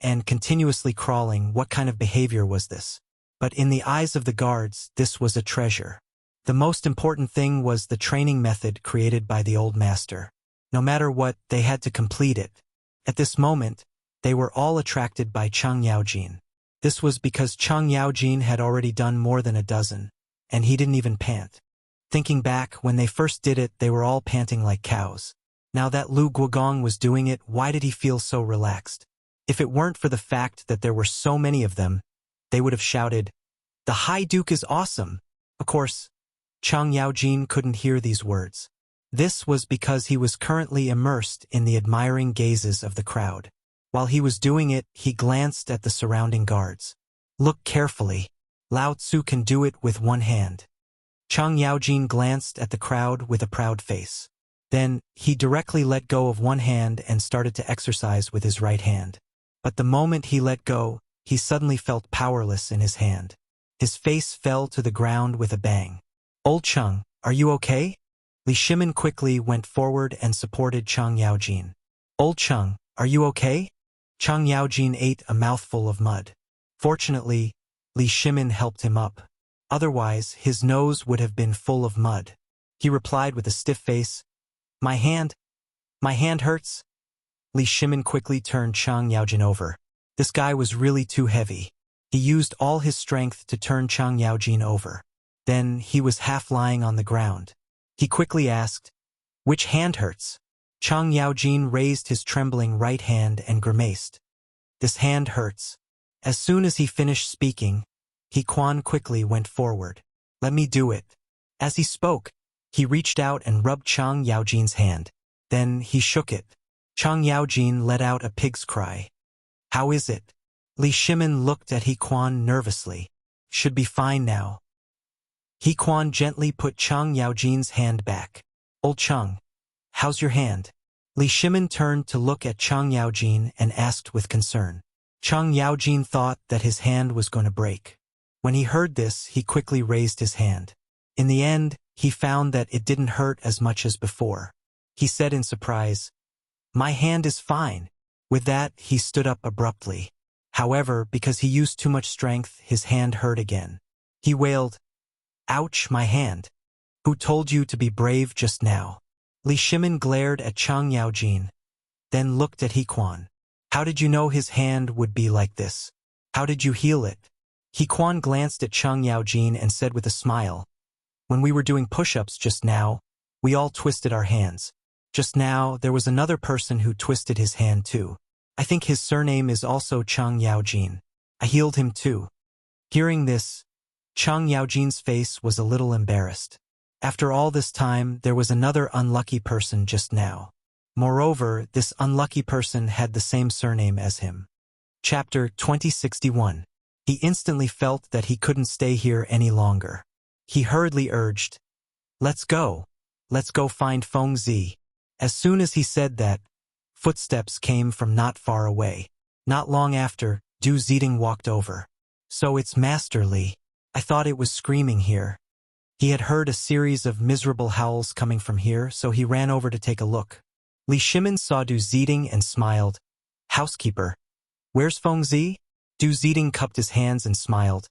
and continuously crawling, what kind of behavior was this? But in the eyes of the guards, this was a treasure. The most important thing was the training method created by the old master. No matter what, they had to complete it. At this moment, they were all attracted by Chang Yaojin. This was because Chang Yaojin had already done more than a dozen, and he didn't even pant. Thinking back, when they first did it, they were all panting like cows. Now that Lu Guogong was doing it, why did he feel so relaxed? If it weren't for the fact that there were so many of them, they would have shouted, "The High Duke is awesome!" Of course, Chang Yaojin couldn't hear these words. This was because he was currently immersed in the admiring gazes of the crowd. While he was doing it, he glanced at the surrounding guards. Look carefully. Lao Tzu can do it with one hand. Chang Yaojin glanced at the crowd with a proud face. Then, he directly let go of one hand and started to exercise with his right hand. But the moment he let go, he suddenly felt powerless in his hand. His face fell to the ground with a bang. "Old Chang, are you okay?" Li Shimin quickly went forward and supported Chang Yaojin. "Old Chang, are you okay?" Chang Yaojin ate a mouthful of mud. Fortunately, Li Shimin helped him up. Otherwise, his nose would have been full of mud. He replied with a stiff face, My hand hurts." Li Shimin quickly turned Chang Yaojin over. This guy was really too heavy. He used all his strength to turn Chang Yaojin over. Then he was half lying on the ground. He quickly asked, "Which hand hurts?" Chang Yaojin raised his trembling right hand and grimaced. "This hand hurts." As soon as he finished speaking, He Quan quickly went forward. "Let me do it." As he spoke, he reached out and rubbed Chang Yaojin's hand. Then he shook it. Chang Yaojin let out a pig's cry. "How is it?" Li Shimin looked at He Quan nervously. "Should be fine now." He Quan gently put Chang Yaojin's hand back. "Old Chang, how's your hand?" Li Shimin turned to look at Chang Yaojin and asked with concern. Chang Yaojin thought that his hand was going to break. When he heard this, he quickly raised his hand. In the end, he found that it didn't hurt as much as before. He said in surprise, "My hand is fine." With that, he stood up abruptly. However, because he used too much strength, his hand hurt again. He wailed, "Ouch, my hand. Who told you to be brave just now?" Li Shimin glared at Chang Yaojin, then looked at He Quan. "How did you know his hand would be like this? How did you heal it?" He Quan glanced at Chang Yaojin and said with a smile, "When we were doing push-ups just now, we all twisted our hands. Just now, there was another person who twisted his hand too. I think his surname is also Chang Yaojin. I healed him too." Hearing this, Chang Yaojin's face was a little embarrassed. After all this time, there was another unlucky person just now. Moreover, this unlucky person had the same surname as him. Chapter 2061. He instantly felt that he couldn't stay here any longer. He hurriedly urged, Let's go find Feng Zi." As soon as he said that, footsteps came from not far away. Not long after, Du Ziding walked over. "So it's Master Li. I thought it was screaming here." He had heard a series of miserable howls coming from here, so he ran over to take a look. Li Shimin saw Du Ziding and smiled. "Housekeeper, where's Feng Zi?" Du Ziding cupped his hands and smiled.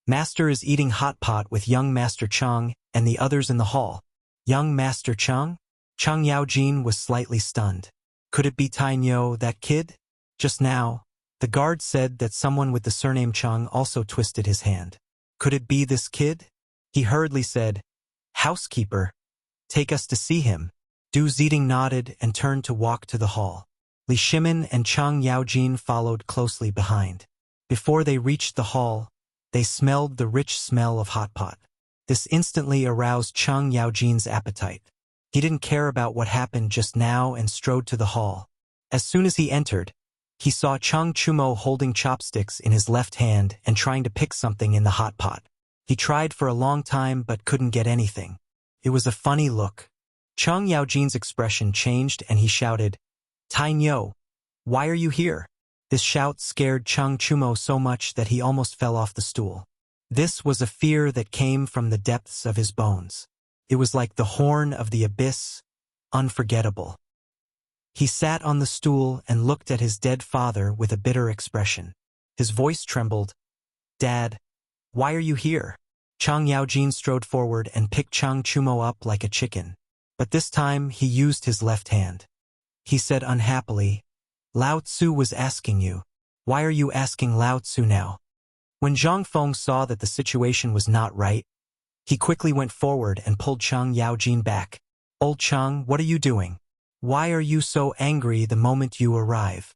"Master is eating hot pot with young Master Chang and the others in the hall." Young Master Chang? Chang Yaojin was slightly stunned. Could it be Tainyo, that kid? Just now, the guard said that someone with the surname Chang also twisted his hand. Could it be this kid? He hurriedly said, "Housekeeper, Take us to see him. Du Zedong nodded and turned to walk to the hall. Li Shimin and Chang Yaojin followed closely behind. Before they reached the hall, they smelled the rich smell of hot pot. This instantly aroused Chang Yaojin's appetite. He didn't care about what happened just now and strode to the hall. As soon as he entered, he saw Chang Chumo holding chopsticks in his left hand and trying to pick something in the hot pot. He tried for a long time but couldn't get anything. It was a funny look. Chang Yaojin's expression changed and he shouted, "Tai Nyo, why are you here?" This shout scared Chang Chumo so much that he almost fell off the stool. This was a fear that came from the depths of his bones. It was like the horn of the abyss, unforgettable. He sat on the stool and looked at his dead father with a bitter expression. His voice trembled. "Dad, why are you here?" Chang Yaojin strode forward and picked Chang Chumo up like a chicken. But this time he used his left hand. He said unhappily, "Lao Tzu was asking you. Why are you asking Lao Tzu now?" When Zhang Feng saw that the situation was not right, he quickly went forward and pulled Chang Yaojin back. "Old Chang, what are you doing? Why are you so angry the moment you arrive?"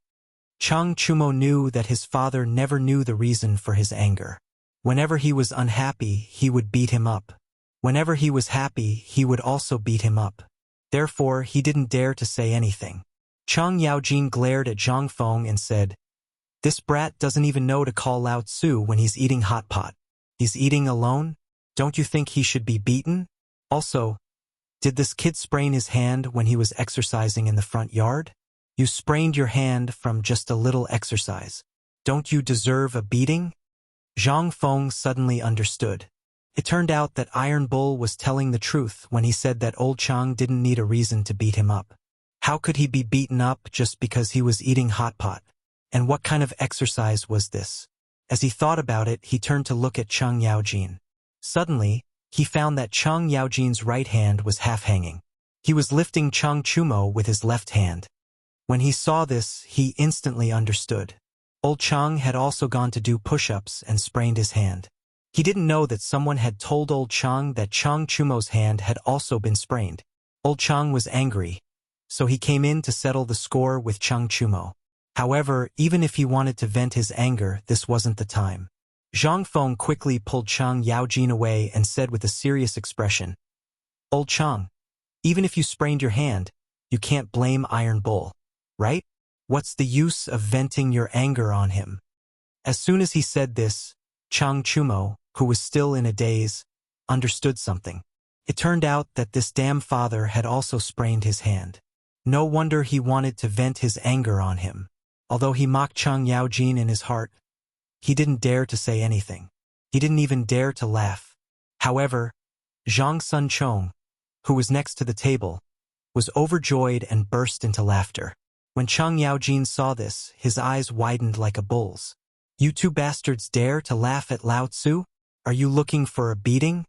Chang Chumo knew that his father never knew the reason for his anger. Whenever he was unhappy, he would beat him up. Whenever he was happy, he would also beat him up. Therefore, he didn't dare to say anything. Chang Yaojin glared at Zhang Feng and said, "This brat doesn't even know to call Lao Tzu when he's eating hot pot. He's eating alone? Don't you think he should be beaten? Also, did this kid sprain his hand when he was exercising in the front yard? You sprained your hand from just a little exercise. Don't you deserve a beating?" Zhang Feng suddenly understood. It turned out that Iron Bull was telling the truth when he said that old Chang didn't need a reason to beat him up. How could he be beaten up just because he was eating hot pot? And what kind of exercise was this? As he thought about it, he turned to look at Chang Yaojin. Suddenly, he found that Chang Yaojin's right hand was half-hanging. He was lifting Chang Chumo with his left hand. When he saw this, he instantly understood. Old Chang had also gone to do push-ups and sprained his hand. He didn't know that someone had told Old Chang that Chang Chumo's hand had also been sprained. Old Chang was angry, so he came in to settle the score with Chang Chumo. However, even if he wanted to vent his anger, this wasn't the time. Zhang Feng quickly pulled Chang Yaojin away and said with a serious expression, "Old Chang, even if you sprained your hand, you can't blame Iron Bull, right? What's the use of venting your anger on him?" As soon as he said this, Chang Chumo, who was still in a daze, understood something. It turned out that this damn father had also sprained his hand. No wonder he wanted to vent his anger on him. Although he mocked Chang Yaojin in his heart, he didn't dare to say anything. He didn't even dare to laugh. However, Zhang Sun Chong, who was next to the table, was overjoyed and burst into laughter. When Chang Yaojin saw this, his eyes widened like a bull's. "You two bastards dare to laugh at Lao Tzu? Are you looking for a beating?"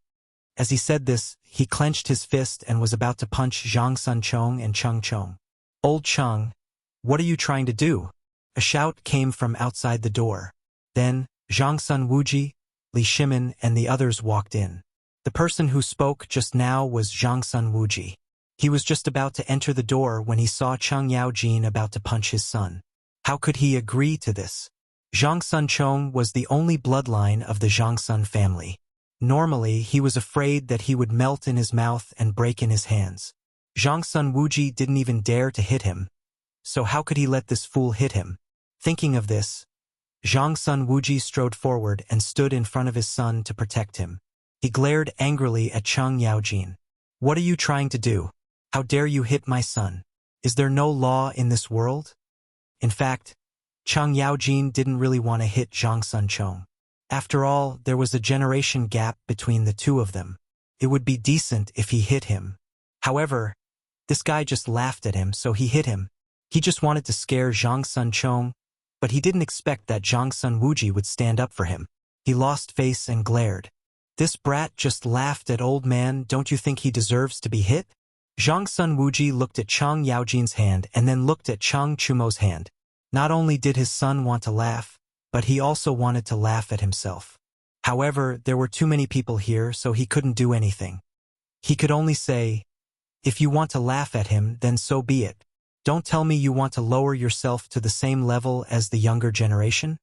As he said this, he clenched his fist and was about to punch Zhang Sun Chong and Chang Chong. "Old Chang, what are you trying to do?" A shout came from outside the door. Then, Zhang Sun Wuji, Li Shimin, and the others walked in. The person who spoke just now was Zhang Sun Wuji. He was just about to enter the door when he saw Chang Yaojin about to punch his son. How could he agree to this? Zhang Sun Chong was the only bloodline of the Zhang Sun family. Normally, he was afraid that he would melt in his mouth and break in his hands. Zhang Sun Wuji didn't even dare to hit him. So how could he let this fool hit him? Thinking of this, Zhang Sun Wuji strode forward and stood in front of his son to protect him. He glared angrily at Chang Yaojin. "What are you trying to do? How dare you hit my son? Is there no law in this world?" In fact, Chang Yaojin didn't really want to hit Zhang Sun Chong. After all, there was a generation gap between the two of them. It would be decent if he hit him. However, this guy just laughed at him, so he hit him. He just wanted to scare Zhang Sun Chong, but he didn't expect that Zhang Sun Wuji would stand up for him. He lost face and glared. "This brat just laughed at old man, don't you think he deserves to be hit?" Zhang Sun Wuji looked at Chang Yaojin's hand and then looked at Chang Chumo's hand. Not only did his son want to laugh, but he also wanted to laugh at himself. However, there were too many people here, so he couldn't do anything. He could only say, If you want to laugh at him, then so be it. Don't tell me you want to lower yourself to the same level as the younger generation.